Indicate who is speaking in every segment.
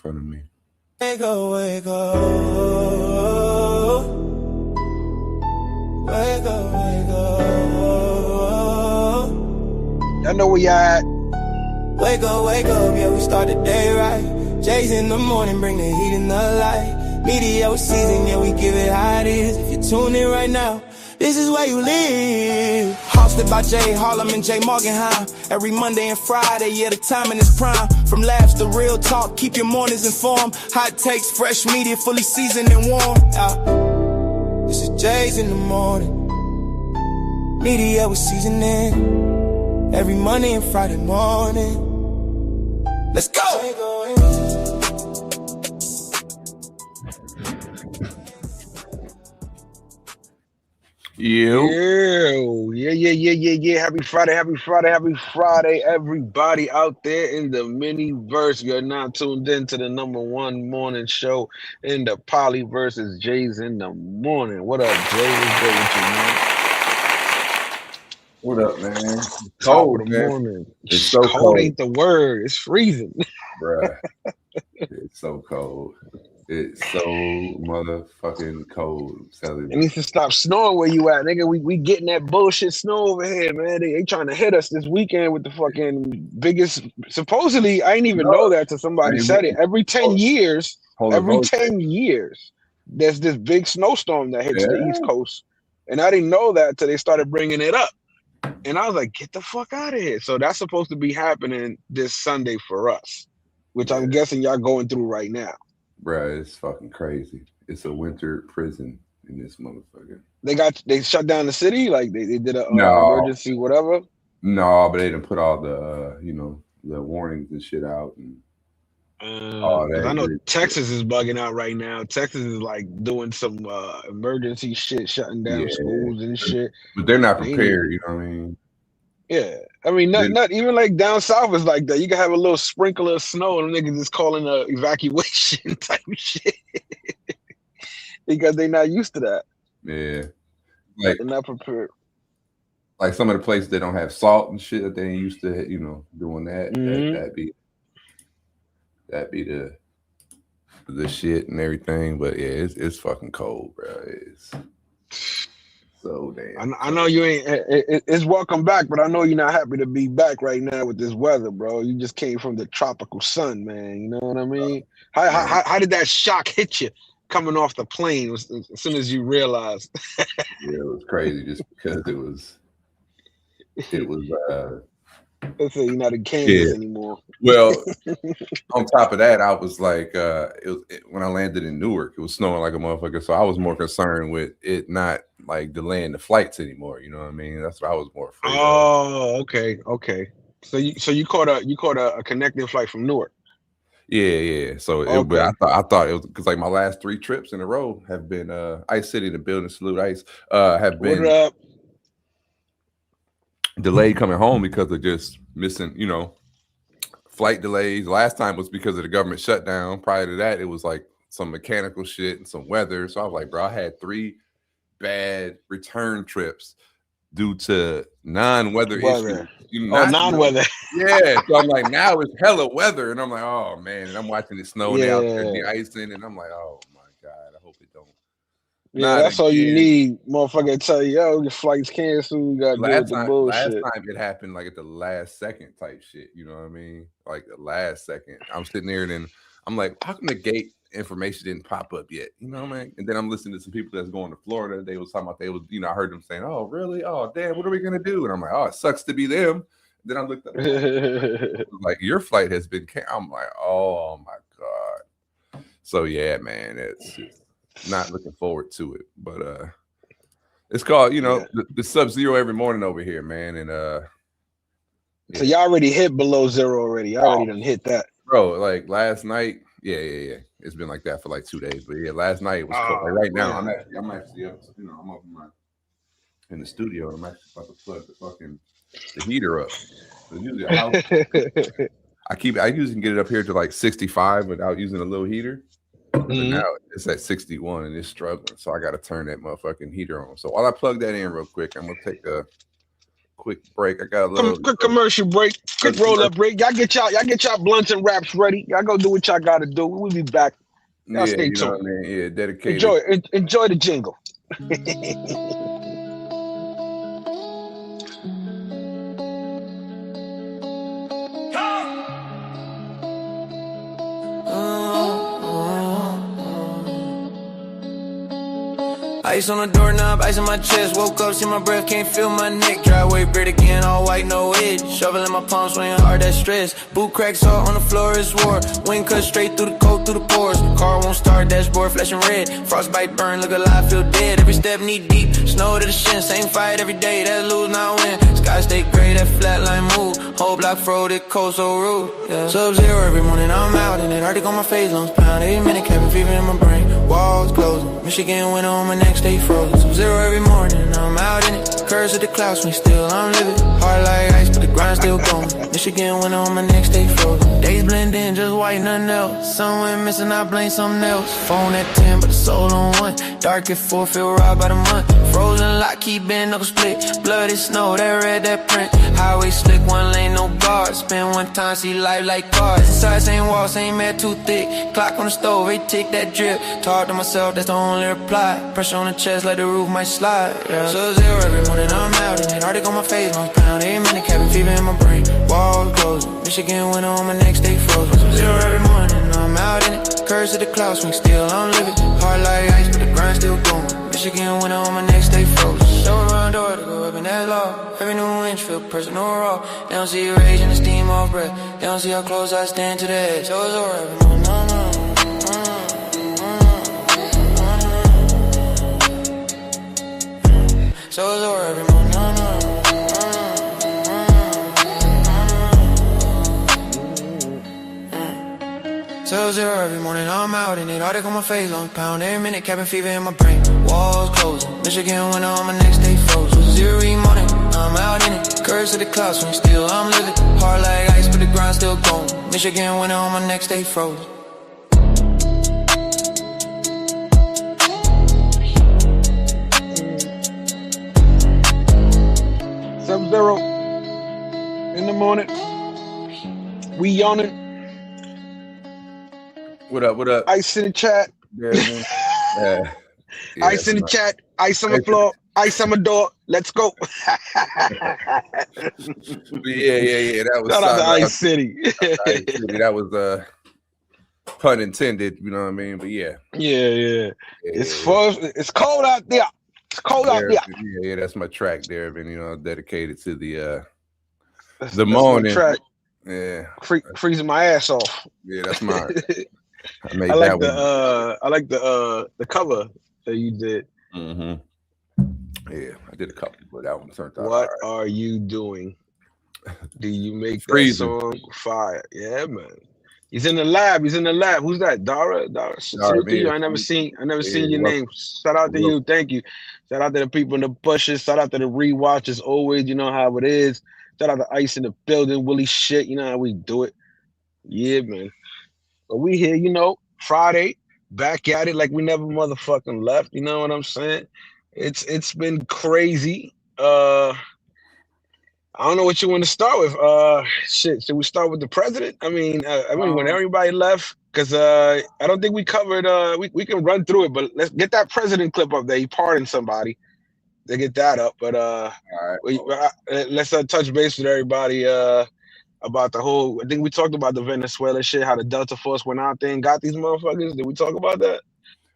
Speaker 1: front of me.
Speaker 2: Wake up, wake up. Wake up, wake up.
Speaker 3: Y'all know where y'all at.
Speaker 2: Wake up, yeah, we start the day right. J's in the morning, bring the heat and the light. Meteor season, yeah, we give it how it is. If you tune in right now, this is where you live. Hosted by Jay Harlem and Jay Morganheim. Every Monday and Friday, yeah, the timing is prime. From laughs to real talk, keep your mornings informed. Hot takes, fresh media, fully seasoned and warm. This is Jay's in the morning. Media with seasoning. Every Monday and Friday morning. Let's go!
Speaker 1: Yeah.
Speaker 3: Happy Friday, everybody out there in the mini-verse. You're now tuned in to the #1 morning show in the Polyverse. It's Jay's in the morning. What up, Jay? What's good with you, man?
Speaker 1: What up, man? It's
Speaker 3: cold, of the morning.
Speaker 1: It's so cold.
Speaker 3: Ain't the word. It's freezing.
Speaker 1: Bruh. It's so cold. It's so motherfucking cold.
Speaker 3: It needs to stop snowing where you at, nigga. We getting that bullshit snow over here, man. They trying to hit us this weekend with the fucking biggest. Supposedly, I didn't even know that till somebody said it. Every 10 years, there's this big snowstorm that hits the East Coast, and I didn't know that till they started bringing it up. And I was like, get the fuck out of here. So that's supposed to be happening this Sunday for us, which I'm guessing y'all going through right now.
Speaker 1: Bruh, it's fucking crazy. It's a winter prison in this motherfucker.
Speaker 3: They shut down the city? Like they did a emergency, whatever?
Speaker 1: No, but they didn't put all the the warnings and shit out. And
Speaker 3: I know Texas is bugging out right now. Texas is like doing some emergency shit, shutting down schools and shit.
Speaker 1: But they're not prepared, you know what I mean?
Speaker 3: Yeah. I mean, not even like down south is like that. You can have a little sprinkle of snow and niggas just calling a evacuation type shit. Because they're not used to that.
Speaker 1: Yeah.
Speaker 3: Like they're not prepared.
Speaker 1: Like some of the places that don't have salt and shit that they ain't used to, doing that.
Speaker 3: Mm-hmm.
Speaker 1: That'd be the shit and everything. But yeah, it's fucking cold, bro. It's so damn.
Speaker 3: I know you ain't. It's welcome back, but I know you're not happy to be back right now with this weather, bro. You just came from the tropical sun, man. You know what I mean? How did that shock hit you coming off the plane as soon as you realized?
Speaker 1: Yeah, it was crazy just because it was.
Speaker 3: Let's say you're not in Kansas anymore.
Speaker 1: Well, on top of that, I was like, when I landed in Newark, it was snowing like a motherfucker. So I was more concerned with it not like delaying the flights anymore. You know what I mean? That's what I was more afraid of.
Speaker 3: Oh, okay. So you caught a connecting flight from Newark.
Speaker 1: Yeah. So but I thought it was because like my last 3 trips in a row have been Ice City, the building, salute Ice, have been.
Speaker 3: What up?
Speaker 1: Delayed coming home because of just missing, flight delays. Last time was because of the government shutdown. Prior to that, it was like some mechanical shit and some weather. So I was like, bro, I had 3 bad return trips due to non-weather issues.
Speaker 3: Non-weather.
Speaker 1: Yeah. So I'm like, now it's hella weather. And I'm like, oh, man. And I'm watching it snow out there, the icing. And I'm like, oh, my God, I hope it don't.
Speaker 3: Yeah, that's all you need, motherfucker. Tell you, yo, your flight's canceled. You gotta deal with the bullshit.
Speaker 1: Last time it happened like at the last second type shit. You know what I mean? Like the last second. I'm sitting there and then I'm like, how come the gate information didn't pop up yet? You know what I mean? And then I'm listening to some people that's going to Florida. They was talking about I heard them saying, oh, really? Oh, damn, what are we gonna do? And I'm like, oh, it sucks to be them. And then I looked up like your flight has been canceled. I'm like, oh my God. So yeah, man, it's just not looking forward to it, but it's called the sub-zero every morning over here, man. And
Speaker 3: so y'all already hit below zero already. Y'all already done hit that,
Speaker 1: bro. Like last night, yeah. It's been like that for like 2 days, but yeah, last night it was cold. Like right now, I'm actually up. I'm up in the studio. I'm actually about to plug the heater up. So usually I usually can get it up here to like 65 without using a little heater. Mm-hmm. Now it's at 61 and it's struggling, so I got to turn that motherfucking heater on. So while I plug that in real quick, I'm gonna take a quick break. I got a little
Speaker 3: quick commercial break, quick roll up break. Y'all get y'all blunts and wraps ready. Y'all go do what y'all gotta do. We'll be back. Y'all stay tuned.
Speaker 1: Know what I mean? Yeah, dedicated.
Speaker 3: Enjoy the jingle.
Speaker 2: Ice on the doorknob, ice on my chest. Woke up, see my breath, can't feel my neck. Driveway beard again, all white, no edge. Shovel in my palms, swinging hard, that stress. Boot crack, salt on the floor, it's war. Wind cut straight through the coat, through the pores. Car won't start, dashboard flashing red. Frostbite burn, look alive, feel dead. Every step knee deep, snow to the shin. Same fight every day, that lose, not win. Sky stay gray, that flat line move. Whole block froze, it cold so rude. Yeah. Sub-zero every morning, I'm out in it. Arctic on my face, lungs pound. 8 minute cabin fever in my brain. Walls closing, Michigan winter on my neck, stay frozen. Sub-zero every morning, I'm out in it. Curse of the clouds, swing still, I'm living. Hard like ice, but the grind still going. Michigan winter on my neck, stay frozen. Days blend in, just white, nothing else. Sun went missing, I blame something else. Phone at 10, but the soul on 1. Dark at 4, feel robbed by the month. Frozen lock, keep bend, knuckle split. Bloody snow, that red, that print. Highway slick, one lane, no guard. Spend one time, see life like cars. Inside, same wall, same mat, too thick. Clock on the stove, they tick that drip. Talk to myself, that's the only reply. Pressure on the chest, like the roof might slide. Yeah. Sub-zero every morning, I'm out in it. Arctic on my face, lungs pound. 8 minute cabin fever in my brain. Walls closing, Michigan winter on my neck, stay frozen. Sub-zero every morning, I'm out in it. Curse of the clouds, swing still, I'm living. Hard like ice, but the grind still going. Michigan winter on my neck, stay frozen. Show around door to go up in that law. Every new inch feel personal raw. They don't see rage and the steam off breath. They don't see how close I stand to the edge. So it's over every morning, So it's over every morning, Sub-zero every morning, I'm out in it. Arctic on my face, long pound. Every minute, cabin fever in my brain. Walls closing, Michigan winter on my neck, stay frozen. Sub-zero every morning, I'm out in it. Curse of the clouds, swing still, I'm living. Hard like ice, but the grind still going. Michigan winter on my neck, stay frozen.
Speaker 3: Sub-zero in the morning. We yawning.
Speaker 1: What up? What up?
Speaker 3: Ice in the chat.
Speaker 1: Yeah,
Speaker 3: Ice in the chat. Ice on the floor. Ice on my door. Let's go.
Speaker 1: Yeah. That was
Speaker 3: shout out to Ice City.
Speaker 1: That was pun intended. You know what I mean? But yeah. It's cold out there. It's cold out there. Yeah, that's my track there, and you know, dedicated to the
Speaker 3: that's
Speaker 1: morning
Speaker 3: track.
Speaker 1: Yeah,
Speaker 3: freezing my ass off.
Speaker 1: Yeah, that's mine. I
Speaker 3: like the cover that you did.
Speaker 1: Mm-hmm. Yeah, I did a couple, but that one turned out.
Speaker 3: What are you doing? Do you make
Speaker 1: freezing.
Speaker 3: That song fire? Yeah, man. He's in the lab. Who's that? Dara. Salute to you. I never seen your name. Shout out to you. Thank you. Shout out to the people in the bushes. Shout out to the rewatchers. Always, you know how it is. Shout out to Ice in the building. Willie shit. You know how we do it. Yeah, man. But we here, you know, Friday, back at it like we never motherfucking left. You know what I'm saying? It's been crazy. I don't know what you want to start with. Should we start with the president? I mean, when everybody left, because I don't think we covered. We can run through it, but let's get that president clip up there. He pardoned somebody. They get that up, but all right. Let's touch base with everybody about the whole. I think we talked about the Venezuela shit, how the Delta Force went out there and got these motherfuckers. Did we talk about that?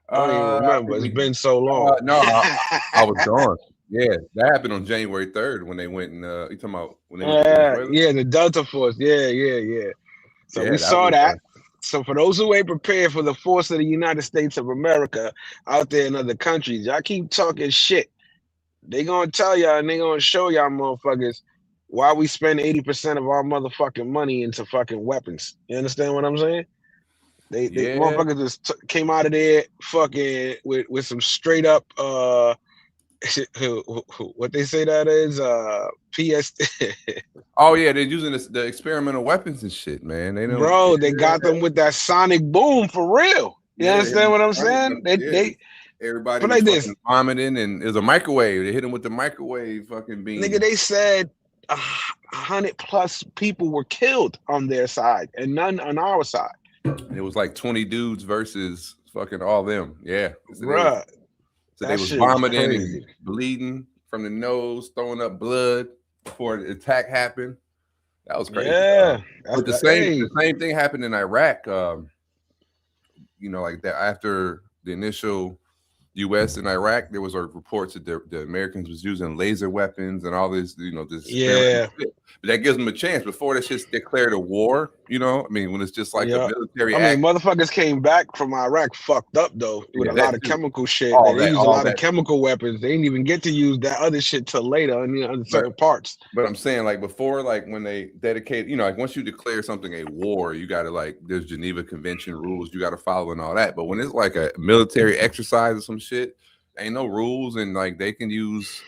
Speaker 3: I don't even remember. It's been so long.
Speaker 1: No, I was gone. Yeah, that happened on January 3rd when they went and you talking about when they went to Venezuela?
Speaker 3: Yeah, the Delta Force. Yeah. So we saw that. So for those who ain't prepared for the force of the United States of America out there in other countries, y'all keep talking shit. They gonna tell y'all and they gonna show y'all motherfuckers why we spend 80% of our motherfucking money into fucking weapons. You understand what I'm saying? They motherfuckers just came out of there fucking with some straight up what they say that is PS.
Speaker 1: Oh yeah, they're using the experimental weapons and shit, man. They know,
Speaker 3: bro. They got them with that sonic boom for real. You understand what I'm saying?
Speaker 1: Everybody
Speaker 3: But
Speaker 1: was
Speaker 3: like this,
Speaker 1: fucking vomiting, and it was a microwave. They hit him with the microwave fucking beam.
Speaker 3: nigga, they said 100+ people were killed on their side and none on our side.
Speaker 1: It was like 20 dudes versus fucking all them. Yeah.
Speaker 3: Bruh.
Speaker 1: So they was vomiting and bleeding from the nose, throwing up blood before the attack happened. That was crazy.
Speaker 3: Yeah.
Speaker 1: But the same thing happened in Iraq. Like that after the initial U.S. and Iraq, there was reports that the Americans was using laser weapons and all this, this shit. But that gives them a chance. Before that's just declared a war, when it's just like a military act.
Speaker 3: Motherfuckers came back from Iraq fucked up though with a lot of chemical shit. They used a lot of chemical weapons. They didn't even get to use that other shit till later in certain parts.
Speaker 1: But I'm saying, like, before, like, when they dedicate, like, once you declare something a war, you got to, like, there's Geneva Convention rules you got to follow and all that. But when it's like a military exercise or some shit, ain't no rules, and like they can use,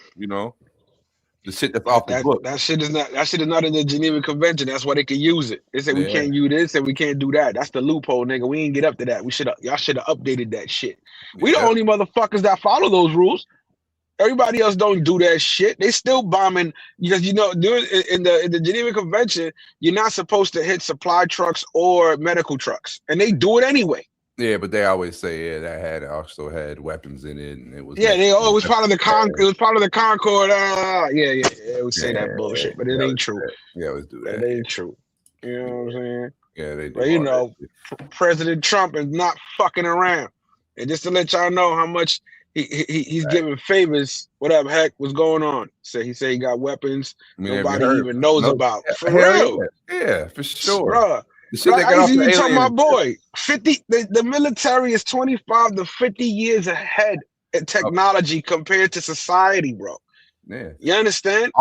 Speaker 1: the shit that's off the book. That shit is not
Speaker 3: in the Geneva Convention. That's why they can use it. They said we can't use this and we can't do that. That's the loophole, nigga. We ain't get up to that. Y'all should have updated that shit. We the only motherfuckers that follow those rules. Everybody else don't do that shit. They still bombing because in the Geneva Convention, you're not supposed to hit supply trucks or medical trucks, and they do it anyway.
Speaker 1: Yeah, but they always say that also had weapons in it, and it was
Speaker 3: it was part of the It was part of the Concord. They would say that bullshit, but it ain't true.
Speaker 1: Yeah, always do that.
Speaker 3: It ain't true. You know what I'm saying?
Speaker 1: Yeah, they do.
Speaker 3: But President Trump is not fucking around, and just to let y'all know how much he's giving favors. Whatever heck was going on? He said he got weapons nobody even knows about. For real?
Speaker 1: Yeah, for sure,
Speaker 3: bruh. I even tell my boy, 50. The military is 25 to 50 years ahead in technology compared to society, bro.
Speaker 1: Yeah,
Speaker 3: you understand?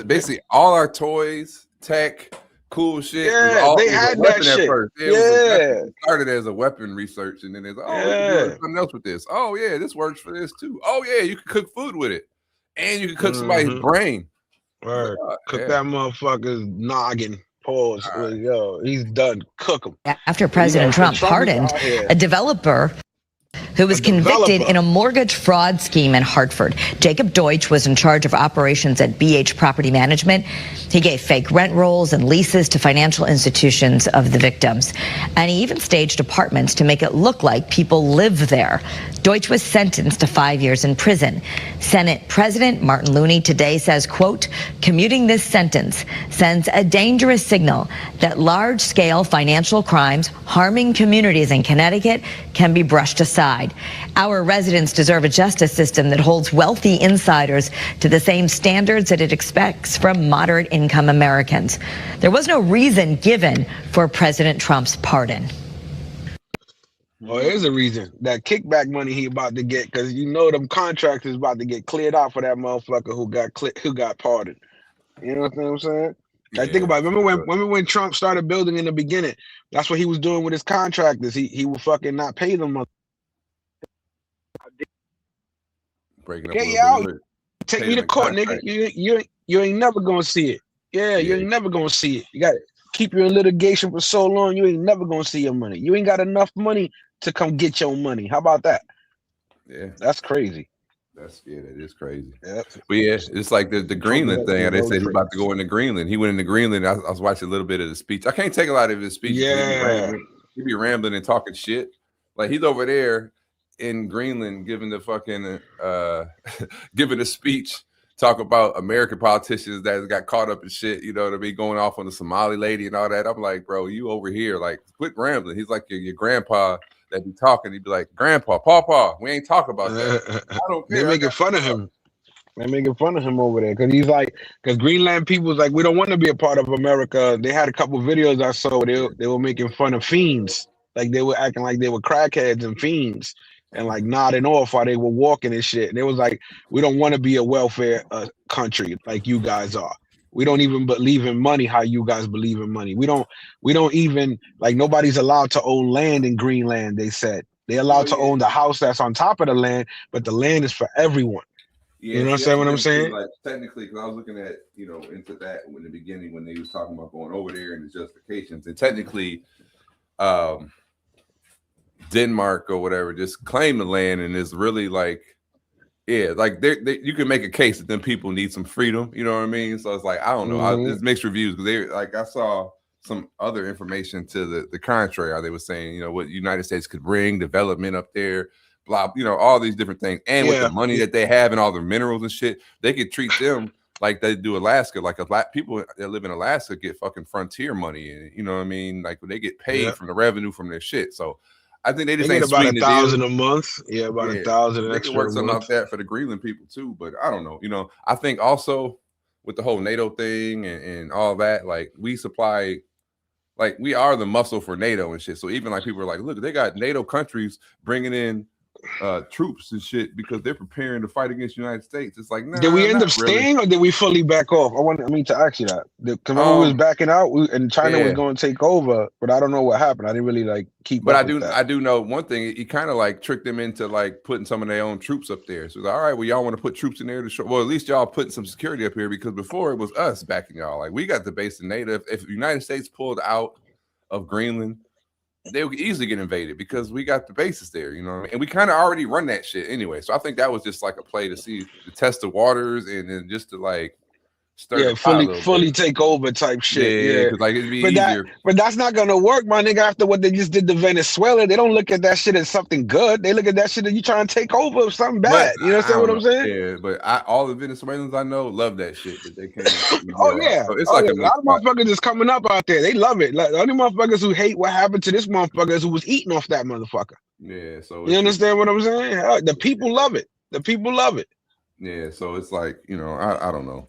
Speaker 1: Basically all our toys, tech, cool shit.
Speaker 3: Yeah, they had that shit. At first.
Speaker 1: It started as a weapon research, and then it's something else with this. Oh yeah, this works for this too. Oh yeah, you can cook food with it, and you can cook somebody's brain.
Speaker 3: Right. Cook that motherfucker's noggin. Pause. He's done. Cook him.
Speaker 4: After President Trump pardoned a developer who was convicted in a mortgage fraud scheme in Hartford. Jacob Deutsch was in charge of operations at BH Property Management. He gave fake rent rolls and leases to financial institutions of the victims. And he even staged apartments to make it look like people live there. Deutsch was sentenced to 5 years in prison. Senate President Martin Looney today says, quote, commuting this sentence sends a dangerous signal that large-scale financial crimes harming communities in Connecticut can be brushed aside. Our residents deserve a justice system that holds wealthy insiders to the same standards that it expects from moderate income Americans. There was no reason given for President Trump's pardon.
Speaker 3: Well, there's a reason. That kickback money he about to get, because them contracts is about to get cleared out for that motherfucker who got pardoned. You know what I'm saying? Like, think about it. Remember when Trump started building in the beginning? That's what he was doing with his contractors. He would fucking not pay them.
Speaker 1: Breaking
Speaker 3: up take me to court, nigga. You ain't never gonna see it. You ain't never gonna see it. You got to keep you in litigation for so long. You ain't never gonna see your money. You ain't got enough money to come get your money. How about that?
Speaker 1: Yeah,
Speaker 3: that's crazy.
Speaker 1: That is crazy.
Speaker 3: Yeah.
Speaker 1: But yeah, it's like the Greenland thing. They said he's about to go into Greenland. He went into Greenland. I was watching a little bit of the speech. I can't take a lot of his speech.
Speaker 3: Yeah.
Speaker 1: He be rambling and talking shit. Like, he's over there in Greenland giving the fucking giving a speech, talk about American politicians that got caught up in shit, you know what I mean, going off on the Somali lady and all that. I'm like, bro, you over here, like, quit rambling. He's like your grandpa that be talking. He'd be like, grandpa, pawpaw, we ain't talk about that. I don't care.
Speaker 3: They're making fun of him. They're making fun of him over there because he's like, because Greenland people was like, we don't want to be a part of America. They had a couple videos I saw. They were making fun of fiends, like they were acting like they were crackheads and fiends, and like nodding off while they were walking and shit. And it was like, we don't want to be a welfare country like you guys are. We don't even believe in money how you guys believe in money. We don't even, like, nobody's allowed to own land in Greenland. They said they're allowed to own the house that's on top of the land, but the land is for everyone.
Speaker 1: Yeah,
Speaker 3: you know what I'm saying?
Speaker 1: Like, technically, because I was looking at, into that in the beginning when they was talking about going over there and the justifications, and technically, Denmark or whatever just claim the land, and it's really like, yeah, like you can make a case that then people need some freedom. You know what I mean? So it's like, I don't know. It's mixed reviews because I saw some other information to the contrary. They were saying, what the United States could bring development up there, blah, all these different things, and with the money that they have and all the minerals and shit, they could treat them like they do Alaska. Like people that live in Alaska get fucking frontier money, and you know what I mean? Like they get paid from the revenue from their shit. So I think they just ain't
Speaker 3: about 1,000 a month. Yeah, about 1,000
Speaker 1: extra. They can work something out that for the Greenland people too. But I don't know. I think also with the whole NATO thing and all that, like we supply, like we are the muscle for NATO and shit. So even like people are like, look, they got NATO countries bringing in troops and shit because they're preparing to fight against the United States. It's like, nah,
Speaker 3: did we end up staying or did we fully back off? I mean to ask you that because when we was backing out, and China was going to take over, but I don't know what happened. I didn't really like keep. But
Speaker 1: I do know one thing. He kind of like tricked them into like putting some of their own troops up there. So like, all right, well y'all want to put troops in there to show. Well, at least y'all putting some security up here because before it was us backing y'all. Like we got the base in NATO. If the United States pulled out of Greenland, they would easily get invaded because we got the bases there, and we kind of already run that shit anyway. So I think that was just like a play to test the waters and then just to like stir
Speaker 3: fully take over type shit.
Speaker 1: Yeah, like it'd be easier.
Speaker 3: But that's not gonna work, my nigga. After what they just did to Venezuela, they don't look at that shit as something good. They look at that shit as you trying to take over something bad. You understand what I'm saying?
Speaker 1: Yeah, but all the Venezuelans I know love that shit that they can't.
Speaker 3: Oh yeah, so it's like a lot of motherfuckers is coming up out there. They love it. Like the only motherfuckers who hate what happened to this motherfucker is who was eating off that motherfucker.
Speaker 1: Yeah, so
Speaker 3: you understand what I'm saying? The people love it. The people love it.
Speaker 1: Yeah, so it's like I don't know.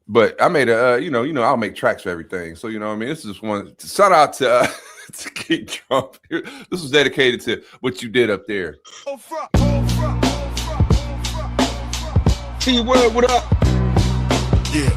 Speaker 1: But I made a I'll make tracks for everything. So I mean, this is one shout out to King Trump. This was dedicated to what you did up there.
Speaker 3: T-Word, what up?
Speaker 5: Yeah.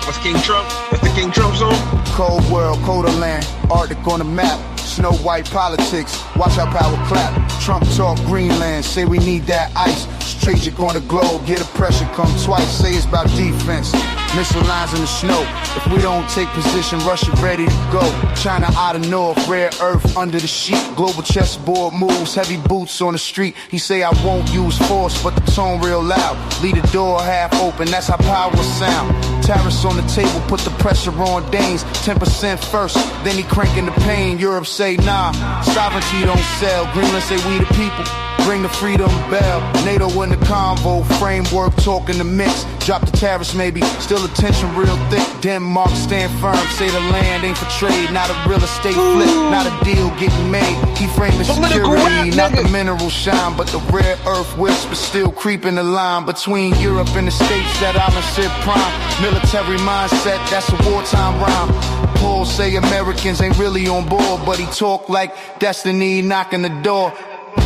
Speaker 3: What's King Trump? That's the King Trump song?
Speaker 5: Cold world, colder land, Arctic on the map. Snow white politics, watch our power clap. Trump talk Greenland, say we need that ice. Strategic on the globe, get a pressure come twice. Say it's about defense, missile lines in the snow. If we don't take position, Russia ready to go. China out of north, rare earth under the sheet. Global chessboard moves, heavy boots on the street. He say I won't use force, but the tone real loud. Leave the door half open, that's how power sound. Tariffs on the table, put the pressure on Danes. 10% first, then he cranking the pain. Europe say nah, sovereignty don't sell. Greenland say we the people, bring the freedom bell. NATO in the convo, framework talking the mix. Drop the tariffs maybe, still attention real thick. Denmark stand firm, say the land ain't for trade. Not a real estate flip, not a deal getting made. He framing security, not the mineral shine, but the rare earth whisper still creeping the line between Europe and the States. That island ship prime, military mindset, that's a wartime rhyme. Paul say Americans ain't really on board, but he talk like destiny knocking the door.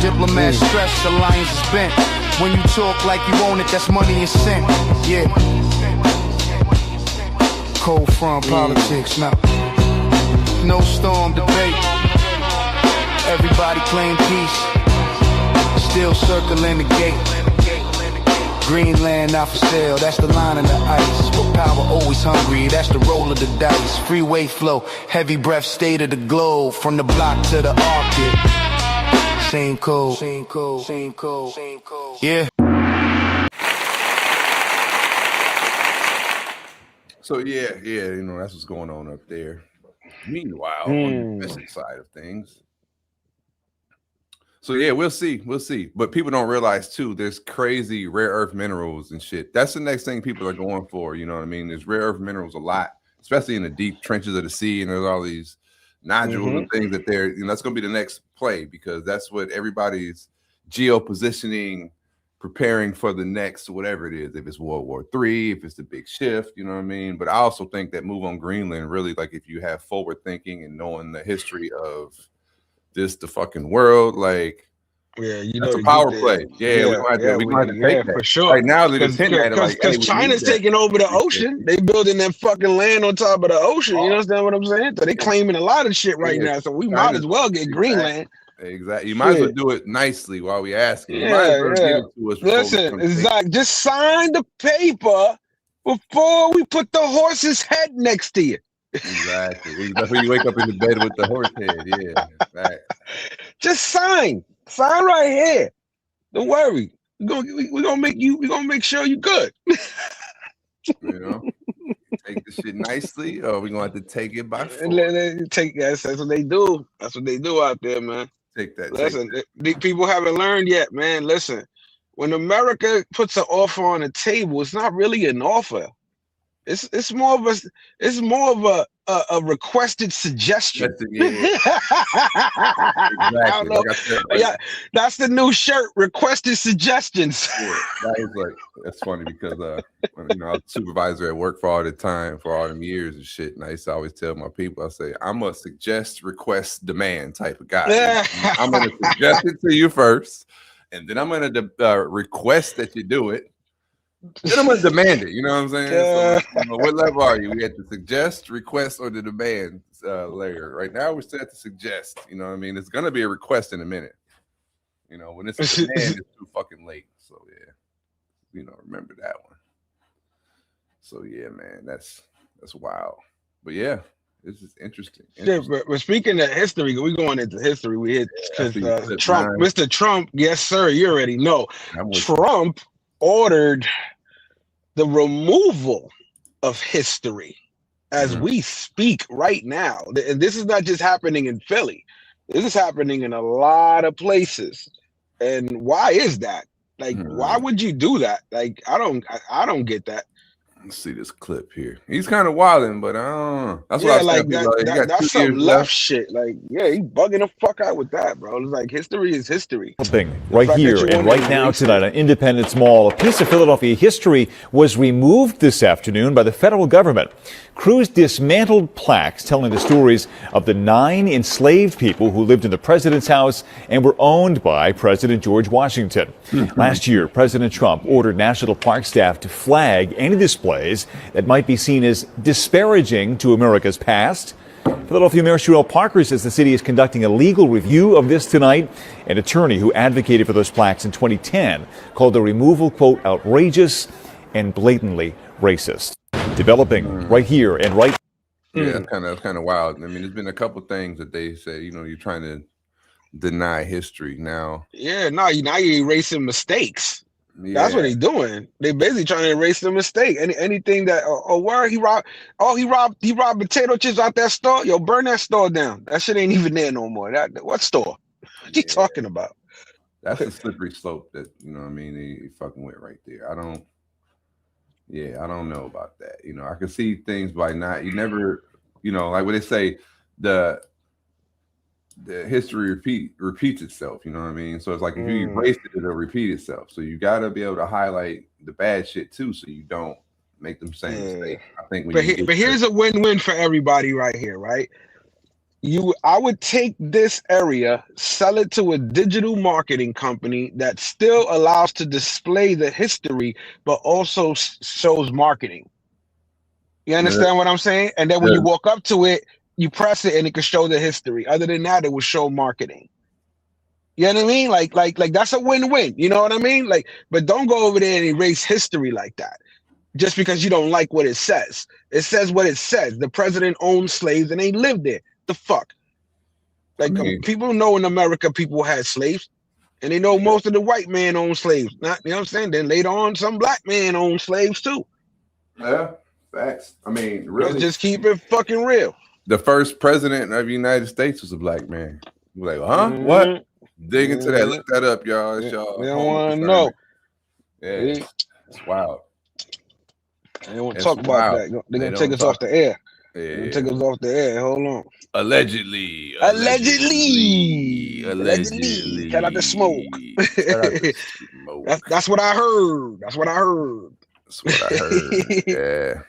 Speaker 5: Diplomat stress, alliance is bent. When you talk like you own it, that's money and cent. Yeah. Cold front politics now. No storm debate. Everybody claim peace. Still circling the gate. Greenland not for sale, that's the line of the ice. For power always hungry, that's the roll of the dice. Freeway flow, heavy breath, state of the globe. From the block to the Arctic. Same code, same code, same code, same code. Yeah.
Speaker 1: So yeah, that's what's going on up there. Meanwhile, on the business side of things. So yeah, we'll see. But people don't realize too, there's crazy rare earth minerals and shit. That's the next thing people are going for. You know what I mean? There's rare earth minerals a lot, especially in the deep trenches of the sea. And there's all these nodules and things that they're, that's going to be the next play because that's what everybody's geo-positioning, preparing for the next, whatever it is. If it's World War III, if it's the big shift, you know what I mean? But I also think that move on Greenland, really, like if you have forward thinking and knowing the history of the fucking world, like that's a power play. Yeah, we might have to take that
Speaker 3: for sure.
Speaker 1: Right now, they're just hitting at it like,
Speaker 3: because China's taking over the ocean. They building that fucking land on top of the ocean. You understand what I'm saying? So they claiming a lot of shit right now. So we might as well get Greenland.
Speaker 1: Exactly. You might as well do it nicely while we ask it. You might as well give it to us.
Speaker 3: Listen, Zach, just sign the paper before we put the horse's head next to you.
Speaker 1: Exactly. That's when you wake up in the bed with the horse head. Yeah. Right.
Speaker 3: Just sign right here. Don't worry. We're gonna make sure you're good.
Speaker 1: You know, take the shit nicely, or we're gonna have to take it by force.
Speaker 3: That's what they do. That's what they do out there, man.
Speaker 1: Take that.
Speaker 3: Listen, people haven't learned yet, man. Listen, when America puts an offer on the table, it's not really an offer. It's more of a requested suggestion.
Speaker 1: Yeah. Exactly.
Speaker 3: Like I said, yeah, that's the new shirt. Requested suggestions.
Speaker 1: Yeah, that's funny because you know, I was a supervisor at work for all the time, for all them years and shit. And I used to always tell my people, I say, I'm a suggest, request, demand type of guy.
Speaker 3: Yeah.
Speaker 1: I'm gonna suggest it to you first, and then I'm gonna request that you do it. Then I'm gonna demand it. You know what I'm saying? So, you know, what level are you? We at the suggest, request, or the demand layer. Right now, we're set to suggest. You know what I mean? It's gonna be a request in a minute. You know, when it's a demand, it's too fucking late. So yeah, you know, remember that one. So yeah, man, that's wild. But yeah, this is interesting.
Speaker 3: Yeah, but speaking of history, we going into history. We hit because Trump, Mr. Trump. Yes, sir. You already know. Trump ordered the removal of history as we speak right now. And this is not just happening in Philly. This is happening in a lot of places. And why is that? Like, why would you do that? Like, I don't get that.
Speaker 1: Let's see this clip here. He's kind of wilding, but I don't know. That's what I was
Speaker 3: that's some left shit. Like, yeah, he bugging the fuck out with that, bro. It's like history is history.
Speaker 6: Right here and right now tonight on Independence Mall, a piece of Philadelphia history was removed this afternoon by the federal government. Crews dismantled plaques telling the stories of the 9 enslaved people who lived in the president's house and were owned by President George Washington. Last year, President Trump ordered National Park staff to flag any displays that might be seen as disparaging to America's past. Philadelphia Mayor Sherelle Parker says the city is conducting a legal review of this tonight. An attorney who advocated for those plaques in 2010 called the removal, quote, outrageous and blatantly racist. Developing right here and right.
Speaker 1: Yeah, that's kind of wild. I mean, there's been a couple things that they say, you know, you're trying to deny history now.
Speaker 3: Yeah, now you're erasing mistakes. Yeah. That's what they're doing. They're basically trying to erase the mistake. Anything that where he robbed potato chips out that store. Yo, burn that store down. That shit ain't even there no more. What store? What you talking about?
Speaker 1: That's a slippery slope that, you know what I mean, they fucking with right there. I don't know about that. You know, I can see things by not, you never, you know, like what they say, the history repeats itself, you know what I mean? So it's like if you erase it, it'll repeat itself. So you got to be able to highlight the bad shit too, so you don't make them same mistakes. I think. But
Speaker 3: here's a win-win for everybody right here, right? I would take this area, sell it to a digital marketing company that still allows to display the history, but also shows marketing. You understand what I'm saying? And then when you walk up to it, you press it and it can show the history. Other than that, it will show marketing. You know what I mean? Like that's a win-win. You know what I mean? Like, but don't go over there and erase history like that. Just because you don't like what it says. It says what it says. The president owned slaves and they lived there. The fuck? Like, people know in America people had slaves. And they know most of the white men owned slaves. Not, you know what I'm saying? Then later on, some black men owned slaves too.
Speaker 1: Yeah, facts. I mean, really.
Speaker 3: Let's just keep it fucking real.
Speaker 1: The first president of the United States was a black man. You're like, huh? What? Dig into that. Look that up, y'all. It's y'all.
Speaker 3: They don't want to know.
Speaker 1: Yeah, it's wild.
Speaker 3: They don't want to talk about that. They're going to take us off the air.
Speaker 1: Yeah.
Speaker 3: Take us off the air. Hold on.
Speaker 1: Allegedly.
Speaker 3: Shout out to Smoke. That's what I heard. That's what I heard.
Speaker 1: Yeah.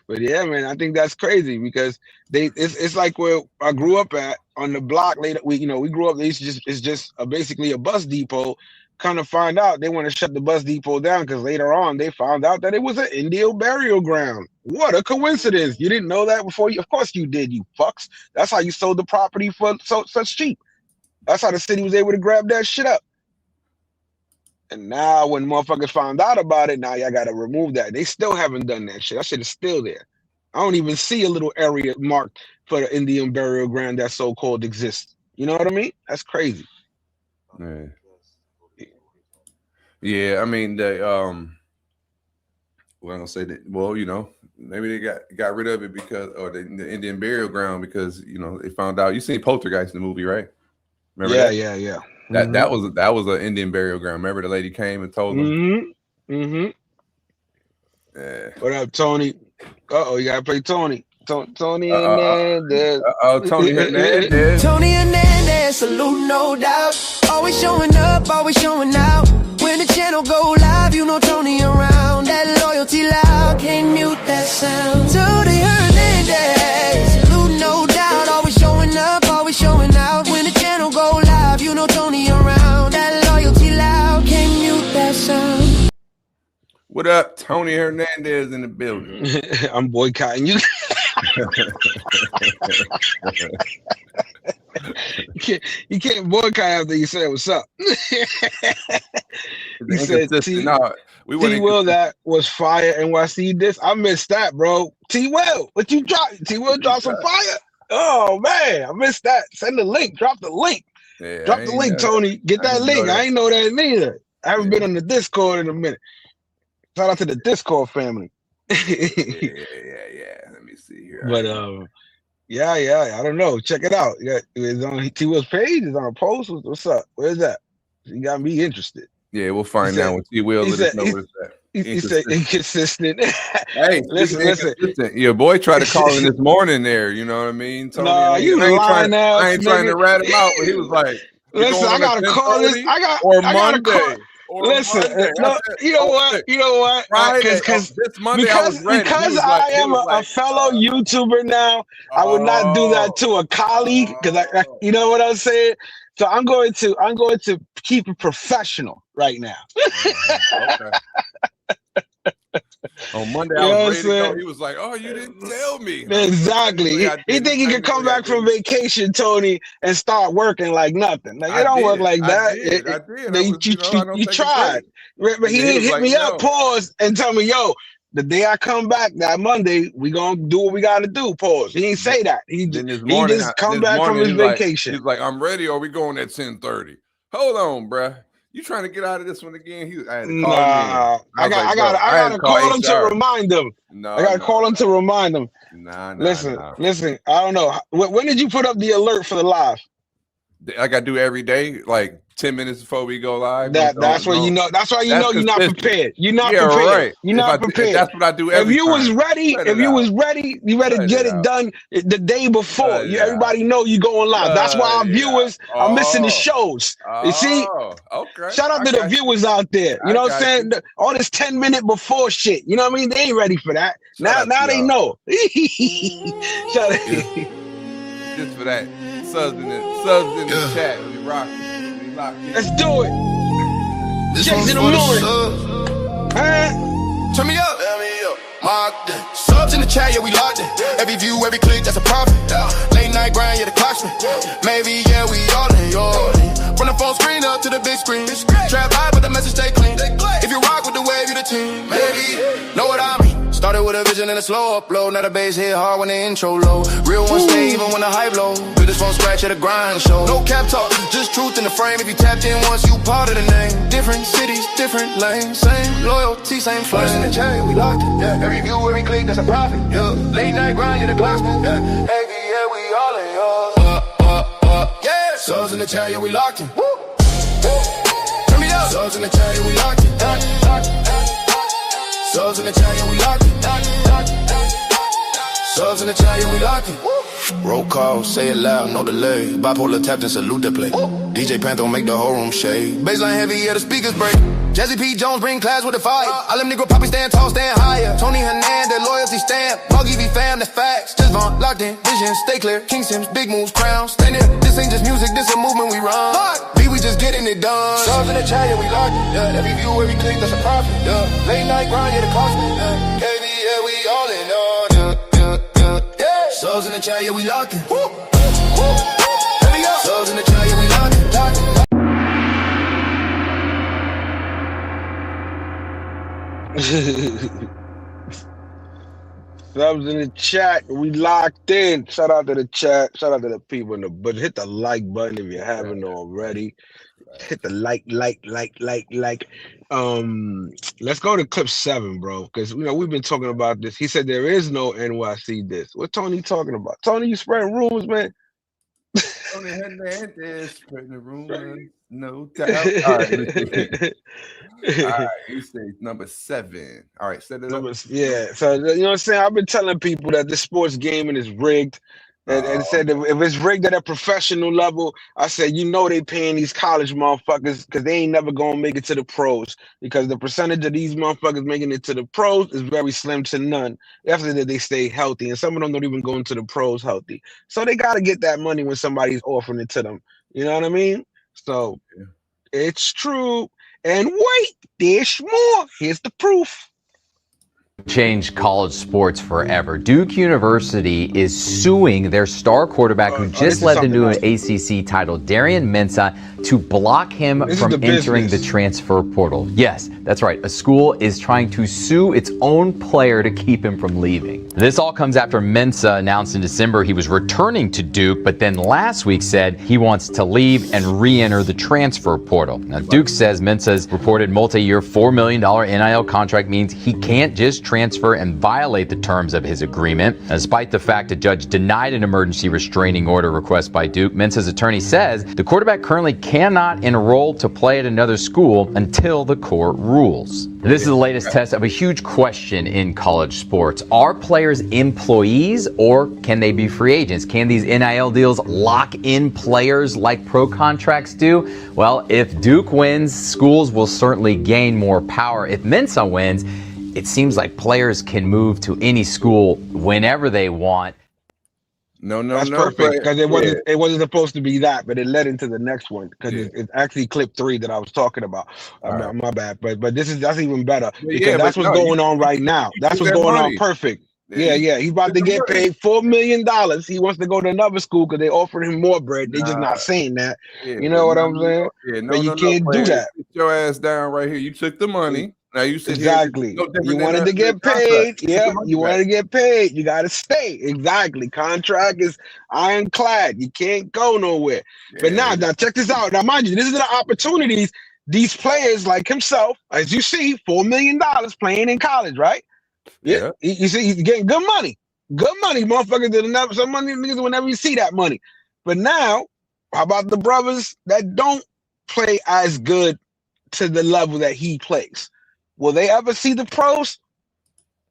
Speaker 3: But yeah, man, I think that's crazy because it's like where I grew up at on the block. Later, we grew up. It's just basically a bus depot. Kind of find out they want to shut the bus depot down because later on they found out that it was an Indian burial ground. What a coincidence! You didn't know that before. Of course you did, you fucks. That's how you sold the property for such cheap. That's how the city was able to grab that shit up. And now when motherfuckers found out about it, now y'all gotta remove that. They still haven't done that shit. That shit is still there. I don't even see a little area marked for the Indian burial ground that so-called exists. You know what I mean? That's crazy.
Speaker 1: Yeah. Yeah, I mean they well, I'm gonna say that, well, you know, maybe they got rid of it because, or the Indian burial ground, because, you know, they found out. You seen Poltergeist in the movie, right? Remember that?
Speaker 3: Yeah.
Speaker 1: That was an Indian burial ground. Remember the lady came and told them? Yeah.
Speaker 3: What up, Tony? Uh-oh, you gotta play Tony. Tony Hernandez.
Speaker 1: Tony Hernandez.
Speaker 2: Tony Hernandez, salute no doubt. Always showing up, always showing out. When the channel go live, you know Tony around. That loyalty loud, can't mute that sound. Tony Hernandez, salute no doubt. Always showing up, always showing out. When the channel go live, you know Tony around. That loyalty loud, can't mute that sound.
Speaker 1: What up, Tony Hernandez in the building?
Speaker 3: I'm boycotting you. You can't boycott after you say what's up. You said T Will, that was fire. NYC this. I missed that, bro. T Will, what you drop? T Will dropped some fire. Oh man, I missed that. Send the link. Drop the link.
Speaker 1: Yeah,
Speaker 3: drop the link, Tony. Get that link. I ain't know that neither. I haven't been on the Discord in a minute. Shout out to the Discord family.
Speaker 1: yeah. Let me see here.
Speaker 3: But yeah. I don't know. Check it out. Yeah, it's on T Will's page. It's on a post. What's up? Where's that? You got me interested.
Speaker 1: Yeah, we'll find out when T Will let us know where it's at.
Speaker 3: He said inconsistent.
Speaker 1: Hey, listen. Your boy tried to call in this morning there. You know what I mean? Tony,
Speaker 3: no, you lying now.
Speaker 1: I ain't trying to rat him out, but he was like,
Speaker 3: "Listen, I gotta call this. I gotta call. Listen, no, you know what?
Speaker 1: Friday, because
Speaker 3: I am a fellow YouTuber now. I would not do that to a colleague, because I you know what I'm saying. So I'm going to keep it professional right now.
Speaker 1: Okay. On Monday, I was ready to go. He was like, "Oh, you didn't tell me."
Speaker 3: Exactly. He think he could come back from vacation, Tony, and start working like nothing. Like it don't work like that.
Speaker 1: I did.
Speaker 3: You tried, but he didn't hit me up. Pause and tell me, "Yo, the day I come back, that Monday, we gonna do what we gotta do." Pause. He didn't say that. He just come back from his vacation.
Speaker 1: He's like, "I'm ready. Or we going at 10:30?" Hold on, bruh. You trying to get out of this one again? I had to call him. I gotta call him to remind him. I gotta call him to remind him. Listen. I don't know. When did you put up the alert for the live? I gotta do every day, like 10 minutes before we go live.
Speaker 3: That's why you know you're not prepared. You're not prepared.
Speaker 1: Right.
Speaker 3: You're not prepared.
Speaker 1: That's what I do every time.
Speaker 3: You was ready, you better get it done the day before. Everybody know you going live. That's why our viewers are missing the shows. You see?
Speaker 1: Okay.
Speaker 3: Shout out to the viewers out there. You know what I'm saying? All this 10-minute before shit. You know what I mean? They ain't ready for that. Now they know. Shout out.
Speaker 1: Just for that. Subs in the chat. We rocking.
Speaker 3: Let's do it. Chase in the morning.
Speaker 5: Turn me up. Marked it. Subs in the chat, yeah, we locked it. Every view, every click, that's a profit. Late night grind, yeah, the clock's me. Maybe, yeah, we all in yours. From the phone screen up to the big screen. Trap high, but the message stay clean. If you rock with the wave, you the team. Maybe, know what I mean. Started with a vision and a slow upload. Now the bass hit hard when the intro low. Real ones stay even when the hype low. Build this from scratch at a grind show. No cap talk, just truth in the frame. If you tapped in once, you part of the name. Different cities, different lanes. Same loyalty, same flame. In the chain, we locked it. Yeah. Every view, every click, that's a profit. Yeah. Late night grind, yeah, the clock's me. Yeah. Heavy, yeah, we all in yours. Yeah. Subs in the chat, yeah, we locked in. Woo. Turn me up. Subs in the chat, yeah, we locked in. Subs in the chat, yeah, we locked it. Subs in the chat, yeah, we locked it. Roll call, say it loud, no delay. Bipolar tapped and salute the play. DJ Panther make the whole room shake. Baseline heavy, yeah, the speakers break. Jazzy P. Jones bring class with the fire. All them nigga poppy stand tall, stand higher. Tony Hernandez, loyalty stamp. Buggy V fam, that's facts. Just Vaughn, locked in, vision, stay clear. King Sims, big moves, crown. Stay there, this ain't just music, this a movement we run. B, we just getting it done. Subs in the chat, yeah, we locked it. Yeah, every view, every click, that's a profit. Yeah, late night grind, yeah, the cost me. Yeah, KB, yeah, we all in on. Yeah. Subs in the chat, yeah, we locked it. Subs in the chat, yeah, we locked it.
Speaker 3: Subs in the chat. We locked in. Shout out to the chat. Shout out to the people in the budget. Hit the like button if you haven't already. Hit the like. Let's go to clip 7, bro. Because we've been talking about this. He said there is no NYC this. What Tony talking about? Tony, you spreading rumors, man?
Speaker 1: Tony Hernandez spreading rumors. No doubt. All right. All right, you say number 7. All right, set it up.
Speaker 3: Yeah, so you know what I'm saying? I've been telling people that this sports gaming is rigged. And said if it's rigged at a professional level, I said, they paying these college motherfuckers because they ain't never gonna make it to the pros, because the percentage of these motherfuckers making it to the pros is very slim to none after that they stay healthy, and some of them don't even go into the pros healthy. So they gotta get that money when somebody's offering it to them. You know what I mean? So it's true. And wait, there's more. Here's the proof.
Speaker 7: Change college sports forever. Duke University is suing their star quarterback who just led the new ACC title, Darian Mensah, to block him from entering the transfer portal. Yes, that's right. A school is trying to sue its own player to keep him from leaving. This all comes after Mensah announced in December he was returning to Duke, but then last week said he wants to leave and re-enter the transfer portal. Now, Duke says Mensah's reported multi-year $4 million NIL contract means he can't just transfer and violate the terms of his agreement. Despite the fact a judge denied an emergency restraining order request by Duke, Mensah's attorney says the quarterback currently cannot enroll to play at another school until the court rules. This is the latest test of a huge question in college sports. Are players employees, or can they be free agents? Can these NIL deals lock in players like pro contracts do? Well, if Duke wins, schools will certainly gain more power. If Mensah wins, it seems like players can move to any school whenever they want.
Speaker 3: That's perfect, because it wasn't supposed to be that, but it led into the next one, because it's actually clip 3 that I was talking about. My bad, but that's even better, because that's what's going on right now. That's what's going on. Perfect. Yeah. He's about to get paid $4 million. He wants to go to another school because they offered him more bread. They're just not saying that. You know what I'm saying? But you can't do that.
Speaker 1: Sit your ass down right here. You took the money. Now you said
Speaker 3: exactly. You wanted to get paid. Yeah, you wanted to get paid. You got to stay. Exactly. Contract is ironclad. You can't go nowhere. But now check this out. Now, mind you, this is the opportunities these players like himself, as you see, $4 million playing in college, right? Yeah. You see, he's getting good money. Good money, motherfuckers. Some money niggas will never see that money. But now, how about the brothers that don't play as good to the level that he plays? Will they ever see the pros?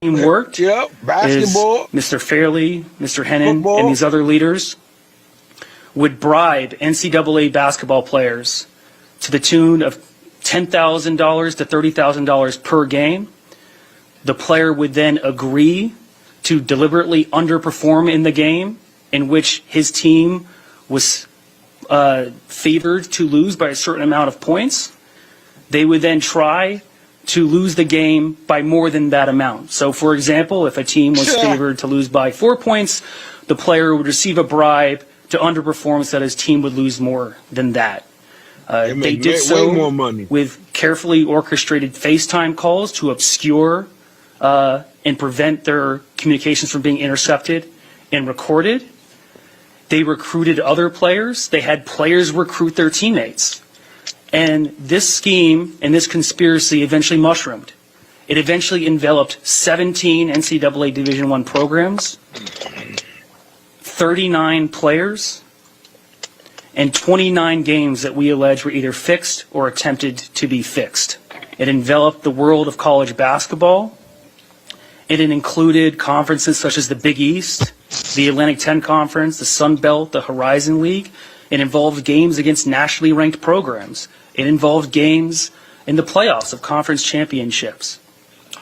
Speaker 8: Worked.
Speaker 3: Yep. Basketball.
Speaker 8: Mr. Fairley, Mr. Hennon, and these other leaders would bribe NCAA basketball players to the tune of $10,000 to $30,000 per game. The player would then agree to deliberately underperform in the game in which his team was favored to lose by a certain amount of points. They would then try to lose the game by more than that amount. So, for example, if a team was favored to lose by 4 points, the player would receive a bribe to underperform so that his team would lose more than that. They did so with carefully orchestrated FaceTime calls to obscure and prevent their communications from being intercepted and recorded. They recruited other players. They had players recruit their teammates. And this scheme and this conspiracy eventually mushroomed. It eventually enveloped 17 NCAA Division I programs, 39 players, and 29 games that we allege were either fixed or attempted to be fixed. It enveloped the world of college basketball. It included conferences such as the Big East, the Atlantic 10 Conference, the Sun Belt, the Horizon League. It involved games against nationally ranked programs. It involved games in the playoffs of conference championships.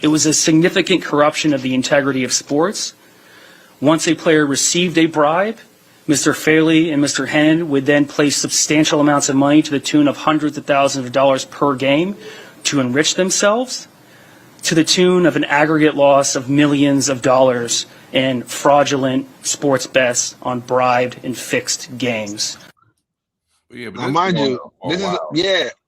Speaker 8: It was a significant corruption of the integrity of sports. Once a player received a bribe, Mr. Fairley and Mr. Hennon would then place substantial amounts of money to the tune of hundreds of thousands of dollars per game to enrich themselves, to the tune of an aggregate loss of millions of dollars in fraudulent sports bets on bribed and fixed games.
Speaker 3: Yeah, but mind you, this is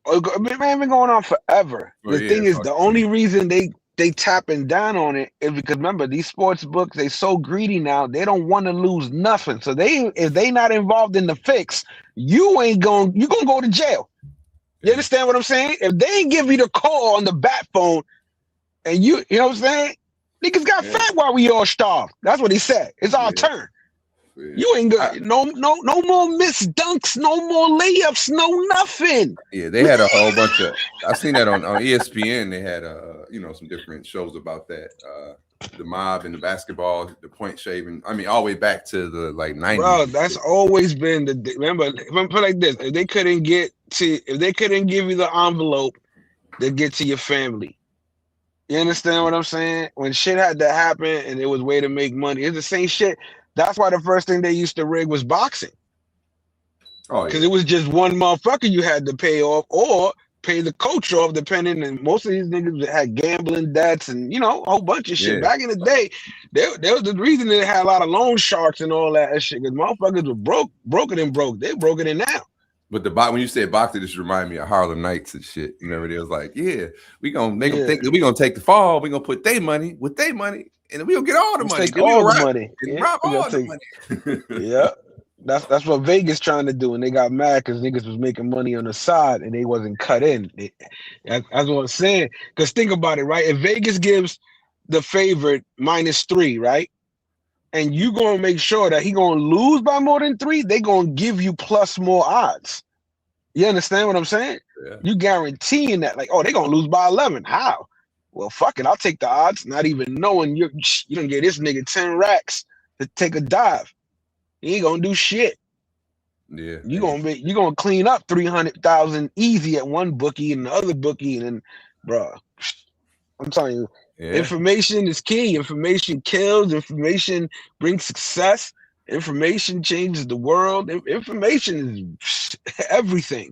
Speaker 3: it's been going on forever. The thing is, the only reason they they tapping down on it is because remember these sports books, they so greedy now, they don't want to lose nothing. So if they not involved in the fix, you gonna go to jail. You understand what I'm saying? If they ain't give you the call on the bat phone and you know what I'm saying? Niggas got fat while we all starved. That's what he said. It's our turn. You ain't good. No more missed dunks, no more layups, no nothing.
Speaker 1: Yeah, they had a whole bunch of. I seen that on ESPN. They had some different shows about that. The mob and the basketball, the point shaving. I mean, all the way back to the 90s.
Speaker 3: Bro, that's always been the. Remember, if I put like this, if they couldn't give you the envelope, they get to your family. You understand what I'm saying? When shit had to happen and it was a way to make money, it's the same shit. That's why the first thing they used to rig was boxing. Oh, because it was just one motherfucker you had to pay off or pay the coach off, depending. And most of these niggas had gambling debts and a whole bunch of shit. Back in the day, there was the reason they had a lot of loan sharks and all that shit. Because motherfuckers were broken. They broken in now.
Speaker 1: But when you said boxing, this remind me of Harlem Nights and shit. You know, it was like, we gonna make them think that we gonna take the fall. We gonna put their money with their money, and we gonna get all the money.
Speaker 3: Take all the money. Rob all the money. Yeah, that's what Vegas trying to do, and they got mad because niggas was making money on the side and they wasn't cut in. That's what I'm saying. Because think about it, right? If Vegas gives the favorite -3, right? And you gonna make sure that he gonna lose by more than 3, they gonna give you plus more odds. You understand what I'm saying? Yeah. You guaranteeing that, like, oh, they gonna lose by 11. How? Well, fuck it, I'll take the odds, not even knowing you done get this nigga 10 racks to take a dive. He ain't gonna do shit.
Speaker 1: Yeah,
Speaker 3: you gonna clean up 300,000 easy at one bookie and the other bookie, and then, bro, I'm telling you. Yeah. Information is key. Information kills. Information brings success. Information changes the world. Information is everything.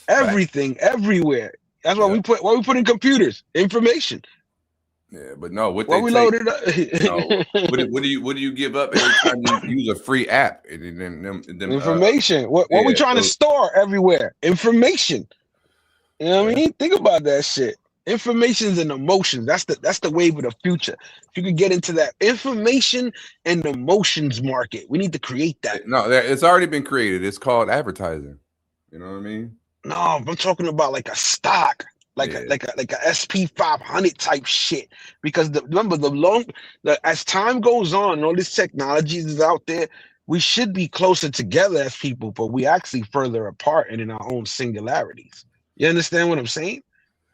Speaker 3: Everything, everywhere. That's why we put in computers. Information.
Speaker 1: Yeah, but no, what
Speaker 3: we loaded up.
Speaker 1: What do you give up every time you use a free app? And then
Speaker 3: information. What we trying to store everywhere? Information. You know what I mean? Think about that shit. Information and emotions. That's the wave of the future. If you could get into that information and emotions market, we need to create that.
Speaker 1: No, it's already been created. It's called advertising. You know what I mean?
Speaker 3: No, I'm talking about like a stock, like a SP 500 type shit. Because remember, as time goes on, all this technology is out there. We should be closer together as people, but we actually further apart and in our own singularities. You understand what I'm saying?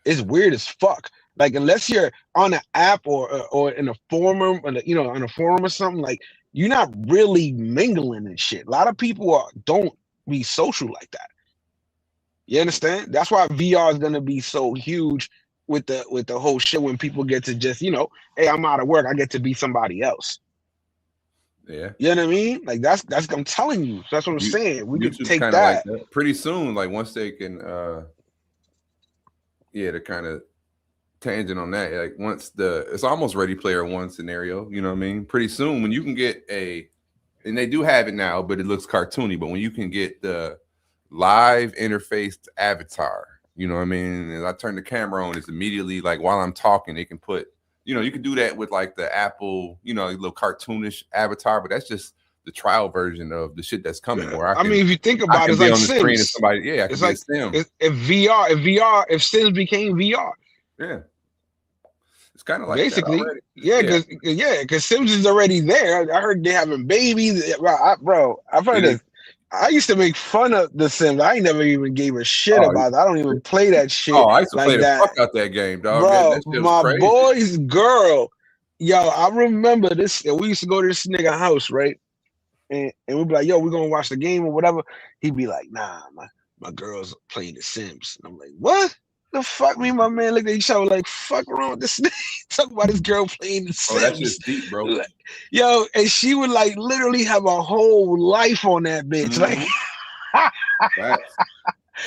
Speaker 3: It's weird as fuck. Like, unless you're on an app or in a forum, on a forum or something, like, you're not really mingling and shit. A lot of people don't be social like that. You understand? That's why VR is gonna be so huge with the whole shit. When people get to just, hey, I'm out of work, I get to be somebody else.
Speaker 1: Yeah,
Speaker 3: you know what I mean? Like that's I'm telling you. That's what I'm saying. We could take that.
Speaker 1: Like that pretty soon. Like once they can. To kind of tangent on that, like once it's almost Ready Player One scenario, you know what I mean? Pretty soon when you can get and they do have it now, but it looks cartoony, but when you can get the live interfaced avatar, you know what I mean? And I turn the camera on, it's immediately like while I'm talking, they can put, you can do that with like the Apple, a little cartoonish avatar, but that's just the trial version of the shit that's coming. Where I mean,
Speaker 3: if you think about it, it's like Sims.
Speaker 1: It's like Sims.
Speaker 3: If Sims became VR.
Speaker 1: Yeah. It's kind of like
Speaker 3: basically, because Sims is already there. I heard they having babies. Bro, I've heard this. I used to make fun of the Sims. I ain't never even gave a shit about it. I don't even play that shit.
Speaker 1: Oh, I used to play the fuck out that game, dog.
Speaker 3: Bro, my boy's girl. Yo, I remember this. We used to go to this nigga house, right? And we'd be like, yo, we're gonna watch the game or whatever. He'd be like, nah, my girl's playing The Sims. And I'm like, what? The fuck? Me and my man looked at each other like, fuck wrong with this nigga? Talk about his girl playing The Sims.
Speaker 1: Oh, that's just deep, bro.
Speaker 3: Like, yo, and she would like literally have a whole life on that bitch.
Speaker 1: Mm-hmm.
Speaker 3: Like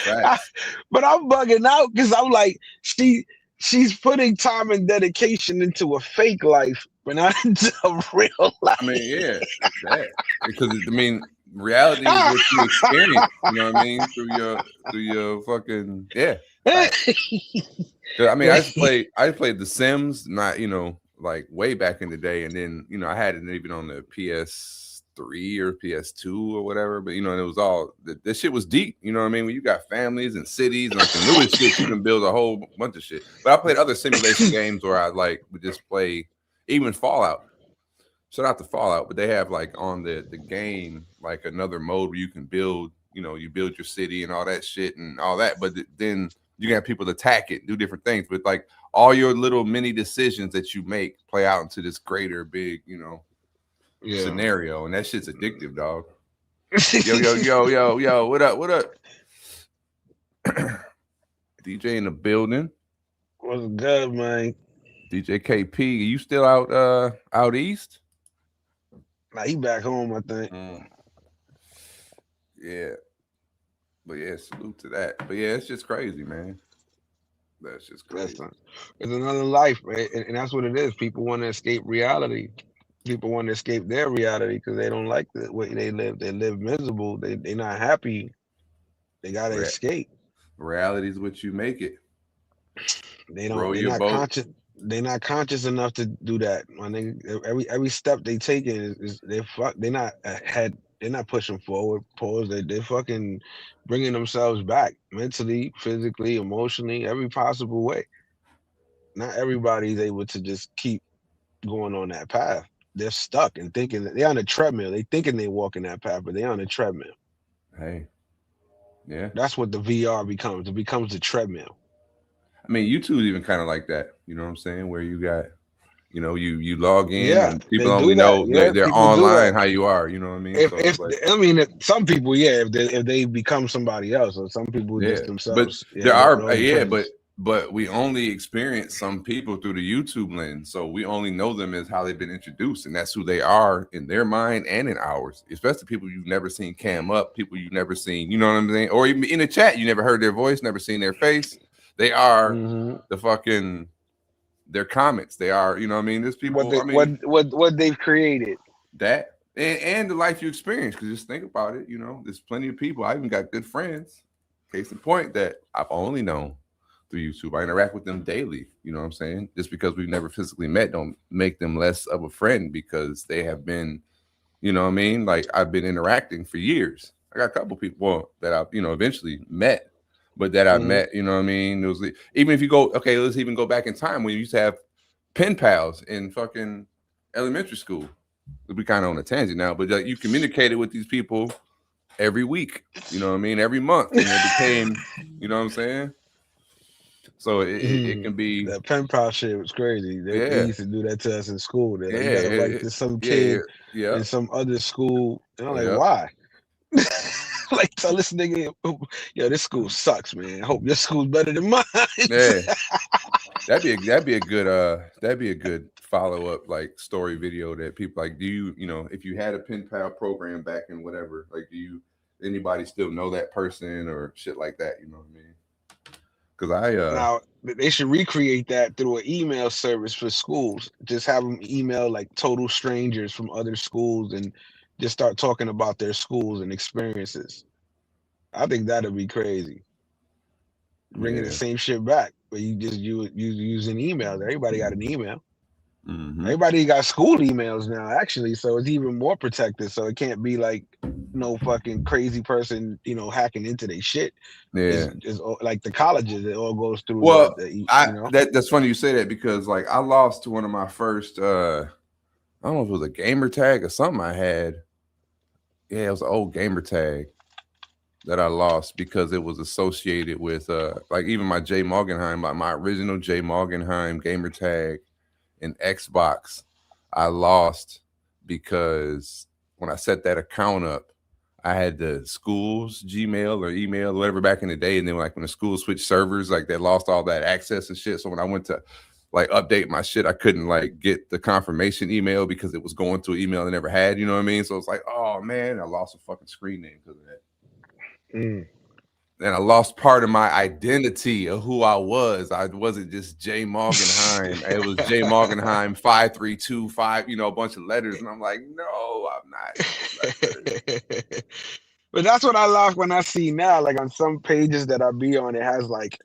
Speaker 3: Facts. But I'm bugging out because I'm like, she's putting time and dedication into a fake life, but not into a real life.
Speaker 1: I mean, yeah, because reality is what you experience. You know what I mean? Through your fucking I mean, I played The Sims, not like way back in the day, and then I had it even on the PS3 or PS2 or whatever. But and it was all this shit was deep. You know what I mean? When you got families and cities and like the newest shit, you can build a whole bunch of shit. But I played other simulation games where I like would just play even Fallout. Shout out to Fallout, but they have like on the game like another mode where you can build. You build your city and all that shit and all that. But then you can have people attack it, do different things. But like all your little mini decisions that you make play out into this greater big, scenario. And that shit's addictive, dog. Yo, what up? DJ in the building.
Speaker 3: What's good, man?
Speaker 1: DJ KP, you still out east?
Speaker 3: Nah, he back home, I think.
Speaker 1: Yeah. But yeah, salute to that. But yeah, it's just crazy, man. That's just crazy.
Speaker 3: It's another life, man. And that's what it is. People want to escape reality. People want to escape their reality because they don't like the way they live. They live miserable. They're not happy. They gotta escape.
Speaker 1: Reality is what you make it.
Speaker 3: They're not conscious. They're not conscious enough to do that. Every step they take they're not ahead. They're not pushing forward. They're fucking bringing themselves back mentally, physically, emotionally, every possible way. Not everybody's able to just keep going on that path. They're stuck and thinking that they're on a treadmill. They thinking they walking that path, but they're on a treadmill.
Speaker 1: Hey, yeah,
Speaker 3: that's what the VR becomes. It becomes the treadmill.
Speaker 1: I mean, YouTube's even kind of like that. You know what I'm saying? Where you got, you log in, and people only know they're online how you are. You know what I mean?
Speaker 3: Some people, if they become somebody else, or some people just themselves.
Speaker 1: But there are, but we only experience some people through the YouTube lens, so we only know them as how they've been introduced, and that's who they are in their mind and in ours. Especially people you've never seen cam up, people you've never seen, you know what I'm saying? Or even in the chat, you never heard their voice, never seen their face. They are the fucking their comments. They are, you know what I mean? There's people
Speaker 3: what they've created.
Speaker 1: That and the life you experience. Because just think about it, there's plenty of people. I even got good friends. Case in point that I've only known through YouTube. I interact with them daily. You know what I'm saying? Just because we've never physically met don't make them less of a friend because they have been, you know what I mean? Like I've been interacting for years. I got a couple people that I've, eventually met. But that I met, you know what I mean? It was even if you go, okay, let's even go back in time when you used to have pen pals in fucking elementary school. We'll be kind of on a tangent now, but like you communicated with these people every week, you know what I mean? Every month. And it became, you know what I'm saying? So it can be
Speaker 3: that pen pal shit was crazy. They used to do that to us in school. You gotta write to some kid in some other school. And I'm like, why? Like tell this nigga, this school sucks, man. I hope your school's better than mine.
Speaker 1: Yeah, that'd be a good follow-up like story video that people like. Do you if you had a pen pal program back in whatever, like anybody still know that person or shit like that? You know what I mean? Because
Speaker 3: now they should recreate that through an email service for schools. Just have them email like total strangers from other schools and just start talking about their schools and experiences. I think that'd be crazy. Bringing the same shit back, but you use an email. Everybody got an email. Everybody got school emails now, actually, so it's even more protected. So it can't be like no fucking crazy person, hacking into their shit.
Speaker 1: Yeah,
Speaker 3: it's like the colleges, it all goes through.
Speaker 1: Well, that's funny you say that because like I lost one of my first. I don't know if it was a gamer tag or something I had. Yeah, it was an old gamer tag that I lost because it was associated with like even my Jay Morgenheim, like my original Jay Morgenheim gamer tag in Xbox. I lost because when I set that account up, I had the school's Gmail or email or whatever back in the day, and then like when the school switched servers, like they lost all that access and shit. So when I went to like update my shit, I couldn't like get the confirmation email because it was going to an email I never had, you know what I mean? So it's like, oh man, I lost a fucking screen name because of that. And I lost part of my identity of who I was. I wasn't just Jay Morgenheim. It was Jay Morgenheim 5325, a bunch of letters. And I'm like, no, I'm not.
Speaker 3: But that's what I love when I see now, like on some pages that I be on, it has like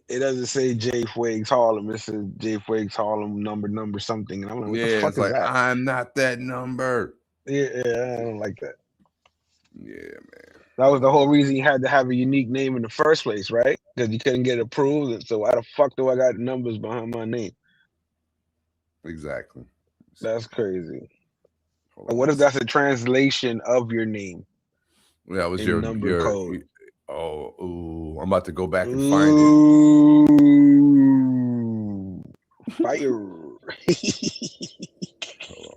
Speaker 3: it doesn't say Jay Fuegs Harlem. It says Jay Fuegs Harlem number something. And I'm like, what the fuck
Speaker 1: it's
Speaker 3: is
Speaker 1: like
Speaker 3: that?
Speaker 1: I'm not that number.
Speaker 3: Yeah, I don't like that.
Speaker 1: Yeah, man.
Speaker 3: That was the whole reason you had to have a unique name in the first place, right? Because you couldn't get approved. And so why the fuck do I got numbers behind my name?
Speaker 1: Exactly.
Speaker 3: That's crazy. What if that's a translation of your name?
Speaker 1: Yeah, it was
Speaker 3: your number code.
Speaker 1: I'm about to go back and find
Speaker 3: it. Fire.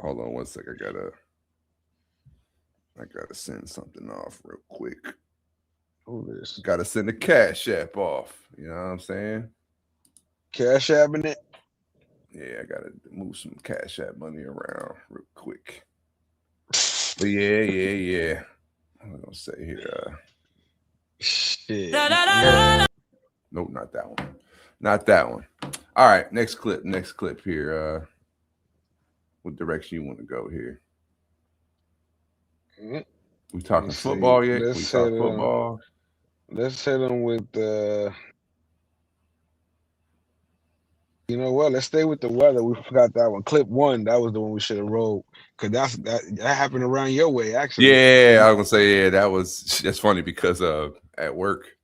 Speaker 1: Hold on 1 sec. I gotta send something off real quick. Gotta send the Cash App off. You know what I'm saying?
Speaker 3: Cash App in it?
Speaker 1: Yeah, I gotta move some Cash App money around real quick. But yeah. I'm gonna say here.
Speaker 3: Shit.
Speaker 1: Nope, not that one. Not that one. All right, next clip here. What direction you want to go here? We talking football yet? We talk football.
Speaker 3: Let's hit them with you know what? Let's stay with the weather. We forgot that one. Clip 1, that was the one we should have rolled. Cause that happened around your way, actually.
Speaker 1: Yeah, I was gonna say, that's funny because at work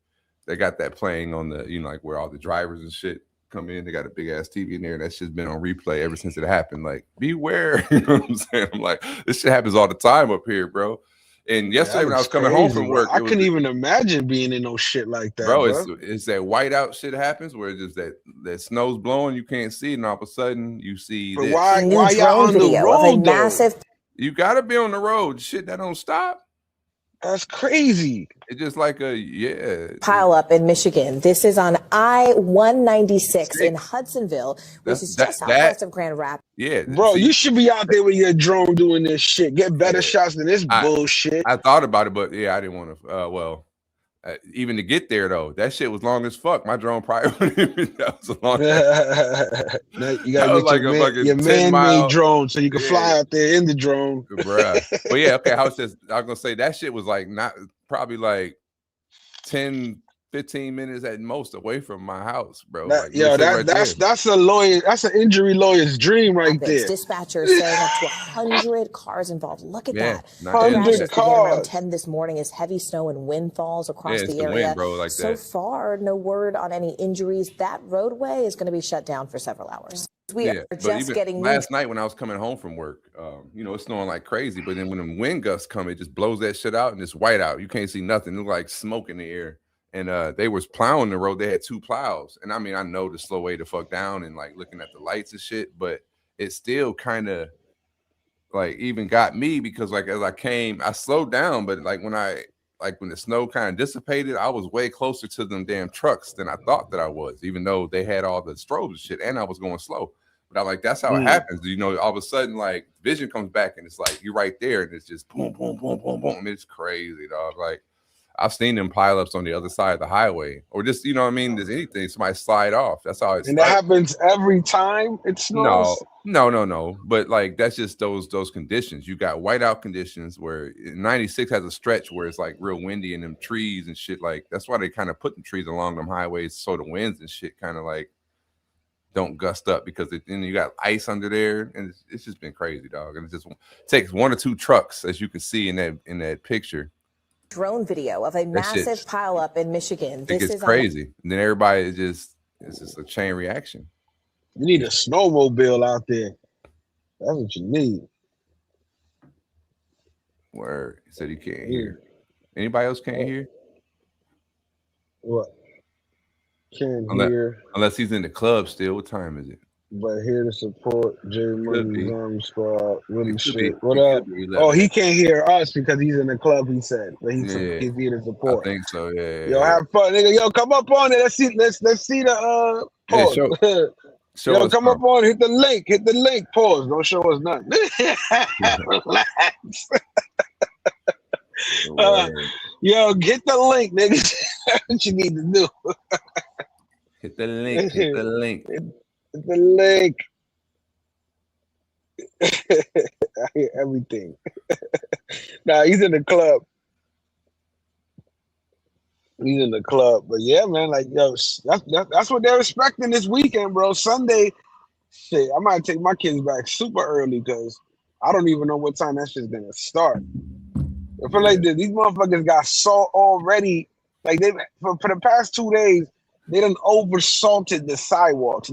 Speaker 1: they got that playing on the, like where all the drivers and shit come in. They got a big ass TV in there, and that shit's been on replay ever since it happened. Like, beware, you know what I'm saying? I'm like, this shit happens all the time up here, bro. And yesterday when I was coming home from work,
Speaker 3: I couldn't even imagine being in no shit like that,
Speaker 1: bro. It's that whiteout shit happens where it's just that snow's blowing, you can't see, and all of a sudden you see.
Speaker 3: But why y'all on the road?
Speaker 9: Massive.
Speaker 1: You gotta be on the road. Shit, that don't stop.
Speaker 3: That's crazy.
Speaker 1: It's just like
Speaker 9: pile up in Michigan. This is on I-196 in Hudsonville, which is just southwest of Grand Rapids.
Speaker 1: Yeah,
Speaker 3: bro, you should be out there with your drone doing this shit. Get better shots than this bullshit.
Speaker 1: I thought about it, but I didn't want to. Even to get there though, that shit was long as fuck. My drone probably that was a long.
Speaker 3: You gotta get your man-made drone so you can fly out there in the drone,
Speaker 1: bruh. But yeah, okay. I was gonna say that shit was like probably like 10, 15 minutes at most away from my house, bro.
Speaker 3: That's a lawyer. That's an injury lawyer's dream right there.
Speaker 9: Dispatchers saying up to 100 cars involved. Look at that.
Speaker 3: 100 cars.
Speaker 9: Around 10 this morning as heavy snow and wind falls across the area.
Speaker 1: Wind, bro, like
Speaker 9: so far, no word on any injuries. That roadway is going to be shut down for several hours. We are just getting
Speaker 1: last night when I was coming home from work, it's snowing like crazy, but then when the wind gusts come, it just blows that shit out and it's white out. You can't see nothing. It look like smoke in the air. And they was plowing the road. They had 2 plows. And I mean, I know to slow way the fuck down and like looking at the lights and shit, but it still kind of like even got me because like as I came, I slowed down, but like when the snow kind of dissipated, I was way closer to them damn trucks than I thought that I was, even though they had all the strobes and shit and I was going slow. But I'm like, that's how it happens. All of a sudden, like vision comes back and it's like you're right there and it's just boom, boom, boom, boom, boom. It's crazy, dog. Like I've seen them pileups on the other side of the highway, or just there's anything somebody slide off. That's how it's.
Speaker 3: And that happens every time it snows.
Speaker 1: No. But like that's just those conditions. You got whiteout conditions where 96 has a stretch where it's like real windy and them trees and shit. Like that's why they kind of put the trees along them highways so the winds and shit kind of like don't gust up because then you got ice under there and it's just been crazy, dog. And it just takes 1 or 2 trucks, as you can see in that picture.
Speaker 9: Drone video of a massive pileup in Michigan.
Speaker 1: This is crazy. And then everybody it's just a chain reaction.
Speaker 3: You need a snowmobile out there. That's what you need.
Speaker 1: Word. He said he can't hear. Anybody else can't hear?
Speaker 3: What? Can't hear.
Speaker 1: Unless he's in the club still. What time is it?
Speaker 3: But here to support Jay Money's Army Squad. Really shit. What up? Oh, he can't hear us because he's in the club, he said. But he's here to support.
Speaker 1: I think so, yeah.
Speaker 3: Yo, have fun, nigga. Yo, come up on it. Let's see the Yo, come up on it. Hit the link. Pause. Don't show us nothing. Relax. Yo, get the link, nigga. That's what you need to do.
Speaker 1: Hit the link. Hit the link.
Speaker 3: The link. I hear everything. Nah, he's in the club. He's in the club. But yeah, man, like, yo, that's what they're expecting this weekend, bro. Sunday, shit, I might take my kids back super early because I don't even know what time that shit's gonna start. I feel like these motherfuckers got salt already. Like, they for the past 2 days, they done over salted the sidewalks.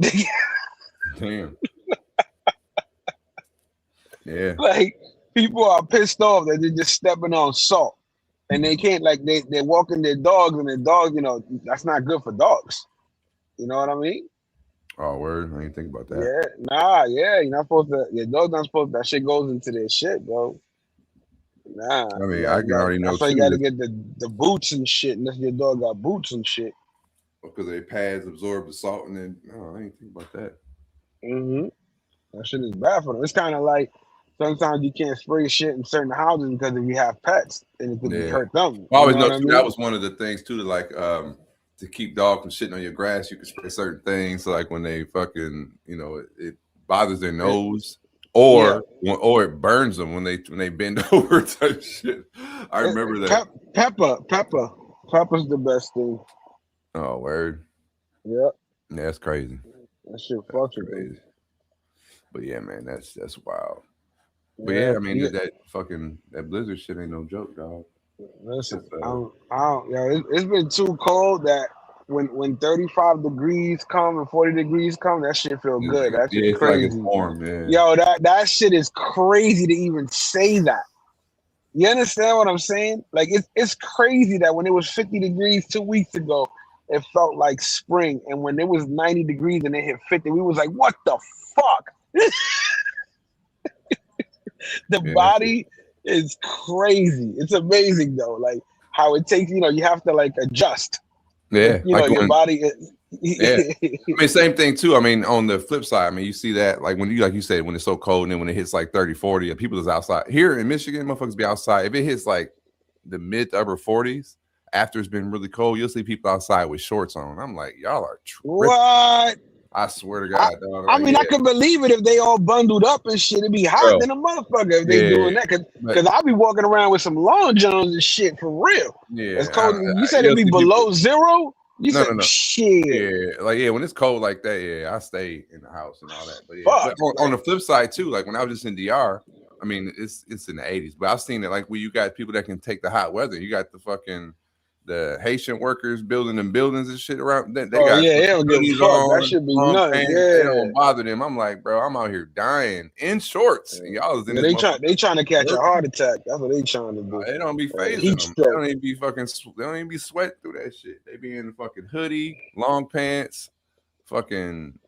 Speaker 1: Damn. Yeah.
Speaker 3: Like, people are pissed off that they're just stepping on salt. And they can't, like, they're walking their dogs, and their dogs, you know, that's not good for dogs. You know what I mean?
Speaker 1: Oh, word. I didn't think about that.
Speaker 3: Yeah. You're not supposed to, your dog's not supposed to, that shit goes into their shit, bro. Nah.
Speaker 1: I mean, I can already know.
Speaker 3: That's why you got to get the boots and shit, unless your dog got boots and shit.
Speaker 1: Because their pads absorb the salt, and then, I didn't think about that.
Speaker 3: Mm-hmm. That shit is bad for them. It's kind of like, sometimes you can't spray shit in certain houses because if you have pets, and it could hurt them.
Speaker 1: I always know that was one of the things too, to like to keep dogs from shitting on your grass, you can spray certain things. So like when they fucking, you know, it bothers their nose, or it burns them when they bend over type shit. I remember that. Pepper's the best thing. Oh, word.
Speaker 3: Yeah.
Speaker 1: Yeah, that's crazy.
Speaker 3: That shit fucks crazy.
Speaker 1: But yeah, man, that's wild. But yeah, I mean that blizzard shit ain't no joke, dog.
Speaker 3: Listen, it's been too cold that when 35 degrees come and 40 degrees come, that shit feel good. That shit crazy.
Speaker 1: Like it's warm, yeah.
Speaker 3: Yo, that shit is crazy to even say that. You understand what I'm saying? Like it's crazy that when it was 50 degrees 2 weeks ago, it felt like spring, and when it was 90 degrees and it hit 50, we was like, what the fuck? The body is crazy. It's amazing though, like how it takes. You know, you have to like adjust.
Speaker 1: Yeah,
Speaker 3: you know, your body is.
Speaker 1: Yeah, I mean, same thing too. I mean, on the flip side, I mean, you see that like when you, like you said, when it's so cold, and then when it hits like 30, 40, people is outside. Here in Michigan, motherfuckers be outside. If it hits like the mid to upper 40s after it's been really cold, you'll see people outside with shorts on. I'm like, y'all are tripping.
Speaker 3: What?
Speaker 1: I swear to God, dog.
Speaker 3: I mean, I could believe it if they all bundled up and shit. It'd be hot than a motherfucker if they doing that. Because I'll be walking around with some long johns and shit for real.
Speaker 1: Yeah,
Speaker 3: it's cold. You said it'd be below zero? You said
Speaker 1: no.
Speaker 3: Shit.
Speaker 1: Yeah, like when it's cold like that, I stay in the house and all that. But yeah, but on the flip side too, like when I was just in DR, I mean, it's in the 80s, but I've seen it like where you got people that can take the hot weather. You got the Haitian workers building them buildings and shit around. They got hoodies on.
Speaker 3: That should be nuts.
Speaker 1: It don't bother them. I'm like, bro, I'm out here dying in shorts, and y'all is in
Speaker 3: they trying to catch a heart attack. That's what they trying to do.
Speaker 1: They don't be phasing them. They don't even be sweating through that shit. They be in the fucking hoodie, long pants, fucking.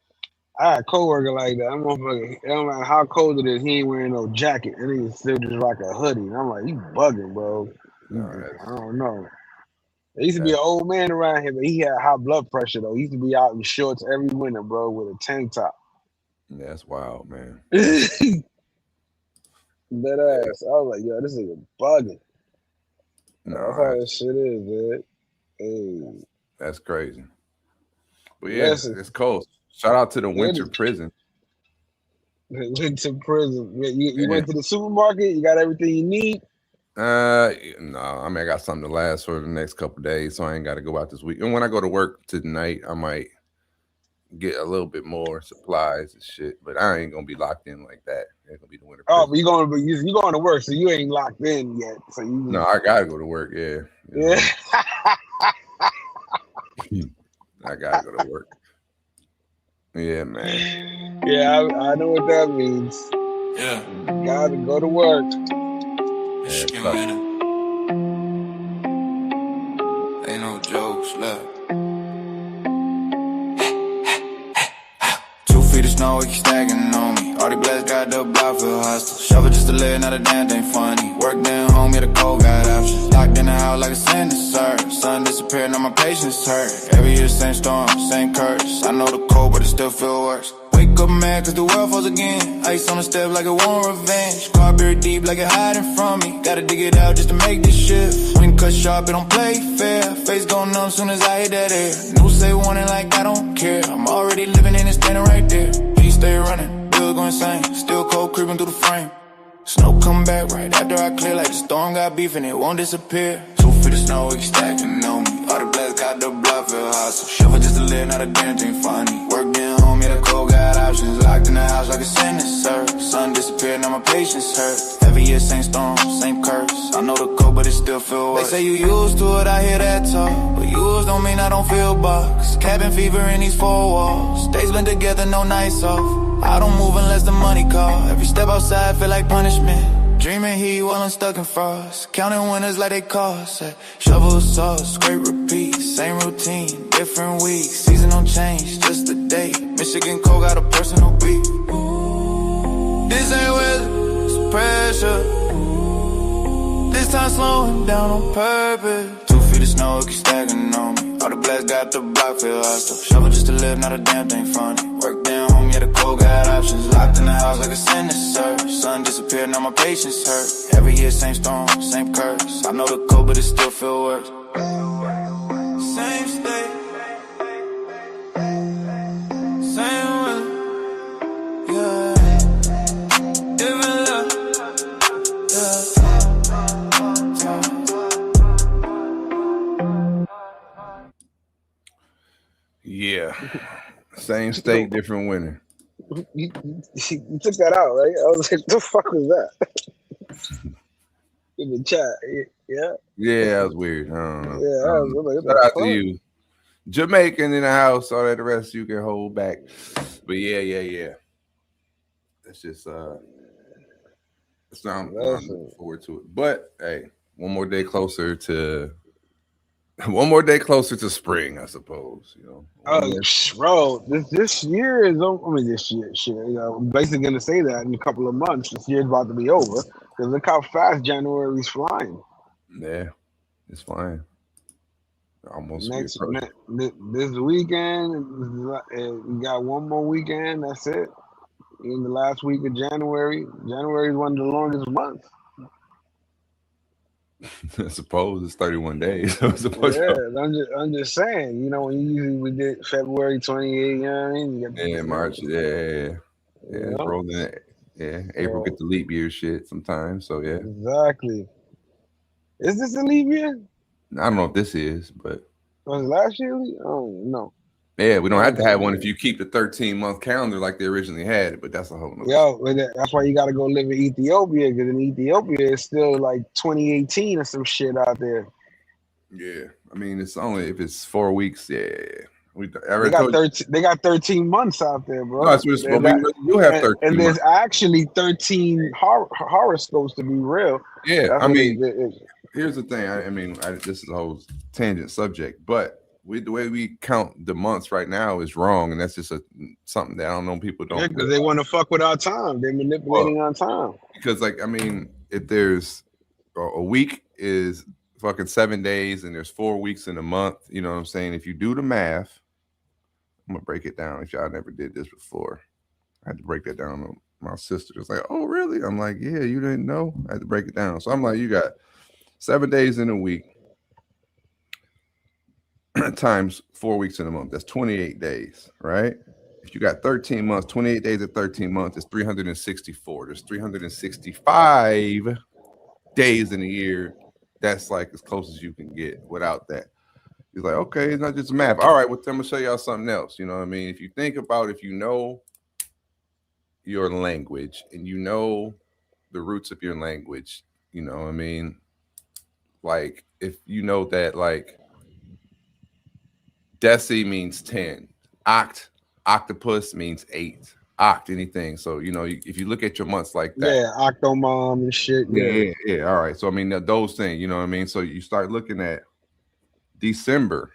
Speaker 3: I had a coworker like that. I'm motherfucker. It don't matter how cold it is, he ain't wearing no jacket, and he still just like a hoodie. And I'm like, you bugging, bro. I don't know. There used to be an old man around here, but he had high blood pressure though. He used to be out in shorts every winter, bro, with a tank top.
Speaker 1: Yeah, that's wild, man.
Speaker 3: That ass. I was like, yo, this nigga bugging. No, that's how that shit is, man. Hey.
Speaker 1: That's crazy. But yeah, it's cold. Shout out to the winter prison.
Speaker 3: Winter prison. You went to the supermarket, you got everything you need.
Speaker 1: No, I mean I got something to last for the next couple of days, so I ain't got to go out this week. And when I go to work tonight, I might get a little bit more supplies and shit. But I ain't gonna be locked in like that. It's gonna be the winter.
Speaker 3: Oh, but you going to work, so you ain't locked in yet. So
Speaker 1: no, I gotta go to work. Yeah. I gotta go to work. Yeah, man.
Speaker 3: Yeah, I know what that means.
Speaker 2: Yeah,
Speaker 3: gotta go to work.
Speaker 2: Ain't no jokes left. 2 feet of snow, it keep stacking on me. All the blacks got the block, feel hostile. Shovel just to live, not a damn thing funny. Work down home, yeah, the cold got options. Locked in the house like a sinister. Sun disappeared, now my patience hurt. Every year, same storm, same curse. I know the cold, but it still feel worse. Wake up mad cause the world falls again. Ice on the step like it want revenge. Car buried deep like it hiding from me. Gotta dig it out just to make this shift. When cut sharp, it don't play fair. Face go numb soon as I hit that air. No say warning like I don't care. I'm already living in it, standing right there. Please stay running, bill go insane. Still cold creeping through the frame. Snow come back right after I clear like the storm got beef and it won't disappear. 2 feet of snow, it stacking on me. All the feel hostile. Shuffle just to live, not a damn thing funny. Work down home, yeah, the cold got options. Locked in the house like a sinister. Sun disappeared, now my patience hurt. Every year, same storm, same curse. I know the code, but it still feel worse. They say you used to it, I hear that talk. But used don't mean I don't feel bucks. Cabin fever in these four walls. Days been together, no nights off. I don't move unless the money call. Every step outside feel like punishment. Dreaming heat while I'm stuck in frost. Counting winners like they cost. Shovel sauce, scrape repeat. Same routine, different weeks. Season don't change, just the date. Michigan cold got a personal beat. This ain't weather, it's pressure. This time slowing down on purpose. 2 feet of snow, it keep stacking on me. All the blacks got the block feel hostile. Shovel just to live, not a damn thing funny. Work down home, yeah, the cold got options. Locked in the house like a sinister. Sun disappeared, now my patience hurt. Every year, same storm, same curse. I know the code, but it still feel worse. Same state, same weather, yeah. Different love,
Speaker 1: Yeah. Same state, different winner.
Speaker 3: You took that out, right? I was like, the fuck was that? In the chat, yeah.
Speaker 1: Yeah, that was weird. I don't know.
Speaker 3: Yeah, I was like,
Speaker 1: shout out to you. Jamaican in the house, all that the rest you can hold back. But yeah. That's just it's not I'm looking forward to it. But hey, one more day closer to spring, I suppose. You know.
Speaker 3: Oh, bro, this year is over. I mean, this year, shit. You know, I'm basically gonna say that in a couple of months. This year's about to be over because look how fast January's flying.
Speaker 1: Yeah, it's flying. Almost
Speaker 3: this weekend. We got one more weekend. That's it. In the last week of January. January is one of the longest months.
Speaker 1: I suppose it's 31 days.
Speaker 3: I'm just saying, you know, when usually we did February 28, you know what I mean?
Speaker 1: Yeah, March, yeah. Rolling it. Yeah, April get the leap year shit sometimes, so yeah.
Speaker 3: Exactly. Is this a leap year?
Speaker 1: I don't know if this is, but
Speaker 3: was it last year? Oh no.
Speaker 1: Yeah, we don't have to have one if you keep the 13-month calendar like they originally had it, but that's a whole nother.
Speaker 3: That's why you got to go live in Ethiopia, because in Ethiopia it's still like 2018 or some shit out there.
Speaker 1: Yeah, I mean it's only if it's 4 weeks. Yeah,
Speaker 3: they got 13 months out there, bro.
Speaker 1: No, that's what you have 13.
Speaker 3: And there's actually 13 horoscopes to be real.
Speaker 1: Yeah,
Speaker 3: that's
Speaker 1: I mean, here's the thing. I mean, this is a whole tangent subject, but. The way we count the months right now is wrong, and that's just something that I don't know people don't.
Speaker 3: Yeah, because they want to fuck with our time. They're manipulating our time.
Speaker 1: Because, like, I mean, if there's a week is fucking 7 days, and there's 4 weeks in a month, you know what I'm saying? If you do the math, I'm gonna break it down. If y'all never did this before, I had to break that down to my sister. It's like, oh, really? I'm like, yeah, you didn't know? I had to break it down. So I'm like, you got 7 days in a week. Times 4 weeks in a month, that's 28 days, right? If you got 13 months, 28 days at 13 months is 364. There's 365 days in a year. That's like as close as you can get without that. He's like, okay, it's not just math. All right, well, I'm gonna show y'all something else. You know what I mean? If you think about if you know your language and you know the roots of your language, you know what I mean? Like if you know that like Deci means 10. Octopus means 8. Oct, anything. So, you know, if you look at your months like that.
Speaker 3: Yeah, Octomom and shit.
Speaker 1: Yeah. All right. So, I mean, those things, you know what I mean? So, you start looking at December,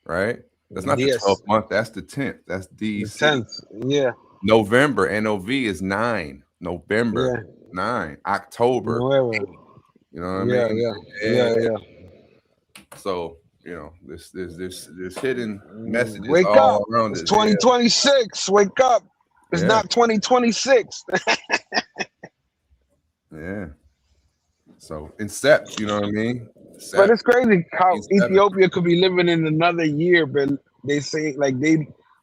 Speaker 1: right? That's not the 12th month. That's the 10th. That's the
Speaker 3: 10th. Yeah.
Speaker 1: November. NOV is 9. November, 9. October, 8. You know what I mean?
Speaker 3: Yeah.
Speaker 1: So, you know, there's hidden messages
Speaker 3: Wake
Speaker 1: all
Speaker 3: up.
Speaker 1: around
Speaker 3: it's 2026. Wake up. It's not 2026.
Speaker 1: Yeah. So incept, you know what I mean? Incept.
Speaker 3: But it's crazy how Ethiopia could be living in another year, but they say like they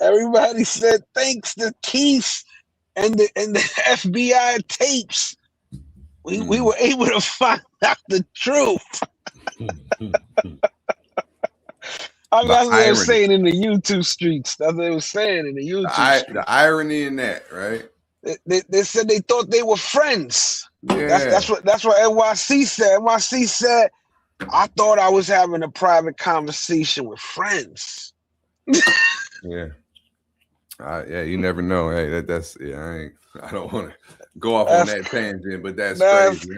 Speaker 3: Everybody said thanks to Keith and the FBI tapes, we were able to find out the truth. I mean, that's what they were saying in the YouTube streets. That's what they were saying in the YouTube streets.
Speaker 1: The irony in that, right?
Speaker 3: They said they thought they were friends.
Speaker 1: Yeah.
Speaker 3: That's what NYC said. NYC said, I thought I was having a private conversation with friends.
Speaker 1: Yeah. Yeah, you never know. Hey, I don't want to go off on that tangent, but that's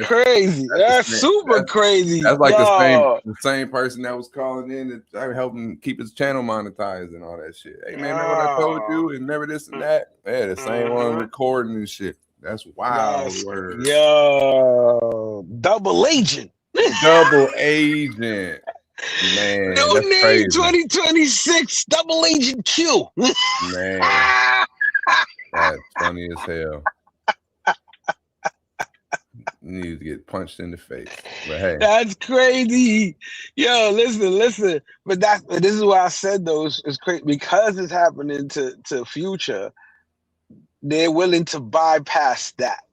Speaker 3: crazy. That's super crazy.
Speaker 1: That's like the same person that was calling in to help him keep his channel monetized and all that shit. Hey man, remember what I told you and never this and that? Yeah, the same one recording and shit. That's wild.
Speaker 3: Yo, double agent.
Speaker 1: Double agent. Man,
Speaker 3: no name crazy. 2026 double agent Q.
Speaker 1: Man, that's funny as hell. Needs to get punched in the face. But hey,
Speaker 3: that's crazy. Yo, listen. But this is why I said those is crazy because it's happening to Future. They're willing to bypass that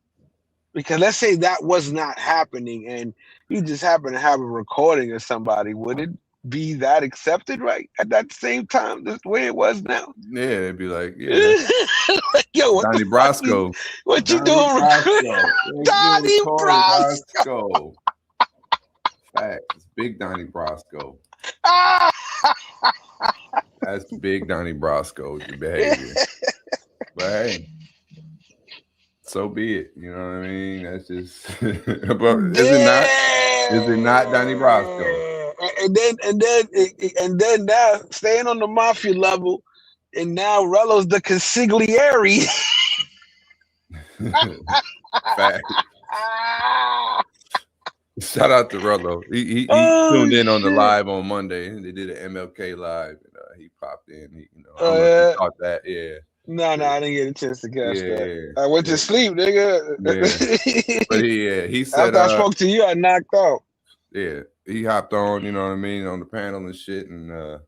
Speaker 3: because let's say that was not happening and you just happen to have a recording of somebody, would it be that accepted right at that same time, this way it was now?
Speaker 1: Yeah, it'd be like, yeah.
Speaker 3: Like, yo, what
Speaker 1: Donnie Brasco.
Speaker 3: What you doing? Donnie Brasco.
Speaker 1: Facts. Big Donnie Brasco. That's big Donnie Brasco behavior. But hey, so be it. You know what I mean? That's just but is it not Donnie Brasco?
Speaker 3: And then now staying on the mafia level, and now Rello's the consigliere.
Speaker 1: Fact. Shout out to Rello. He tuned in on the live on Monday. They did an MLK live. And, he popped in. He caught that. Yeah.
Speaker 3: No, I didn't get a chance to catch that. I went to sleep, nigga.
Speaker 1: Yeah. But he said
Speaker 3: after I spoke to you, I knocked out.
Speaker 1: Yeah, he hopped on, you know what I mean, on the panel and shit, and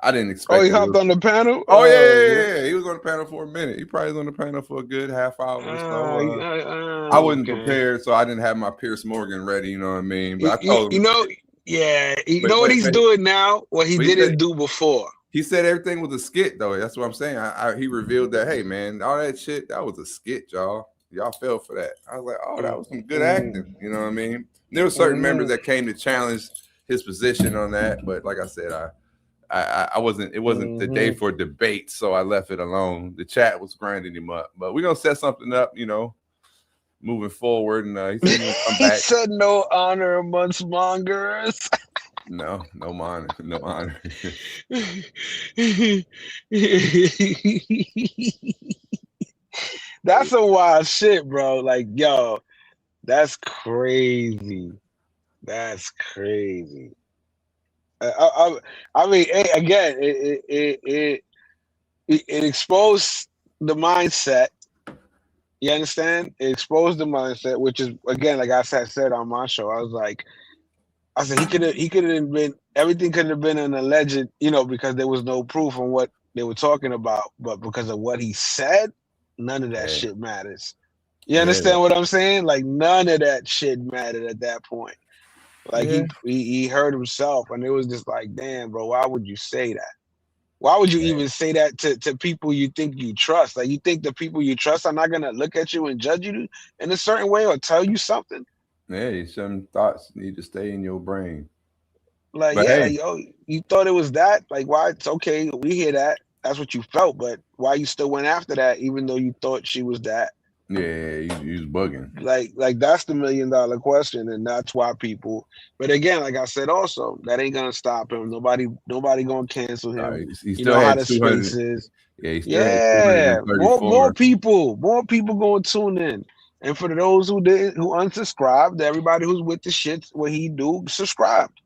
Speaker 1: I didn't expect.
Speaker 3: Oh, he hopped on the panel?
Speaker 1: Oh yeah. He was on the panel for a minute. He probably was on the panel for a good half hour or so. I wasn't prepared, so I didn't have my Pierce Morgan ready, you know what I mean? But I told him,
Speaker 3: you know what he's doing now, what he didn't do before.
Speaker 1: He said everything was a skit, though. That's what I'm saying. He revealed that, hey, man, all that shit, that was a skit, y'all. Y'all fell for that. I was like, oh, that was some good acting. You know what I mean? There were certain members that came to challenge his position on that, but like I said, I wasn't. It wasn't the day for debate, so I left it alone. The chat was grinding him up, but we're gonna set something up, you know, moving forward. And he said he'll come back.
Speaker 3: He said no honor amongst mongers.
Speaker 1: No honor.
Speaker 3: That's a wild shit, bro. Like, yo, that's crazy. That's crazy. I mean, again, it exposed the mindset. You understand? It exposed the mindset, which is, again, like I said on my show, I said he could have been, everything could have been an alleged, you know, because there was no proof on what they were talking about, but because of what he said, none of that shit matters. You understand what I'm saying? Like, none of that shit mattered at that point. Like, he heard himself, and it was just like, damn, bro, why would you say that? Why would you even say that to people you think you trust? Like, you think the people you trust are not gonna look at you and judge you in a certain way or tell you something?
Speaker 1: Yeah, some thoughts need to stay in your brain.
Speaker 3: Like, but yo, you thought it was that? Like, why? It's okay, we hear that. That's what you felt, but why you still went after that, even though you thought she was that?
Speaker 1: Yeah, you was bugging.
Speaker 3: Like that's the $1 million question, and that's why people. But again, like I said, also that ain't gonna stop him. Nobody gonna cancel him.
Speaker 1: He still had the spaces.
Speaker 3: Yeah, more people gonna tune in. And for those who unsubscribed, everybody who's with the shit, what he do, subscribed.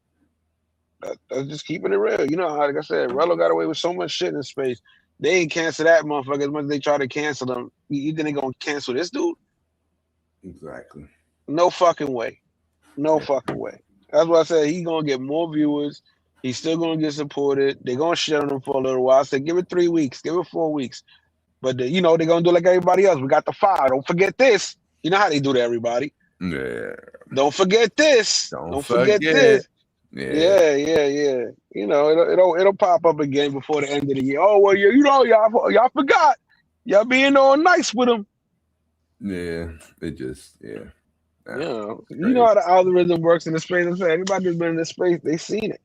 Speaker 3: That's just keeping it real. You know, like I said, Rello got away with so much shit in space. They ain't cancel that motherfucker as much as they try to cancel them. You think they gonna cancel this dude?
Speaker 1: Exactly.
Speaker 3: No fucking way. No fucking way. That's why I said he gonna get more viewers, He's still gonna get supported. They're gonna shit on him for a little while. I said, give it 3 weeks, give it 4 weeks. But they're gonna do like everybody else. We got the fire. Don't forget this. You know how they do to everybody.
Speaker 1: Yeah.
Speaker 3: Don't forget this. Don't forget this. Yeah. It'll pop up again before the end of the year. Oh well, y'all forgot. Y'all being all nice with them.
Speaker 1: Yeah, it just
Speaker 3: you know how the algorithm works in the space. I said, everybody who's been in this space, they seen it.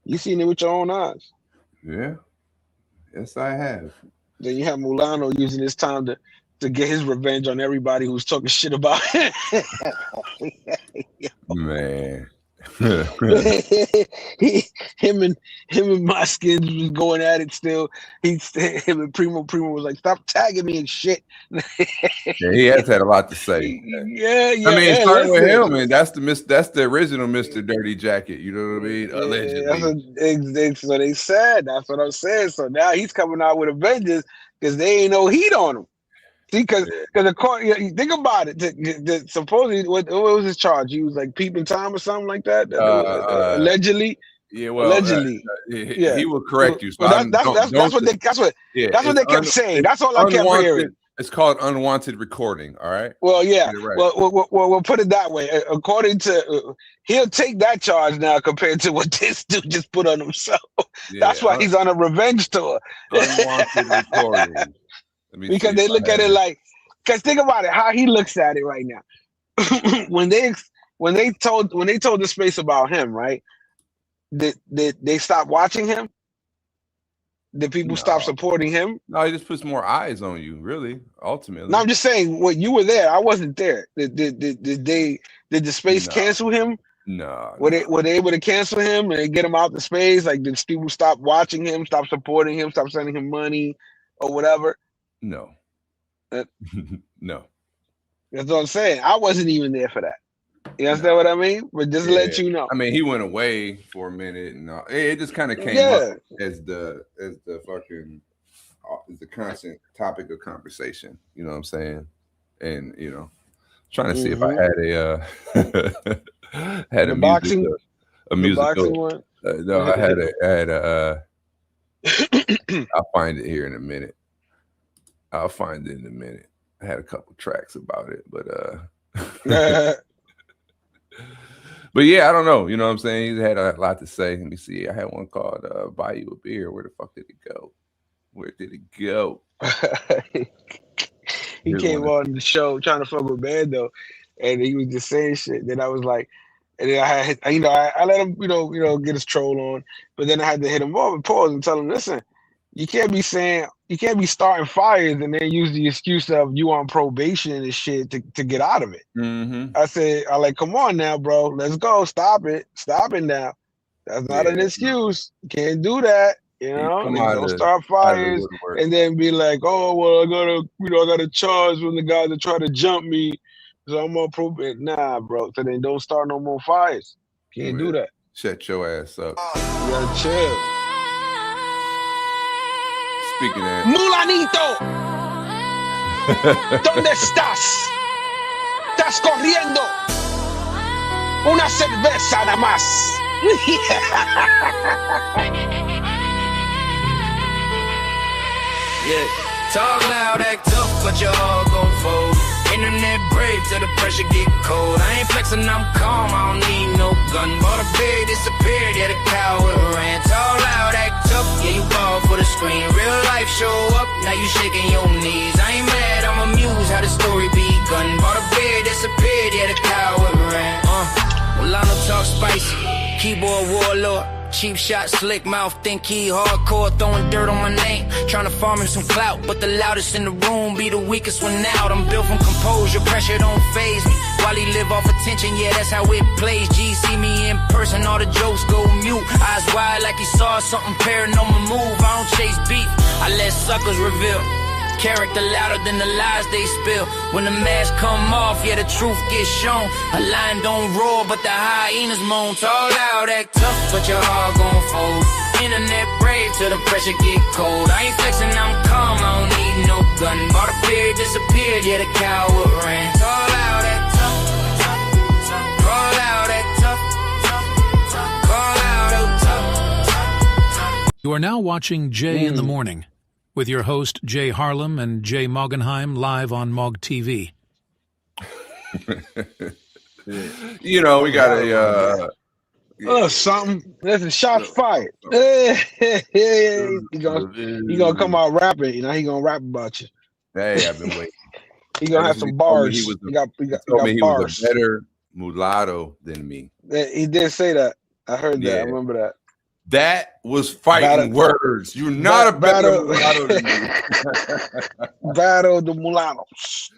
Speaker 3: You seen it with your own eyes.
Speaker 1: Yeah. Yes, I have.
Speaker 3: Then you have Mulano using this time to get his revenge on everybody who's talking shit about him.
Speaker 1: Man.
Speaker 3: him and Moskins was going at it still. Him and Primo was like, stop tagging me and shit.
Speaker 1: Yeah, he has had a lot to say.
Speaker 3: Yeah.
Speaker 1: I mean, starting with him, and that's the original Mr. Dirty Jacket. You know what I mean? Allegedly.
Speaker 3: So they said. That's what I'm saying. So now he's coming out with a vengeance because they ain't no heat on him. See, because the court, think about it. Supposedly, what was his charge? He was like peeping Tom or something like that. Allegedly.
Speaker 1: Yeah, well,
Speaker 3: allegedly.
Speaker 1: He will correct you. So
Speaker 3: that's what they kept saying. That's all I kept hearing.
Speaker 1: It's called unwanted recording. All right.
Speaker 3: Well, yeah. Right. Well, we'll put it that way. According to, he'll take that charge now compared to what this dude just put on himself. Yeah, that's why he's on a revenge tour.
Speaker 1: Unwanted recording.
Speaker 3: Because they look at it like, because think about it, how he looks at it right now. when they told the space about him, right? Did they stop watching him? Did people stop supporting him?
Speaker 1: No, he just puts more eyes on you, really. Ultimately.
Speaker 3: No, I'm just saying. Well, you were there. I wasn't there. Did the space cancel him?
Speaker 1: No.
Speaker 3: Were they able to cancel him and get him out the space? Like, did people stop watching him, stop supporting him, stop sending him money or whatever?
Speaker 1: No. No.
Speaker 3: That's what I'm saying. I wasn't even there for that. You understand what I mean? But just to let you know.
Speaker 1: I mean, he went away for a minute, and it just kind of came up as the constant topic of conversation. You know what I'm saying? And trying to see if I had a music
Speaker 3: one.
Speaker 1: No, I had a. I'll find it here in a minute. I'll find it in a minute. I had a couple tracks about it, but but yeah, I don't know. You know what I'm saying? He had a lot to say. Let me see. I had one called Buy You a Beer. Where the fuck did it go? Where did it go?
Speaker 3: He came on the show trying to fuck with Bando, and he was just saying shit. Then I was like, and then I let him, get his troll on, but then I had to hit him up and pause and tell him, listen, you can't be starting fires and then use the excuse of you on probation and shit to get out of it.
Speaker 1: Mm-hmm.
Speaker 3: I like, come on now, bro, let's go. Stop it now. That's not an excuse. You can't do that. Don't start fires and then be like, oh well, I got a charge when the guys that try to jump me, so I'm on probation. Nah, bro. So then don't start no more fires. Can't do that.
Speaker 1: Shut your ass up.
Speaker 3: You gotta chill.
Speaker 1: Speaking of
Speaker 3: Mulanito, ¿dónde estás? ¿Estás corriendo? Una cerveza nada más.
Speaker 2: Yeah, talk loud, act tough, but your heart gon' fold. Internet brave till the pressure get cold. I ain't flexing, I'm calm, I don't need no gun. Bought a bear, disappeared, yeah, the coward ran. Talk loud, act tough, yeah, you ball for the screen. Real life show up, now you shaking your knees. I ain't mad, I'm amused how the story begun. Bought a bear, disappeared, yeah, the coward ran. Mulano talk spicy, keyboard warlord. Cheap shot, slick mouth, think he hardcore, throwing dirt on my name, trying to farm him some clout, but the loudest in the room be the weakest one out. I'm built from composure, pressure don't faze me, while he live off attention, yeah, that's how it plays. G, see me in person, all the jokes go mute, eyes wide like he saw something paranormal move. I don't chase beef, I let suckers reveal character louder than the lies they spill. When the mask come off, yeah, the truth gets shown. A lion don't roar, but the hyenas moan. Talk loud, act tough, but your heart gon' fold. Internet brave till the pressure get cold. I ain't flexing, I'm calm, I don't need no gun. Bought a beer, disappeared, yeah, the coward ran. Talk loud, act tough. Call out, act tough. Call out, act tough.
Speaker 10: You are now watching Jay in the Morning with your host, Jay Harlem and Jay Moggenheim, live on Mog TV.
Speaker 1: You know, we got a
Speaker 3: something. There's a shot fired. He gonna come out rapping. You know, he gonna rap about you.
Speaker 1: Hey, I've been waiting.
Speaker 3: He gonna have some bars. He
Speaker 1: was a better mulatto than me.
Speaker 3: He did say that. I heard that. I remember that.
Speaker 1: That was fighting words. You're not a better mulatto than me.
Speaker 3: Battle the mulattoes.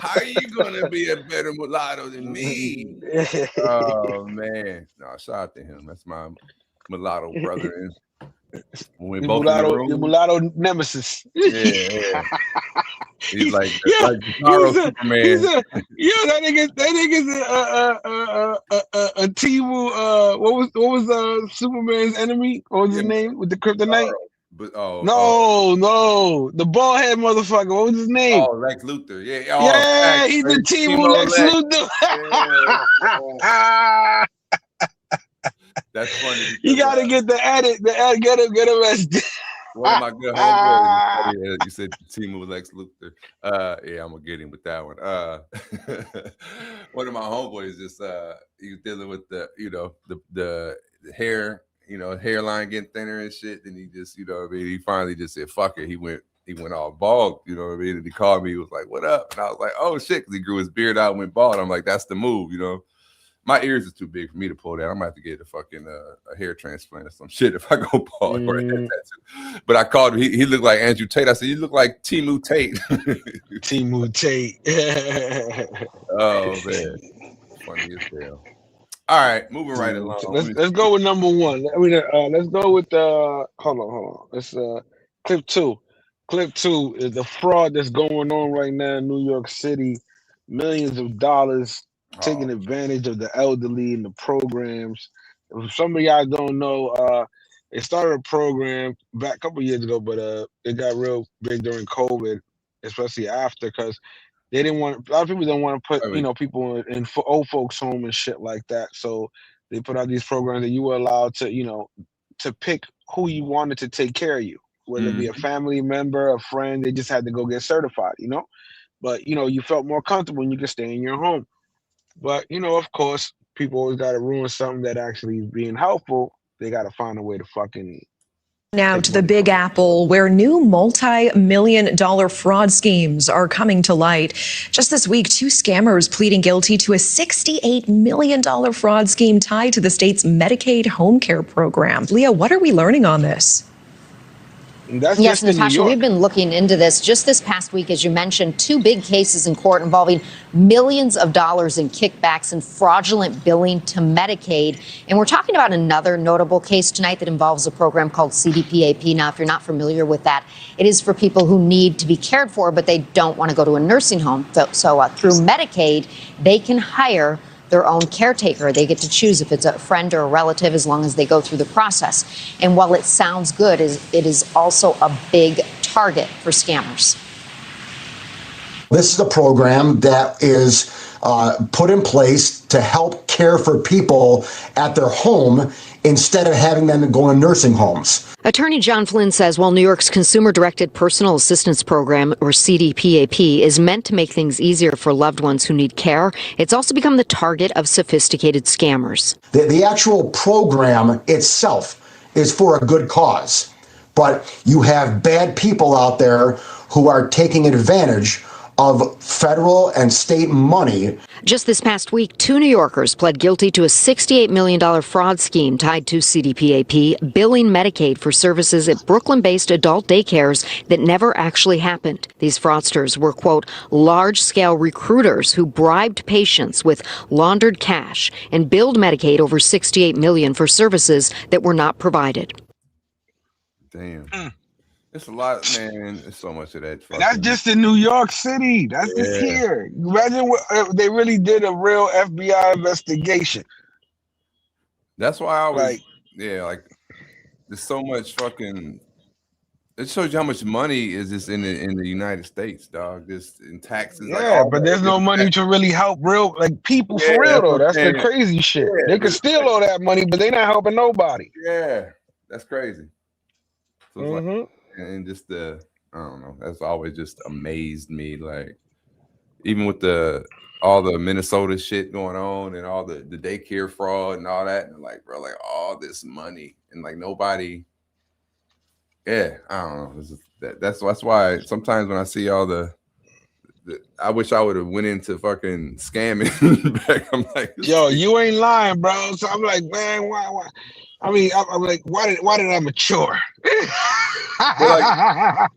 Speaker 1: How are you gonna be a better mulatto than me? Oh man. No, shout out to him. That's my mulatto brother. When we both
Speaker 3: your mulatto nemesis.
Speaker 1: Yeah. He's like, Superman.
Speaker 3: That nigga's a Timu. What was Superman's enemy? What was his name with the kryptonite? No, the bald head motherfucker. What was his name?
Speaker 1: Oh, Lex Luthor. Yeah,
Speaker 3: he's the Timu Lex Luthor.
Speaker 1: That's funny.
Speaker 3: You gotta get the edit. Get him as.
Speaker 1: One of my good homeboys. You said Timu Lex Luthor. Yeah, I'm gonna get him with that one. One of my homeboys just he was dealing with the hair, hairline getting thinner and shit. Then he just, he finally just said, fuck it. He went all bald, And he called me, he was like, what up? And I was like, oh shit, because he grew his beard out and went bald. I'm like, that's the move, My ears is too big for me to pull that. I'm gonna have to get a fucking a hair transplant or some shit if I go bald. But I called him. He looked like Andrew Tate. I said, you look like Timu Tate.
Speaker 3: Timu Tate.
Speaker 1: Oh man, funny as hell. All right, moving right along.
Speaker 3: Let's go with number one. Let's go with hold on. Let's clip two. Clip two is the fraud that's going on right now in New York City. Millions of dollars. Taking advantage of the elderly and the programs. If some of y'all don't know, they started a program back a couple years ago, but it got real big during COVID, especially after, because they didn't want, a lot of people don't want to put people in old folks home and shit like that. So they put out these programs that you were allowed to to pick who you wanted to take care of you, whether it be a family member, a friend. They just had to go get certified, but you felt more comfortable when you could stay in your home. But, of course, people always got to ruin something that actually is being helpful. They got to find a way to fucking...
Speaker 11: Now to the Big Apple, where new multi-million-dollar fraud schemes are coming to light. Just this week, 2 scammers pleading guilty to a $68 million fraud scheme tied to the state's Medicaid home care program. Leah, what are we learning on this?
Speaker 12: Yes, Natasha, we've been looking into this. Just this past week, as you mentioned, 2 big cases in court involving millions of dollars in kickbacks and fraudulent billing to Medicaid. And we're talking about another notable case tonight that involves a program called CDPAP. Now, if you're not familiar with that, it is for people who need to be cared for, but they don't want to go to a nursing home. So through Medicaid, they can hire their own caretaker. They get to choose if it's a friend or a relative as long as they go through the process. And while it sounds good, it is also a big target for scammers.
Speaker 13: This is a program that is put in place to help care for people at their home instead of having them go in nursing homes.
Speaker 12: Attorney John Flynn says while New York's Consumer-Directed Personal Assistance Program, or CDPAP, is meant to make things easier for loved ones who need care, it's also become the target of sophisticated scammers.
Speaker 13: The actual program itself is for a good cause, but you have bad people out there who are taking advantage of federal and state money.
Speaker 12: Just this past week, 2 New Yorkers pled guilty to a $68 million fraud scheme tied to CDPAP, billing Medicaid for services at Brooklyn-based adult daycares that never actually happened. These fraudsters were, quote, large-scale recruiters who bribed patients with laundered cash and billed Medicaid over $68 million for services that were not provided.
Speaker 1: Damn. It's a lot, man. It's so much of that.
Speaker 3: That's just in New York City. That's just here. Imagine what they really did a real FBI investigation.
Speaker 1: That's why I was there's so much fucking. It shows you how much money is this in the United States, dog. This in taxes.
Speaker 3: Yeah, but there's no money to really help real people for real though. That's the crazy shit. They can steal all that money, but they're not helping nobody.
Speaker 1: Yeah, that's crazy. So it's like, and just the, I don't know, that's always just amazed me. Like, even with all the Minnesota shit going on and all the daycare fraud and all that, and like, bro, like all this money and like nobody. Yeah, I don't know. That's why sometimes when I see all the I wish I would have went into fucking scamming back. I'm like,
Speaker 3: yo, you ain't lying, bro. So I'm like, man, why? I mean, I'm like, why did I mature?
Speaker 1: I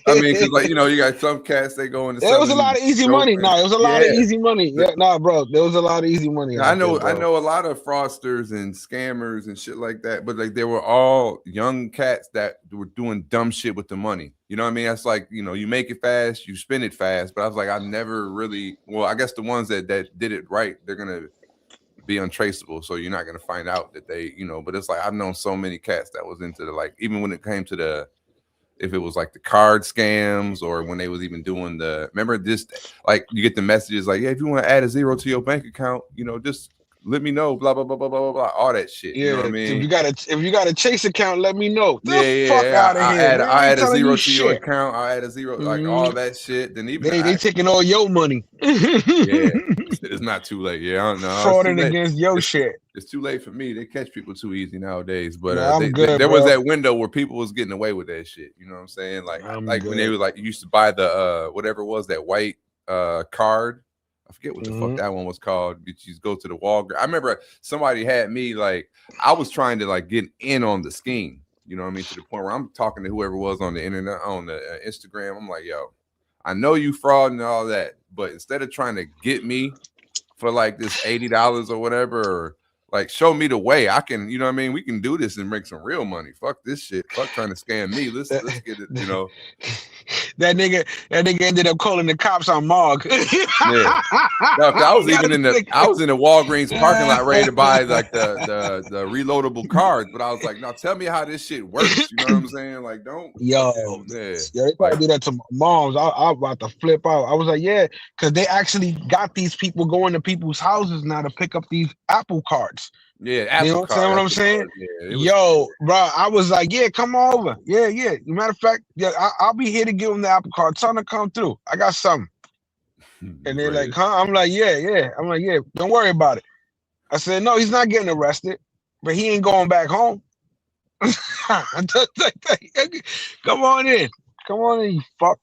Speaker 1: mean, because like, you know, you got some cats, they go into.
Speaker 3: It was a lot of easy money. No, it was a lot of easy money. Yeah, nah, bro, there was a lot of easy money.
Speaker 1: I know a lot of fraudsters and scammers and shit like that, but like they were all young cats that were doing dumb shit with the money. You know what I mean? That's like, you know, you make it fast, you spend it fast. But I was like, I never really. Well, I guess the ones that did it right, they're gonna be untraceable, so you're not going to find out that they, you know. But it's like I've known so many cats that was into the, like, even when it came to the, if it was like the card scams or when they was even doing the, remember this, like you get the messages like, yeah, if you want to add a zero to your bank account, you know, just let me know, blah blah blah blah blah blah blah, all that shit.
Speaker 3: Yeah,
Speaker 1: you know what I mean?
Speaker 3: If you got a Chase account, let me know. Fuck out of here.
Speaker 1: I add a zero to your account. I add a zero, like all that shit. Then even
Speaker 3: they taking all your money.
Speaker 1: Yeah, it's not too late. Yeah, I don't know.
Speaker 3: Frauding against your shit.
Speaker 1: It's too late for me. They catch people too easy nowadays. But
Speaker 3: there
Speaker 1: was that window where people was getting away with that shit. You know what I'm saying? Like when they were like, you used to buy the whatever it was, that white card. I forget what the fuck that one was called. You just go to the Walgreens. I remember somebody had me, like, I was trying to like get in on the scheme. You know what I mean? To the point where I'm talking to whoever was on the internet, on the Instagram. I'm like, yo, I know you fraud and all that, but instead of trying to get me for like this $80 or whatever, or like show me the way, I can, you know what I mean? We can do this and make some real money. Fuck this shit. Fuck trying to scam me. Let's get it, you know.
Speaker 3: That nigga ended up calling the cops on Mog.
Speaker 1: Yeah. No, I was even in the Walgreens parking lot ready to buy like the reloadable cards, but I was like, no, tell me how this shit works. You know what I'm saying? Like, don't.
Speaker 3: Yeah, they probably do that to moms. I was about to flip out. I was like, yeah, because they actually got these people going to people's houses now to pick up these Apple cards.
Speaker 1: Yeah, Apple,
Speaker 3: you know what I'm saying? Yo, bro, I was like, yeah, come over. Yeah. Matter of fact, yeah, I'll be here to give them the Apple card. Tell them to come through. I got something. And they're like, huh? I'm like, yeah. I'm like, yeah, don't worry about it. I said, no, he's not getting arrested, but he ain't going back home. Come on in, you fuck.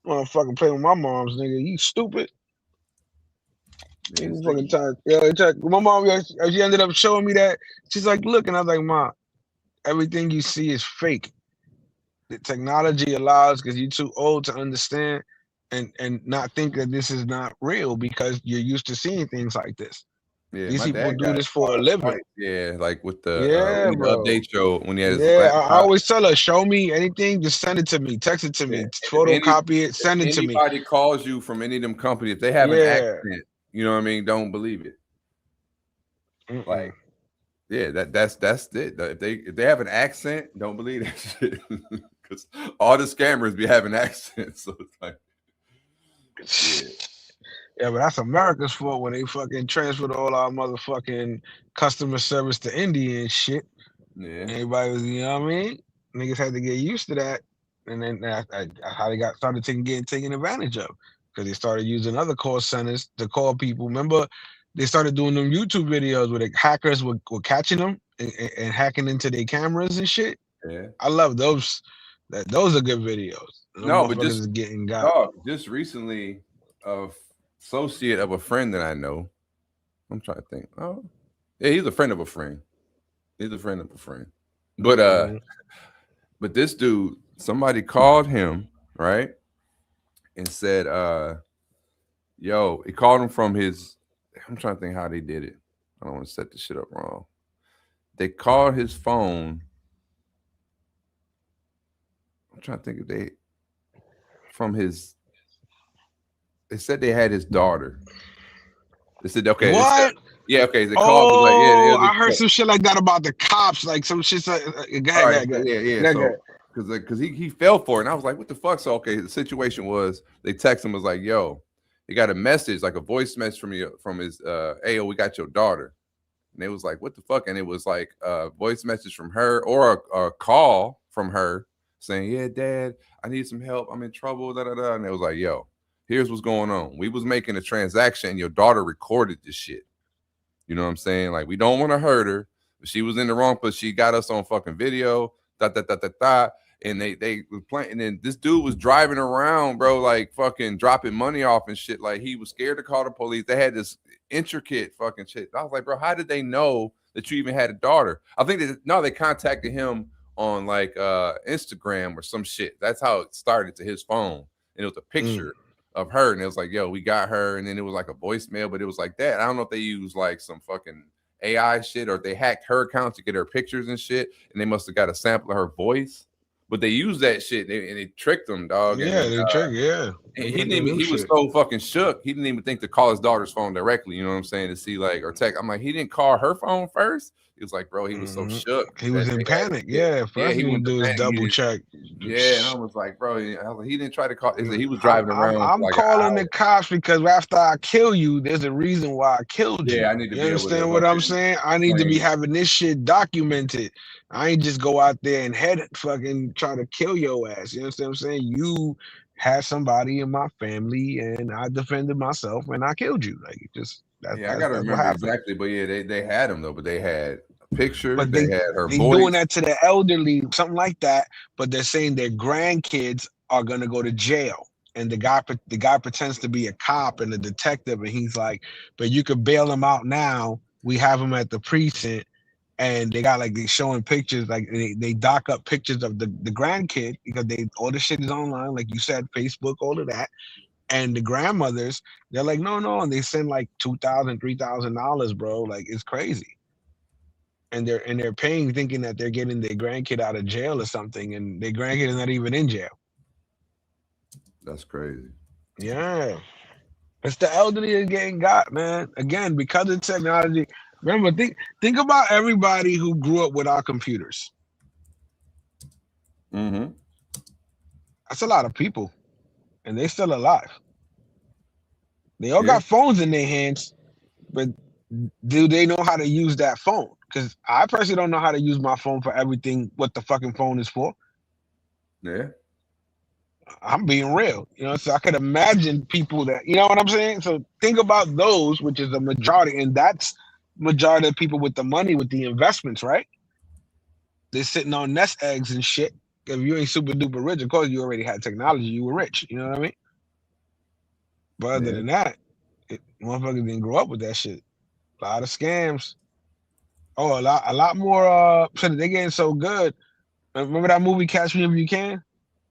Speaker 3: Motherfucking play with my moms, nigga. You stupid. Fucking time. My mom, she ended up showing me that. She's like, look, and I was like, Mom, everything you see is fake. The technology allows, because you're too old to understand and not think that this is not real because you're used to seeing things like this.
Speaker 1: Yeah,
Speaker 3: these people do this for a living.
Speaker 1: Yeah, like with the update show when he had his
Speaker 3: I always tell her, show me anything, just send it to me, text it to me, photocopy it, send it to me.
Speaker 1: Anybody calls you from any of them companies, if they have an accent, you know what I mean, don't believe it. Like, yeah, that's it. If they have an accent, don't believe that shit. Because all the scammers be having accents. So it's like,
Speaker 3: yeah, but that's America's fault when they fucking transferred all our motherfucking customer service to India and shit.
Speaker 1: Yeah,
Speaker 3: everybody was, you know what I mean? Niggas had to get used to that, and then how they started taking advantage of, because they started using other call centers to call people. Remember, they started doing them YouTube videos where the hackers were catching them and hacking into their cameras and shit.
Speaker 1: Yeah,
Speaker 3: I love those. Those are good videos.
Speaker 1: No, but just recently, associate of a friend that I know. I'm trying to think. Oh, yeah, he's a friend of a friend. But but this dude, somebody called him, right? And said, yo, he called him from his, I'm trying to think how they did it. I don't want to set this shit up wrong. They called his phone. I'm trying to think if they said they had his daughter. They said, okay.
Speaker 3: What?
Speaker 1: Okay. They called.
Speaker 3: I heard some shit like that about the cops. Like some shit. Go ahead.
Speaker 1: Because he fell for it. And I was like, what the fuck? So, okay, the situation was they text him, was like, yo, he got a message, like a voice message from his, hey, we got your daughter. And they was like, what the fuck? And it was like a voice message from her or a call from her saying, yeah, Dad, I need some help. I'm in trouble. Da, da, da. And it was like, yo, here's what's going on. We was making a transaction. Your daughter recorded this shit. You know what I'm saying? Like, we don't want to hurt her. She was in the wrong, but she got us on fucking video. Da, da, da, da, da. And they was playing. And then this dude was driving around, bro, like fucking dropping money off and shit. Like, he was scared to call the police. They had this intricate fucking shit. I was like, bro, how did they know that you even had a daughter? I think they contacted him on like Instagram or some shit. That's how it started to his phone. And it was a picture of her. And it was like, yo, we got her. And then it was like a voicemail, but it was like that. I don't know if they used like some fucking AI shit or if they hacked her account to get her pictures and shit. And they must have got a sample of her voice. But they used that shit and they tricked him, dog.
Speaker 3: Yeah,
Speaker 1: and,
Speaker 3: they tricked. Yeah,
Speaker 1: and he was so fucking shook. He didn't even think to call his daughter's phone directly. You know what I'm saying? To see like or text. I'm like, he didn't call her phone first. He was like, bro, he was so shook.
Speaker 3: He was in panic. Yeah, first he would do his double check.
Speaker 1: Yeah, and I was like, bro, he didn't try to call. He was driving around.
Speaker 3: I'm
Speaker 1: like
Speaker 3: calling the cops because after I kill you, there's a reason why I killed you.
Speaker 1: Yeah, I need to.
Speaker 3: You understand what I'm saying? I need to be having this shit documented. I ain't just go out there and fucking try to kill your ass. You understand what I'm saying? You had somebody in my family, and I defended myself, and I killed you. Like, just
Speaker 1: I gotta remember exactly. But yeah, they had him though. But they had a picture. But they had her voice.
Speaker 3: Doing that to the elderly, something like that. But they're saying their grandkids are gonna go to jail. And the guy pretends to be a cop and a detective, and he's like, "But you could bail him out now. We have him at the precinct." And they got like they showing pictures, like they dock up pictures of the grandkid because all the shit is online, like you said, Facebook, all of that. And the grandmothers, they're like, no, and they send like $2,000, $3,000, bro. Like, it's crazy. And they're paying, thinking that they're getting their grandkid out of jail or something, and their grandkid is not even in jail.
Speaker 1: That's crazy.
Speaker 3: Yeah, it's the elderly that's getting got, man. Again, because of technology. Remember, think about everybody who grew up without computers.
Speaker 1: Mm-hmm.
Speaker 3: That's a lot of people, and they're still alive. They all got phones in their hands, but do they know how to use that phone? Because I personally don't know how to use my phone for everything, what the fucking phone is for.
Speaker 1: Yeah.
Speaker 3: I'm being real, so I could imagine people that, you know what I'm saying? So think about those, which is the majority, and that's majority of people with the money, with the investments, right? They're sitting on nest eggs and shit. If you ain't super duper rich, of course you already had technology, you were rich, you know what I mean? But other than that, motherfuckers didn't grow up with that shit. A lot of scams. Oh, a lot more they're getting so good. Remember that movie Catch Me If You Can?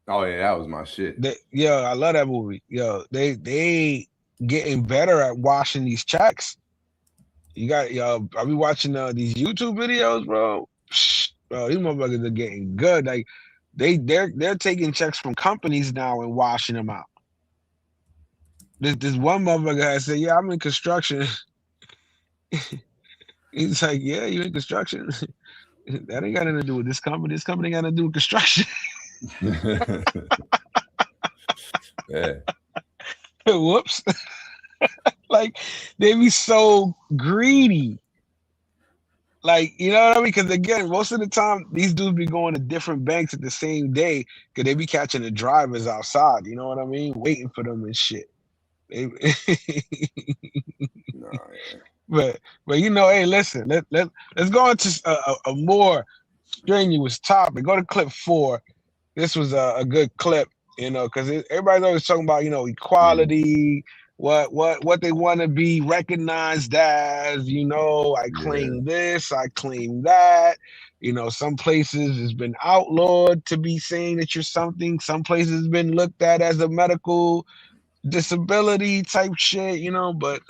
Speaker 1: Oh yeah, that was my shit.
Speaker 3: I love that movie. They getting better at washing these checks. You got I be watching these YouTube videos, bro. Bro, these motherfuckers are getting good. Like they're taking checks from companies now and washing them out. This one motherfucker has said, "Yeah, I'm in construction." He's like, "Yeah, you in construction? That ain't got nothing to do with this company. This company got to do with construction."
Speaker 1: Yeah.
Speaker 3: Whoops. Like, they be so greedy. Like, you know what I mean? Because again, most of the time, these dudes be going to different banks at the same day because they be catching the drivers outside. You know what I mean? Waiting for them and shit. But hey, listen, let's go into a more strenuous topic. Go to clip 4. This was a good clip, because everybody's always talking about, equality, what they want to be recognized as, I claim this, I claim that. Some places it's been outlawed to be saying that you're something. Some places it's been looked at as a medical disability type shit, but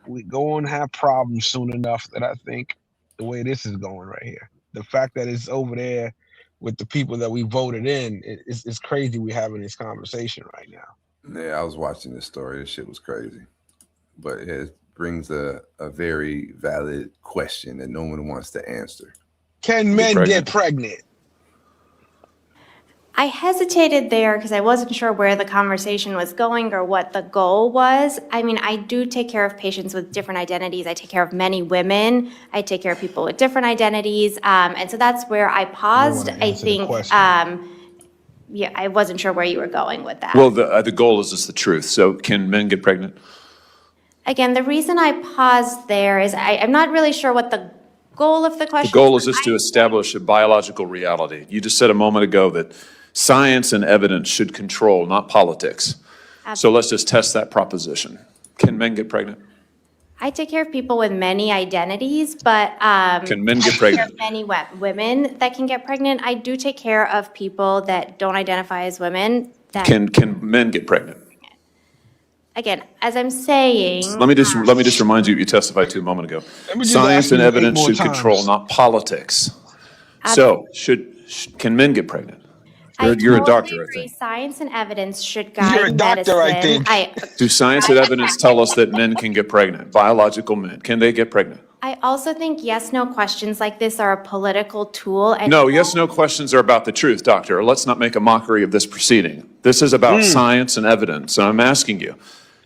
Speaker 3: we going to have problems soon enough that I think the way this is going right here. The fact that it's over there with the people that we voted in, it's crazy we having this conversation right now.
Speaker 1: Yeah, I was watching this story. This shit was crazy. But it brings a very valid question that no one wants to answer.
Speaker 3: Can men get pregnant?
Speaker 14: I hesitated there because I wasn't sure where the conversation was going or what the goal was. I mean, I do take care of patients with different identities. I take care of many women. I take care of people with different identities. And so that's where I paused. I think, yeah, I wasn't sure where you were going with that.
Speaker 15: Well, the goal is just the truth. So can men get pregnant?
Speaker 14: Again, the reason I paused there is I'm not really sure what the goal of the question.
Speaker 15: The goal is just to establish a biological reality. You just said a moment ago that science and evidence should control, not politics.
Speaker 14: Absolutely.
Speaker 15: So let's just test that proposition. Can men get pregnant?
Speaker 14: I take care of people with many identities, but
Speaker 15: can men get pregnant?
Speaker 14: There are many women that can get pregnant. I do take care of people that don't identify as women. That
Speaker 15: Can men get pregnant?
Speaker 14: Again, as I'm saying,
Speaker 15: Let me just remind you what you testified to a moment ago. Science and evidence should control, not politics. So can men get pregnant? You're a doctor, I think.
Speaker 14: Science and evidence should guide
Speaker 3: You're a doctor,
Speaker 14: medicine.
Speaker 3: I think.
Speaker 15: Do science and evidence tell us that men can get pregnant? Biological men, can they get pregnant?
Speaker 14: I also think yes/no questions like this are a political tool. And
Speaker 15: No, yes/no questions are about the truth, doctor. Let's not make a mockery of this proceeding. This is about science and evidence, and I'm asking you.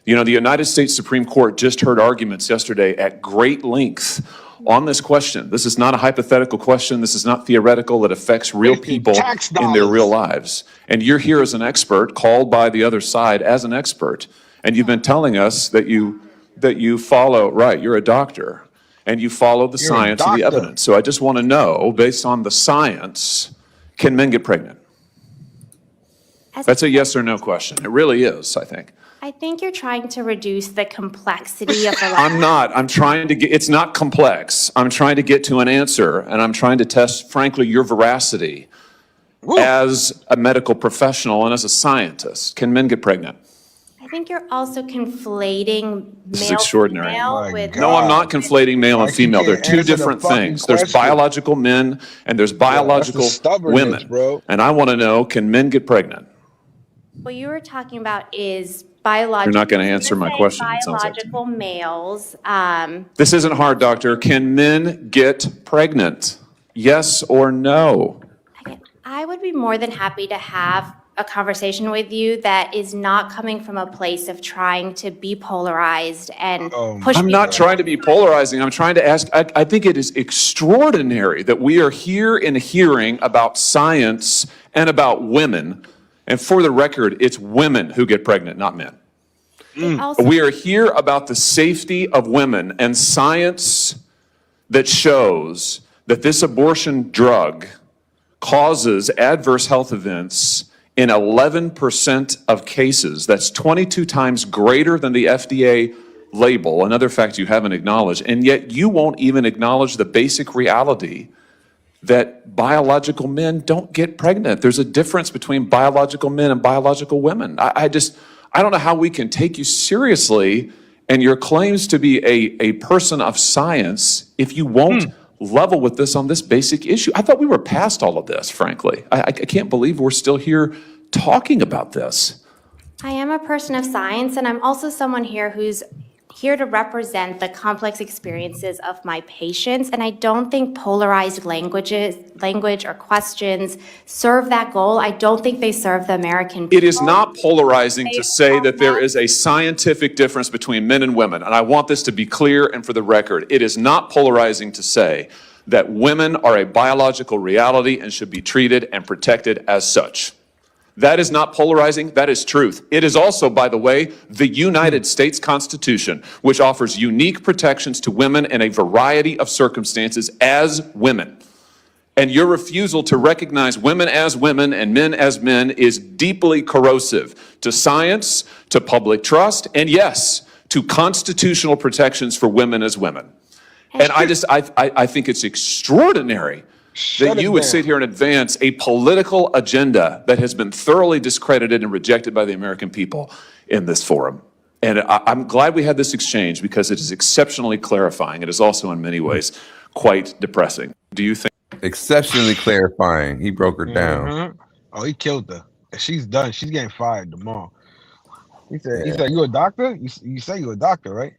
Speaker 15: You know, the United States Supreme Court just heard arguments yesterday at great length on this question. This is not a hypothetical question. This is not theoretical. It affects real people in their real lives. And you're here as an expert, called by the other side as an expert. And you've been telling us that you follow, right, you're a doctor, and you follow the science and the evidence. So I just want to know, based on the science, can men get pregnant? That's a yes or no question. It really is, I think.
Speaker 14: I think you're trying to reduce the complexity of the
Speaker 15: I'm not. I'm trying to get, it's not complex. I'm trying to get to an answer, and I'm trying to test, frankly, your veracity as a medical professional and as a scientist. Can men get pregnant?
Speaker 14: I think you're also conflating
Speaker 15: This is
Speaker 14: male
Speaker 15: extraordinary.
Speaker 14: female with
Speaker 15: No, I'm not conflating male and female. They're two different things. There's biological men and there's biological women. And I want to know, can men get pregnant?
Speaker 14: what you were talking about is biological.
Speaker 15: You're not going to answer my question, it sounds like.
Speaker 14: Biological males.
Speaker 15: This isn't hard, doctor. Can men get pregnant? Yes or no?
Speaker 14: I would be more than happy to have a conversation with you that is not coming from a place of trying to be polarized and push.
Speaker 15: I'm not trying to be polarizing. I'm trying to ask, I think it is extraordinary that we are here in a hearing about science and about women. And for the record, it's women who get pregnant, not men. We are here about the safety of women and science that shows that this abortion drug causes adverse health events in 11% of cases. That's 22 times greater than the FDA label, another fact you haven't acknowledged. And yet you won't even acknowledge the basic reality that biological men don't get pregnant. There's a difference between biological men and biological women. I don't know how we can take you seriously and your claims to be a person of science if you won't level with this on this basic issue. I thought we were past all of this, frankly. I can't believe we're still here talking about this.
Speaker 14: I am a person of science, and I'm also someone here who's here to represent the complex experiences of my patients, and I don't think polarized language or questions serve that goal. I don't think they serve the American people.
Speaker 15: It is not polarizing to say that there is a scientific difference between men and women, and I want this to be clear and for the record. It is not polarizing to say that women are a biological reality and should be treated and protected as such. That is not polarizing, that is truth. It is also, by the way, the United States Constitution, which offers unique protections to women in a variety of circumstances as women. And your refusal to recognize women as women and men as men is deeply corrosive to science, to public trust, and yes, to constitutional protections for women as women. And I think it's extraordinary that you would sit here and advance a political agenda that has been thoroughly discredited and rejected by the American people in this forum. And I'm glad we had this exchange because it is exceptionally clarifying. It is also in many ways quite depressing. Do you think?
Speaker 1: Exceptionally clarifying. He broke her down.
Speaker 3: Oh, he killed her. She's done. She's getting fired tomorrow. He said, you a doctor? You say you're a doctor, right?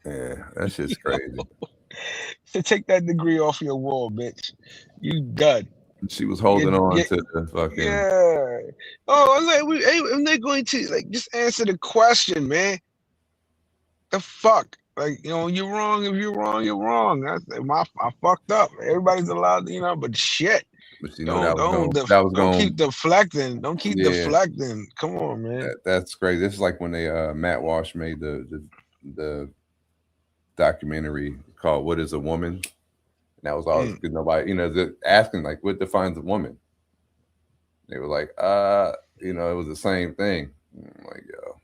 Speaker 1: Yeah, that's just crazy.
Speaker 3: So take that degree off your wall, bitch. You done.
Speaker 1: She was holding on to the fucking.
Speaker 3: Yeah. Oh, I was like, am they going to like just answer the question, man? The fuck, like you're wrong. If you're wrong, you're wrong. I fucked up. Everybody's allowed, but shit.
Speaker 1: But don't
Speaker 3: keep deflecting. Don't keep deflecting. Come on, man.
Speaker 1: That's crazy. This is like when they Matt Walsh made the documentary called "What Is a Woman?" And that was always good. Nobody, asking like, what defines a woman? They were like, it was the same thing. I'm like, yo.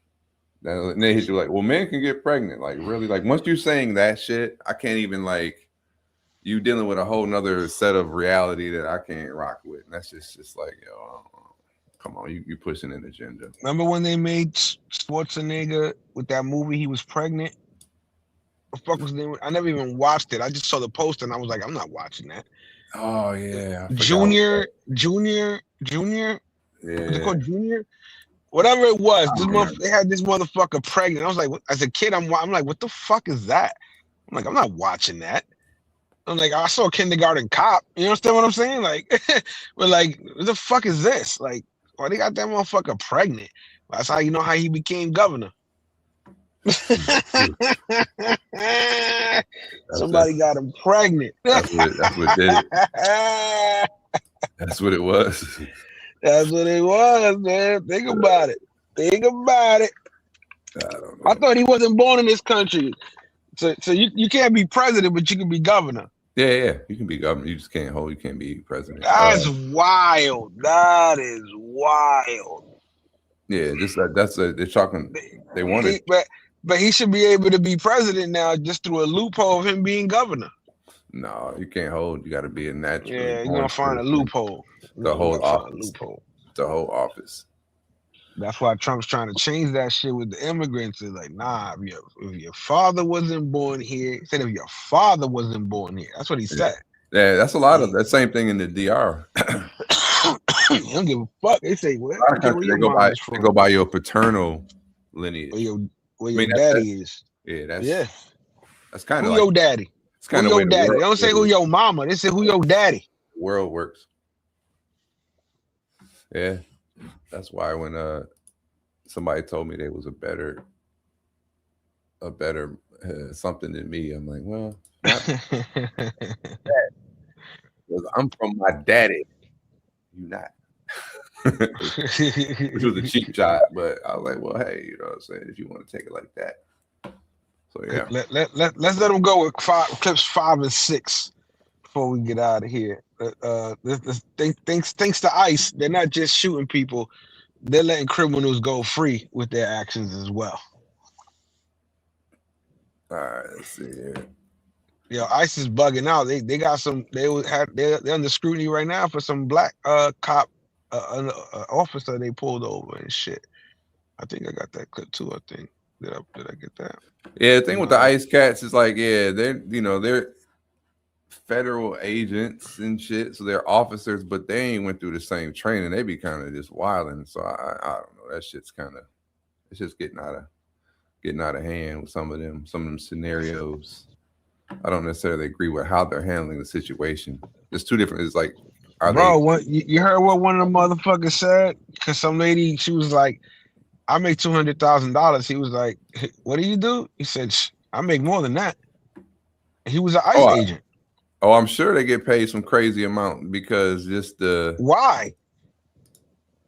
Speaker 1: And they hit you like, well, men can get pregnant. Like, really? Like, once you're saying that shit, I can't even like. You dealing with a whole nother set of reality that I can't rock with. And that's just like, yo, come on, you pushing an agenda.
Speaker 3: Remember when they made Schwarzenegger with that movie? He was pregnant. What the fuck was the name? I never even watched it. I just saw the poster and I was like, I'm not watching that.
Speaker 1: Oh yeah,
Speaker 3: Junior. Yeah, was it called Junior? Whatever it was, they had this motherfucker pregnant. I was like, as a kid, I'm like, what the fuck is that? I'm like, I'm not watching that. I'm like, I saw Kindergarten Cop. You understand what I'm saying? Like, we're like, what the fuck is this? Like, why they got that motherfucker pregnant? That's how you know how he became governor. Somebody got him pregnant.
Speaker 1: That's what did it. That's what it was.
Speaker 3: That's what it was, man. Think about it. I thought he wasn't born in this country. So you can't be president, but you can be governor.
Speaker 1: Yeah. You can be governor. You just can't hold. You can't be president.
Speaker 3: That's wild. That is wild.
Speaker 1: Yeah, just they're talking. They want it,
Speaker 3: but he should be able to be president now, just through a loophole of him being governor.
Speaker 1: No, you can't hold. You got to be a natural.
Speaker 3: Yeah, you're gonna find a loophole.
Speaker 1: The whole office. The whole office.
Speaker 3: That's why Trump's trying to change that shit with the immigrants. It's like, nah, if your father wasn't born here, he said if your father wasn't born here. That's what he said.
Speaker 1: Yeah, that's a lot of that same thing in the DR.
Speaker 3: They don't give a fuck. They say, well,
Speaker 1: they go by your paternal lineage.
Speaker 3: Where your daddy is.
Speaker 1: Yeah, that's kind of
Speaker 3: who your daddy.
Speaker 1: It's kind of
Speaker 3: your daddy. They don't say who your mama. They say who your daddy.
Speaker 1: The world works. Yeah. That's why when somebody told me they was a better something than me, I'm like, well, not I'm from my daddy. You not. Which was a cheap shot, but I was like, well, hey, you know what I'm saying? If you want to take it like that. So yeah.
Speaker 3: Let's let them go with clips 5 and 6 before we get out of here. Thanks to ICE, they're not just shooting people, they're letting criminals go free with their actions as well.
Speaker 1: All right, let's see here.
Speaker 3: Yeah, ICE is bugging out. They got some. They're under scrutiny right now for some black cop officer they pulled over and shit. I think I got that clip too. I think did I get that?
Speaker 1: Yeah, the thing with the ICE cats is like, yeah, they're federal agents and shit, so they're officers, but they ain't went through the same training. They be kind of just wilding. So I don't know. That shit's it's just getting out of hand with some of them scenarios. I don't necessarily agree with how they're handling the situation. It's two different. It's like,
Speaker 3: what you heard what one of the motherfuckers said? Because some lady, she was like, I make $200,000. He was like, what do you do? He said, I make more than that. He was an ICE agent.
Speaker 1: Oh, I'm sure they get paid some crazy amount because
Speaker 3: why?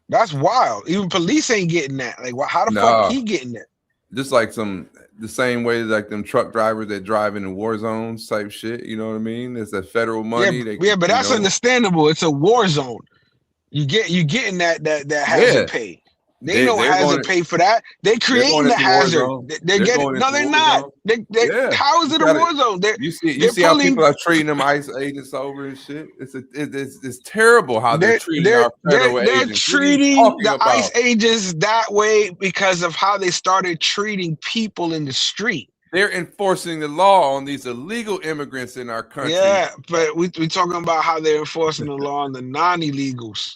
Speaker 3: That's wild. Even police ain't getting that. Like, how the fuck he getting that?
Speaker 1: Just like the same way like them truck drivers that drive in the war zones type shit. You know what I mean? It's that federal money.
Speaker 3: But that's understandable. It's a war zone. You getting that hazard pay. They know hazard pay for that. They creating the hazard. They're getting. No, they're not. How is it a war zone?
Speaker 1: You see how people are treating them ICE agents over and shit. It's terrible how they're treating our federal agents.
Speaker 3: They're treating the ICE agents that way because of how they started treating people in the street.
Speaker 1: They're enforcing the law on these illegal immigrants in our country.
Speaker 3: Yeah, but we're talking about how they're enforcing the law on the non-illegals.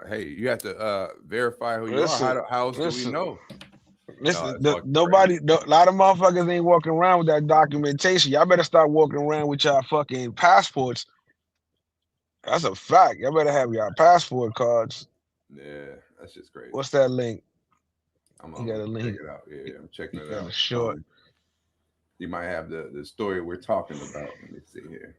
Speaker 1: Hey, you have to verify who you are. How else do we know?
Speaker 3: Listen, a lot of motherfuckers ain't walking around with that documentation. Y'all better start walking around with y'all fucking passports. That's a fact. Y'all better have y'all passport cards.
Speaker 1: Yeah, that's just crazy.
Speaker 3: What's that link?
Speaker 1: I'm
Speaker 3: You got a link.
Speaker 1: check it out. Yeah, I'm checking it out.
Speaker 3: Short.
Speaker 1: You might have the story we're talking about. Let me see here.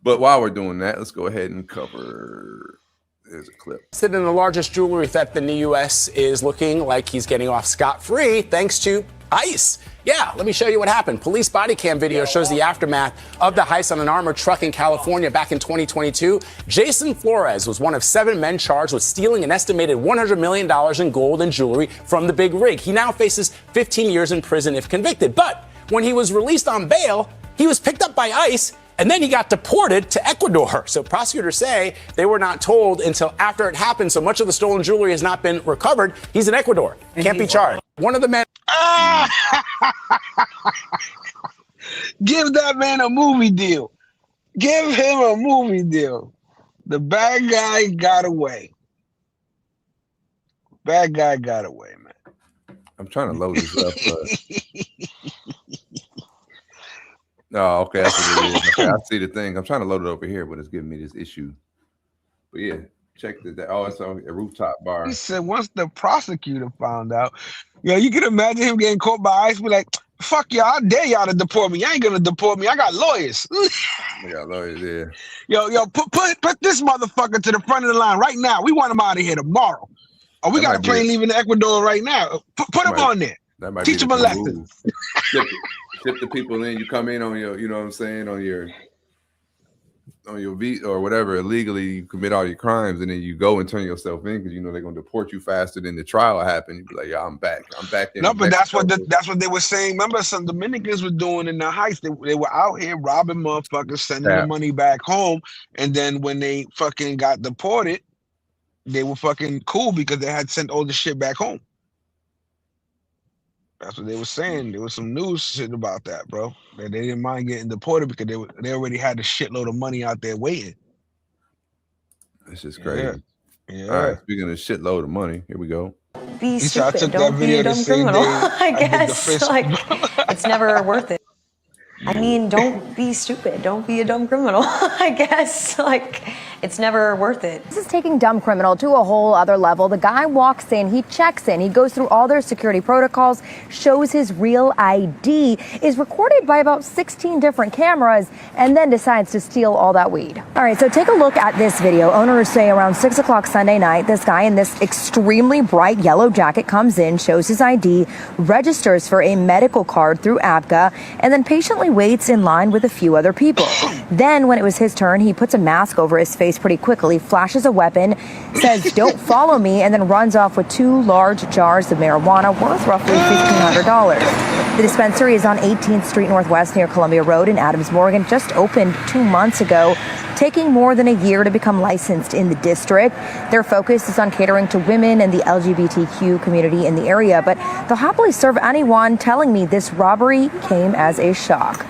Speaker 1: But while we're doing that, let's go ahead and cover. There's a clip.
Speaker 16: In the largest jewelry theft in the U.S. is looking like he's getting off scot-free thanks to ICE. Yeah, let me show you what happened. Police body cam video shows the aftermath of the heist on an armored truck in California back in 2022. Jason Flores was one of 7 men charged with stealing an estimated $100 million in gold and jewelry from the big rig. He now faces 15 years in prison if convicted. But when he was released on bail, he was picked up by ICE and then he got deported to Ecuador. So prosecutors say they were not told until after it happened. So much of the stolen jewelry has not been recovered. He's in Ecuador. Can't be charged. One of the men.
Speaker 3: Give that man a movie deal. Give him a movie deal. The bad guy got away. Bad guy got away, man.
Speaker 1: I'm trying to load this up. Oh, okay. That's what it is. Okay, I see the thing. I'm trying to load it over here, but it's giving me this issue. But yeah, check that. Oh, it's on a rooftop bar.
Speaker 3: He said once the prosecutor found out, you can imagine him getting caught by ICE, be like, fuck y'all, I dare y'all to deport me. You ain't gonna deport me. I got lawyers.
Speaker 1: I got lawyers, yeah.
Speaker 3: Yo, put this motherfucker to the front of the line right now. We want him out of here tomorrow. Oh, we got a plane leaving Ecuador right now. Put him on there.
Speaker 1: That might
Speaker 3: teach him a lesson.
Speaker 1: Ship the people in. You come in on your, you know what I'm saying, on your visa or whatever illegally. You commit all your crimes, and then you go and turn yourself in because you know they're gonna deport you faster than the trial happened. You be like, yeah, I'm back. In
Speaker 3: no, but
Speaker 1: Mexico.
Speaker 3: that's what they were saying. Remember, some Dominicans were doing in the heist. They were out here robbing motherfuckers, sending the money back home, and then when they fucking got deported, they were fucking cool because they had sent all the shit back home. That's what they were saying. There was some news shit about that, bro. That they didn't mind getting deported because they already had a shitload of money out there waiting.
Speaker 1: This is crazy.
Speaker 3: Yeah.
Speaker 1: All right. Speaking of shitload of money, here we go.
Speaker 4: Be stupid. Don't be a dumb criminal. I guess like it's never worth it. I mean, don't be stupid. Don't be a dumb criminal. I guess like it's never worth it.
Speaker 17: This is taking dumb criminal to a whole other level. The guy walks in, he checks in, he goes through all their security protocols, shows his real ID, is recorded by about 16 different cameras, and then decides to steal all that weed. All right, so take a look at this video. Owners say around 6 o'clock Sunday night, this guy in this extremely bright yellow jacket comes in, shows his ID, registers for a medical card through APGA, and then patiently waits in line with a few other people. Then when it was his turn, he puts a mask over his face pretty quickly, flashes a weapon, says, "Don't follow me," and then runs off with 2 large jars of marijuana worth roughly $1,500. The dispensary is on 18th Street Northwest near Columbia Road in Adams Morgan, just opened 2 months ago, taking more than a year to become licensed in the district. Their focus is on catering to women and the LGBTQ community in the area, but they'll happily serve anyone, telling me this robbery came as a shock.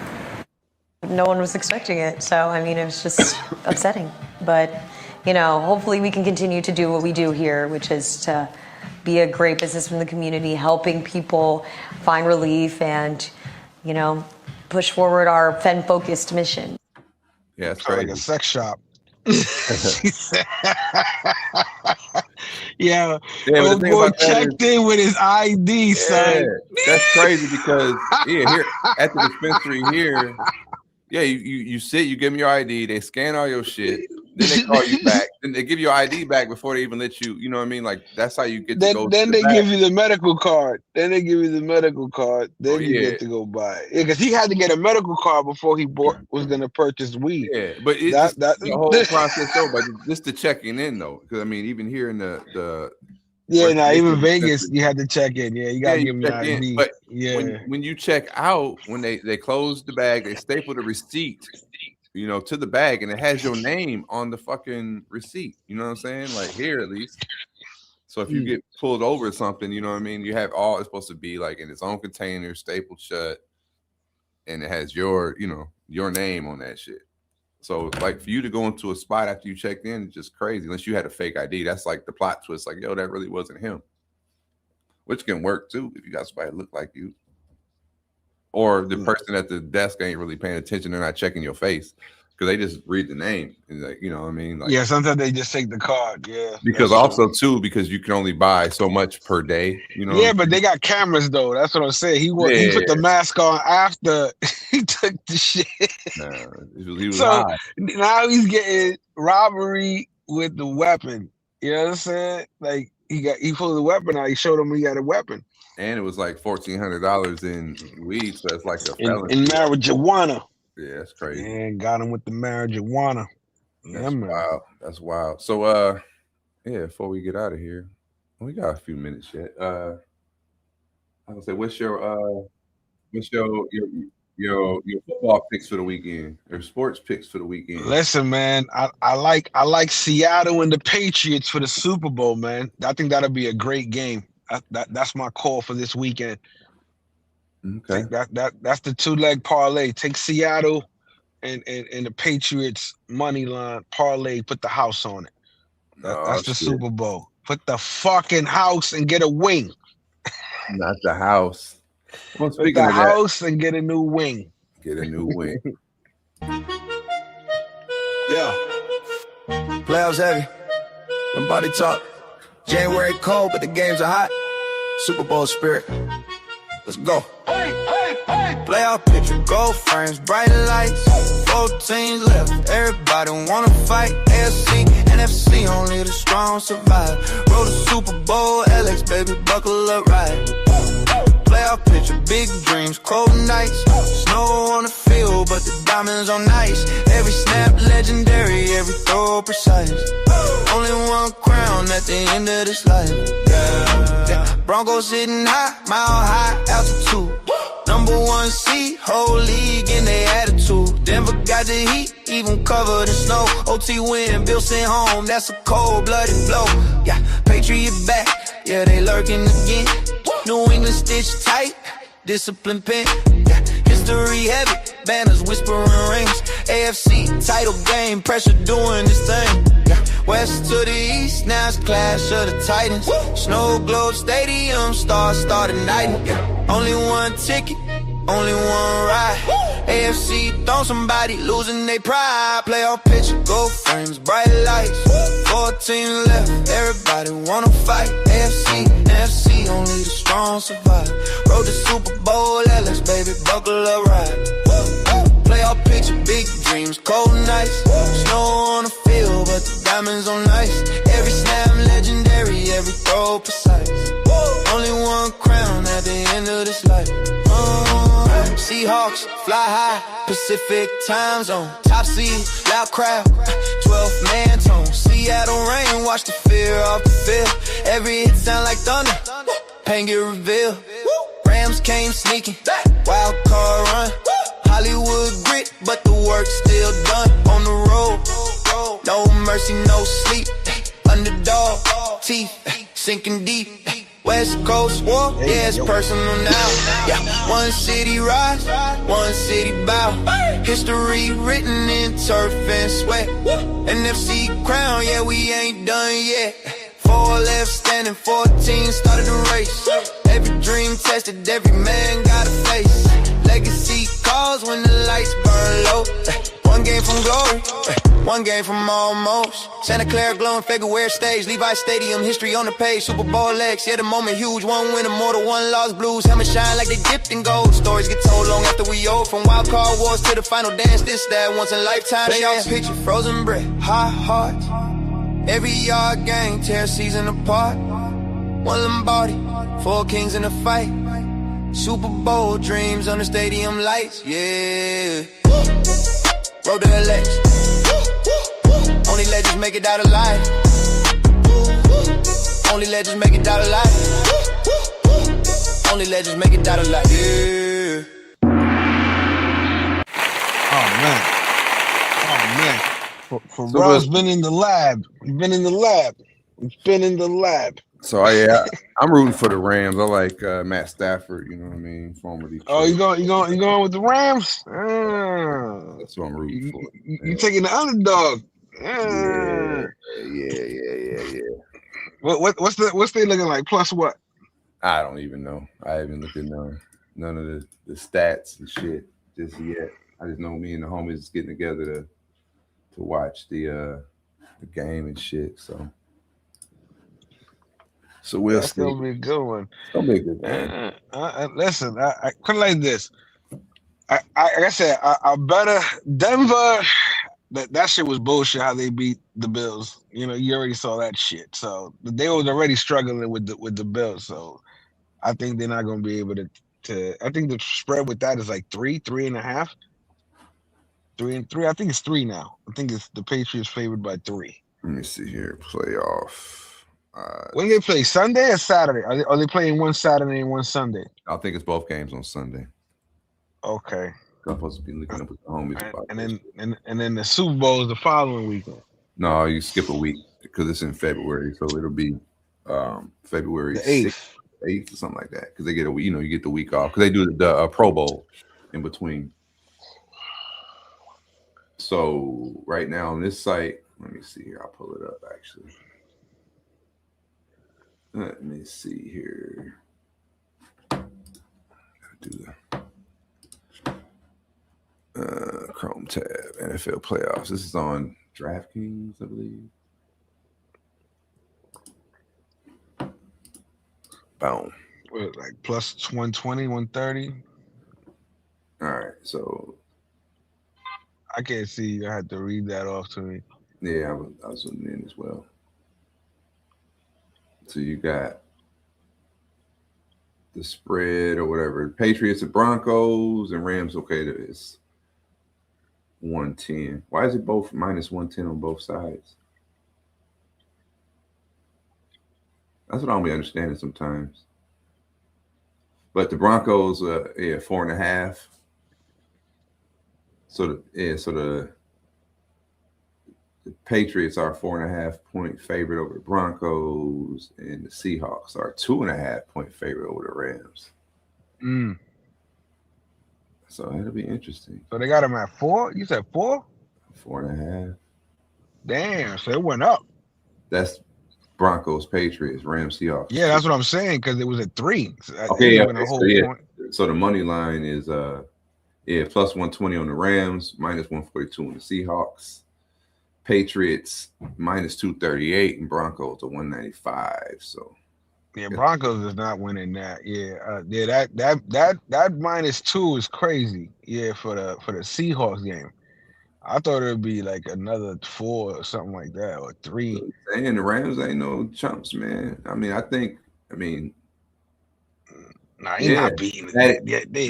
Speaker 4: No one was expecting it. So, I mean, it was just upsetting. But, you know, hopefully we can continue to do what we do here, which is to be a great business in the community, helping people find relief and, you know, push forward our Fen-focused mission.
Speaker 1: Yeah, it's
Speaker 3: like a sex shop. Yeah, old boy checked in with his ID, son.
Speaker 1: That's crazy because here at the dispensary here, you sit, you give them your ID, they scan all your shit, then they call you back, then they give your ID back before they even let you. You know what I mean? Like that's how you get to go.
Speaker 3: Then they give you the medical card. Then you get to go buy it. Yeah, because he had to get a medical card before he was gonna purchase weed.
Speaker 1: Yeah, but it's the whole process though. But just the checking in though, because I mean, even here in the
Speaker 3: even Vegas, you had to check in. Yeah, you gotta give them the ID.
Speaker 1: But when you check out, when they close the bag, they staple the receipt, you know, to the bag, and it has your name on the fucking receipt. You know what I'm saying? Like here at least. So if you get pulled over or something, you know what I mean? You have all, it's supposed to be like in its own container, stapled shut, and it has your name on that shit. So like for you to go into a spot after you checked in, it's just crazy. Unless you had a fake ID, that's like the plot twist. Like, yo, that really wasn't him. Which can work too if you got somebody that look like you, or the person at the desk ain't really paying attention. They're not checking your face. because they just read the name. And like, you know what I mean? Like,
Speaker 3: yeah, sometimes they just take the card. Yeah.
Speaker 1: Because also too, because you can only buy so much per day. You know.
Speaker 3: Yeah, but they got cameras though. That's what I'm saying. He put the mask on after he took the shit.
Speaker 1: He was
Speaker 3: so
Speaker 1: high.
Speaker 3: now he's getting robbery with the weapon. You know what I'm saying? Like he pulled the weapon out. He showed him he got a weapon.
Speaker 1: And it was like $1,400 in weed, so it's like a felony.
Speaker 3: In marijuana.
Speaker 1: Yeah, that's crazy.
Speaker 3: And got him with the marijuana.
Speaker 1: That's wild. That's wild. So yeah, before we get out of here, we got a few minutes yet. I would say, what's your football picks for the weekend? Your sports picks for the weekend?
Speaker 3: Listen, man, I like Seattle and the Patriots for the Super Bowl, man. I think that'll be a great game. That's my call for this weekend.
Speaker 1: Okay.
Speaker 3: That's the 2-leg parlay. Take Seattle and the Patriots money line parlay. Put the house on it. That's the Super Bowl. Put the fucking house and get a wing.
Speaker 1: Not the house.
Speaker 3: Put the house and get a new wing.
Speaker 1: Get a new wing.
Speaker 2: Yeah. Playoffs heavy. When body talk. January cold, but the games are hot. Super Bowl spirit. Let's go. Playoff picture, gold frames, bright lights. 4 teams left, everybody wanna fight. AFC, NFC, only the strong survive. Roll the Super Bowl, LX, baby, buckle up right. Playoff picture, big dreams, cold nights. Snow on the field, but the diamonds on ice. Every snap legendary, every throw precise. Only one crown at the end of this life. Yeah. Broncos sitting high, mile high altitude. Number 1 seed, whole league in their attitude. Denver got the heat, even covered in snow. OT win, Bill sent home, that's a cold-blooded blow. Yeah, Patriot back, yeah, they lurking again. New England stitched tight, discipline pin. Yeah, history heavy, banners whispering rings. AFC title game, pressure doing this thing. Yeah, west to the east, now it's clash of the Titans. Snow Globe Stadium, stars start igniting. Yeah, only one ticket, only one ride. AFC, throw somebody losing their pride. Playoff picture, gold frames, bright lights. 4 teams left, everybody wanna fight. AFC, NFC, only the strong survive. Road to Super Bowl, LX, baby, buckle up right. Playoff picture, big dreams, cold nights. Snow on the field, but the diamonds on ice. Every snap legendary, every throw precise. Only one crown at the end of this life. Seahawks, fly high, Pacific time zone. Top seed, loud crowd, 12th man tone. Seattle rain, watch the fear off the field. Every hit sound like thunder, pain get revealed. Rams came sneaking, wild card run. Hollywood grit, but the work's still done. On the road, no mercy, no sleep. Underdog, teeth sinking deep. West Coast war, yeah, it's personal now. Yeah, one city rise, one city bow. History written in turf and sweat. NFC crown, yeah, we ain't done yet. 4 left standing, 14 started the race. Every dream tested, every man got a face. Legacy calls when the lights burn low. One game from glory, one game from almost. Santa Clara glowing February stage, Levi Stadium, history on the page. Super Bowl X, yeah, the moment huge. One win, immortal, one lost. Blues helmet shine like they dipped in gold. Stories get told long after we old. From wild card wars to the final dance, this that once in a lifetime. Playoff picture, frozen bread, high hearts. Every yard gang tear season apart. One Lombardi, 4 kings in a fight. Super Bowl dreams under stadium lights, yeah. Road to LX. Only legends make it out alive. Only legends make it out alive. Only legends make it out alive, yeah.
Speaker 3: Oh man. Pharrell's been in the lab. He's been in the lab. He's been in the lab.
Speaker 1: So yeah, I'm rooting for the Rams. I like Matt Stafford. You know what I mean? Formerly.
Speaker 3: Oh, you going with the Rams?
Speaker 1: That's what I'm rooting for.
Speaker 3: You taking the underdog?
Speaker 1: Yeah.
Speaker 3: What's they looking like? Plus what?
Speaker 1: I don't even know. I haven't looked at none of the stats and shit just yet. I just know me and the homies getting together to watch the game and shit. So we'll
Speaker 3: That's
Speaker 1: see.
Speaker 3: gonna be a good one.
Speaker 1: It's gonna be a good game.
Speaker 3: Listen, I kind of like this. Like I said, I better Denver. That shit was bullshit. How they beat the Bills. You know, you already saw that shit. So they was already struggling with the Bills. So I think they're not gonna be able to. I think the spread with that is like 3.5. 3 and 3. I think it's 3 now. I think it's the Patriots favored by 3.
Speaker 1: Let me see here. Playoff.
Speaker 3: When they play Sunday or Saturday? Are they playing one Saturday and one Sunday?
Speaker 1: I think it's both games on Sunday.
Speaker 3: Okay.
Speaker 1: I'm supposed to be looking up with the homies about
Speaker 3: and then the Super Bowl is the following weekend.
Speaker 1: No, you skip a week because it's in February, so it'll be February 8th or something like that. Because they get you get the week off because they do the Pro Bowl in between. So right now on this site, let me see here. I'll pull it up actually. Let me see here. Gotta do the Chrome tab, NFL playoffs. This is on DraftKings, I believe. Boom.
Speaker 3: What, like plus 120, 130?
Speaker 1: All right, so
Speaker 3: I can't see. I had to read that off to me.
Speaker 1: Yeah, I was zooming in as well. So you got the spread or whatever. Patriots and Broncos and Rams. Okay, it's 110. Why is it both minus 110 on both sides? That's what I don't be understanding sometimes. But the Broncos, 4.5. So the Patriots are 4.5 point favorite over the Broncos, and the Seahawks are 2.5 point favorite over the Rams. So it'll be interesting.
Speaker 3: So they got them at 4? You said 4?
Speaker 1: 4.5.
Speaker 3: Damn, so it went up.
Speaker 1: That's Broncos, Patriots, Rams, Seahawks.
Speaker 3: Yeah, that's what I'm saying, because it was at 3.
Speaker 1: Okay, so the money line is plus 120 on the Rams, minus 142 on the Seahawks. Patriots minus 238 and Broncos to 195. So
Speaker 3: yeah, Broncos is not winning that. That minus 2 is crazy. Yeah, for the Seahawks game. I thought it would be like another 4 or something like that, or 3.
Speaker 1: And the Rams ain't no chumps, man. I mean,
Speaker 3: nah, you're not beating it. They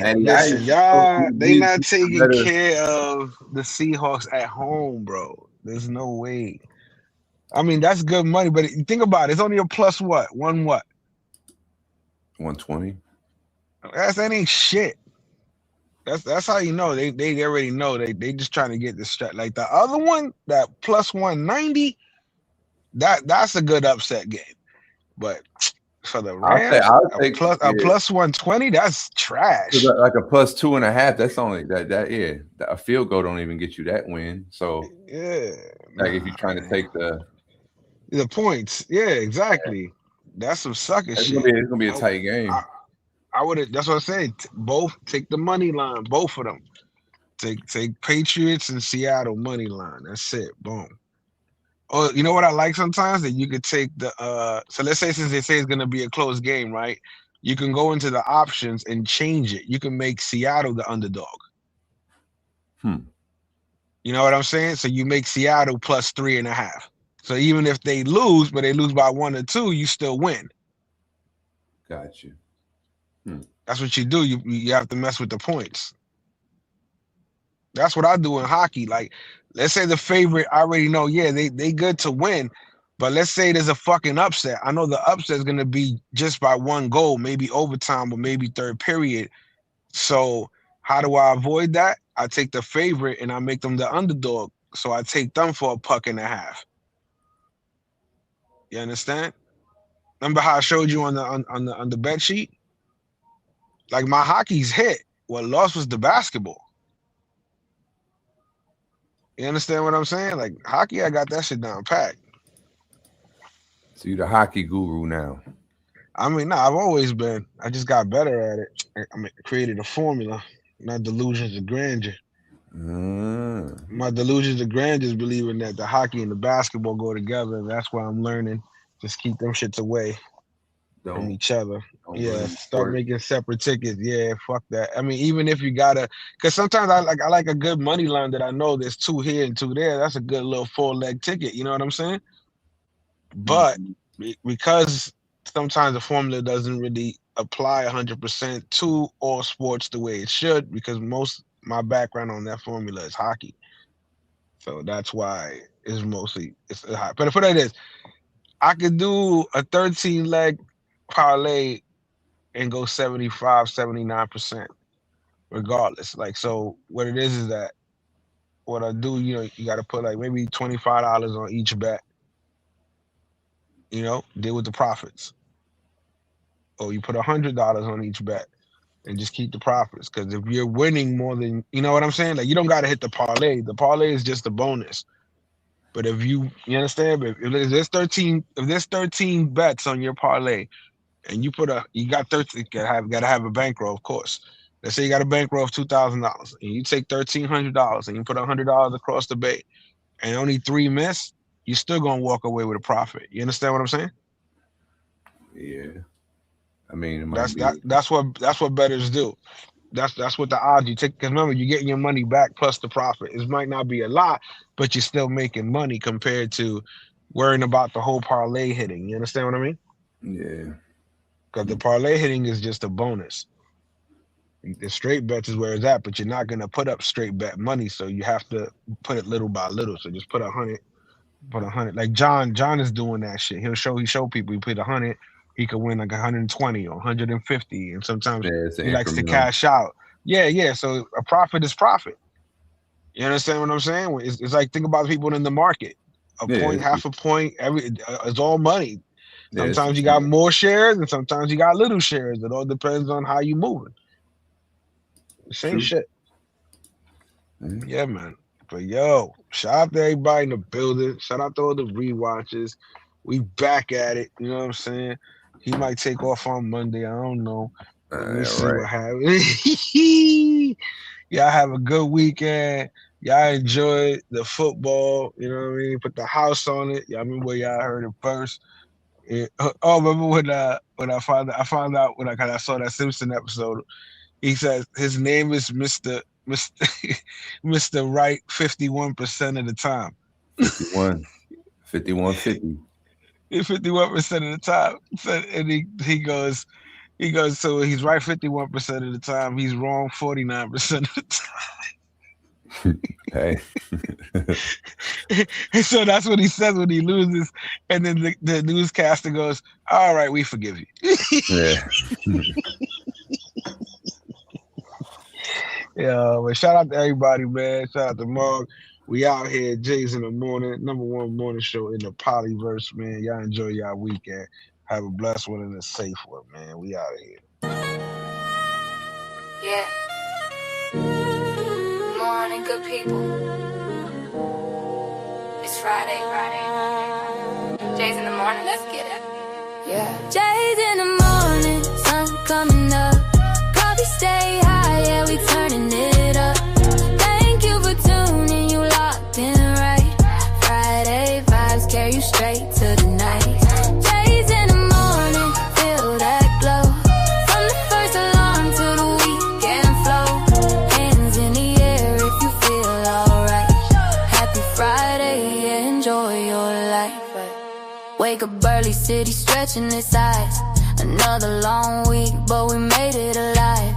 Speaker 3: not taking care of the Seahawks at home, bro. There's no way. I mean, that's good money, but think about it. It's only a plus what?
Speaker 1: 120.
Speaker 3: That ain't shit. That's how you know they already know they just trying to get this strat. Like the other one, that plus 190, that's a good upset game. But for the Rams, a plus 120, that's trash.
Speaker 1: Like a plus 2.5, that's only that a field goal don't even get you that win. So
Speaker 3: yeah,
Speaker 1: like if you're trying to take the
Speaker 3: points, yeah, exactly. That's some sucker shit.
Speaker 1: It's gonna be a tight game.
Speaker 3: I would have. That's what I said. Both take the money line. Both of them. Take Patriots and Seattle money line. That's it. Boom. Oh, you know what I like sometimes? That you could take the so let's say since they say it's gonna be a close game, right? You can go into the options and change it. You can make Seattle the underdog. You know what I'm saying? So you make Seattle plus 3.5. So even if they lose, but they lose by 1 or 2, you still win.
Speaker 1: Got you.
Speaker 3: That's what you do. You have to mess with the points. That's what I do in hockey. Like, let's say the favorite, I already know, yeah, they good to win. But let's say there's a fucking upset. I know the upset is going to be just by 1 goal, maybe overtime or maybe third period. So how do I avoid that? I take the favorite and I make them the underdog. So I take them for a $1.50. You understand? Remember how I showed you on the bet sheet? Like my hockey's hit. What lost was the basketball. You understand what I'm saying? Like hockey, I got that shit down packed.
Speaker 1: So you're the hockey guru now.
Speaker 3: I mean, I've always been. I just got better at it. I created a formula, not delusions of grandeur. My delusions of grandeur is believing that the hockey and the basketball go together, and that's why I'm learning. Just keep them shits away from each other. Yeah, start making separate tickets. Yeah, fuck that. I mean, even if you gotta, because sometimes I like a good money line that I know there's 2 here and 2 there. That's a good little 4-leg ticket. You know what I'm saying? But because sometimes the formula doesn't really apply 100% to all sports the way it should, because my background on that formula is hockey. So that's why it's high. But for that is, I could do a 13-leg parlay and go 75, 79% regardless. Like, so what it is that what I do, you got to put like maybe $25 on each bet, deal with the profits. Or you put $100 on each bet and just keep the profits. Because if you're winning more than, you know what I'm saying? Like, you don't got to hit the parlay. The parlay is just a bonus. But if you understand, if there's 13 bets on your parlay, and you got 13, gotta have a bankroll, of course. Let's say you got a bankroll of $2,000, and you take $1,300 and you put $100 across the bay, and only 3 miss, you're still gonna walk away with a profit. You understand what I'm saying?
Speaker 1: Yeah. I mean,
Speaker 3: that's what bettors do. That's what the odds you take. Because remember, you're getting your money back plus the profit. It might not be a lot, but you're still making money compared to worrying about the whole parlay hitting. You understand what I mean?
Speaker 1: Yeah.
Speaker 3: Because the parlay hitting is just a bonus. The straight bets is where it's at, but you're not gonna put up straight bet money, so you have to put it little by little. So just put 100. Like John is doing that shit. He show people. He put 100. He could win like 120 or 150, and sometimes he likes to cash out. Yeah. So a profit is profit. You understand what I'm saying? It's like, think about people in the market. A point, half a point, it's all money. Sometimes you got more shares, and sometimes you got little shares. It all depends on how you moving. Same shit. Yeah, man. But shout out to everybody in the building. Shout out to all the rewatches. We back at it. You know what I'm saying? He might take off on Monday. I don't know. Let's see what happens. Y'all have a good weekend. Y'all enjoy the football. You know what I mean? Put the house on it. Y'all remember where y'all heard it first. Remember when I found out when I saw that Simpson episode? He says his name is Mr. Right 51% of the time.
Speaker 1: 5150.
Speaker 3: 51% of the time. So, and he goes, so he's right 51% of the time. He's wrong 49% of the time.
Speaker 1: Hey.
Speaker 3: And so that's what he says when he loses. And then the newscaster goes, all right, we forgive you.
Speaker 1: Yeah.
Speaker 3: Yeah, but shout out to everybody, man. Shout out to Mark. We out here, Jay's in the morning, #1 morning show in the Polyverse, man. Y'all enjoy y'all weekend. Have a blessed one and a safe one, man. We out of here.
Speaker 18: Yeah. Morning, good people. It's Friday. Jay's in the morning, let's get it. Yeah. Jay's in the morning, sun coming up. Coffee stay high, yeah, we turning it up. Thank you for tuning, you locked in right. Friday vibes carry you straight to the night. Jay's in the morning, feel that glow. From the first alarm to the weekend flow. Hands in the air if you feel alright. Happy Friday, yeah, enjoy your life. Wake up early, city stretching its eyes. Another long week, but we made it alive.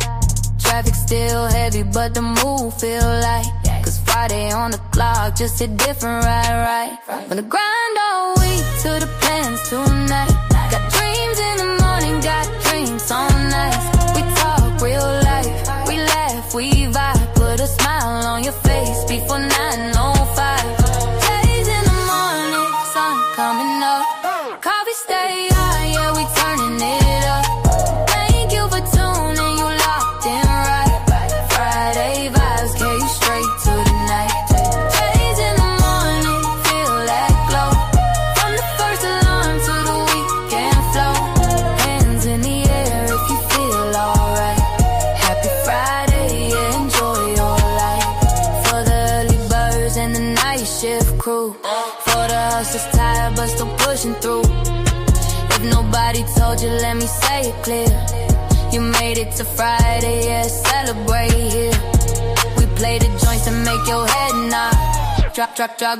Speaker 18: Traffic still heavy, but the mood feel light. Cause Friday on the clock just hit different, right. From the grind all week to the plans tonight. Got dreams in the morning, got dreams all night. We talk real life, we laugh, we vibe. Put a smile on your face before 9:05. Days in the morning, sun coming up. Coffee stay high, yeah, we turning it up. Thank you for tuning, you locked in right. Friday vibes carry you straight to the night. Days in the morning, feel that glow. From the first alarm to the weekend flow. Hands in the air if you feel alright. Happy Friday, yeah, enjoy night shift crew. For the hustler's tired but still pushing through. If nobody told you, let me say it clear. You made it to Friday, yeah, celebrate here. We play the joints to make your head nod. Drop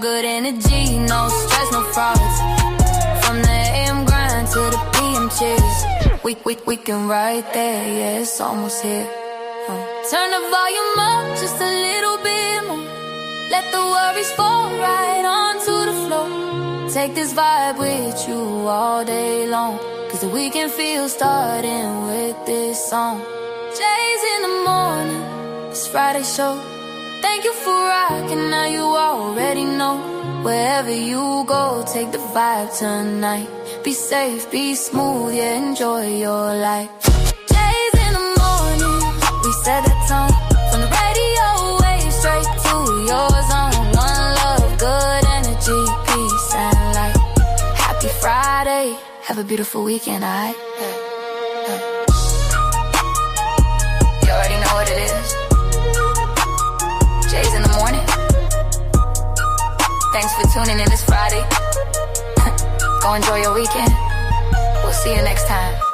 Speaker 18: good energy, no stress, no frauds. From the AM grind to the PM cheers. We can ride there, yeah, it's almost here. Turn the volume up just a little bit more. Let the worries fall right onto the floor. Take this vibe with you all day long. Cause the weekend feels starting with this song. Jay's in the morning, it's Friday show. Thank you for rocking, now you already know. Wherever you go, take the vibe tonight. Be safe, be smooth, yeah, enjoy your life. Jay's in the morning, we set the tone. From the radio wave straight to your zone. One love, good energy, peace and light. Happy Friday, have a beautiful weekend, alright? You already know what it is. Jay's in the morning. Thanks for tuning in this Friday. Go enjoy your weekend. We'll see you next time.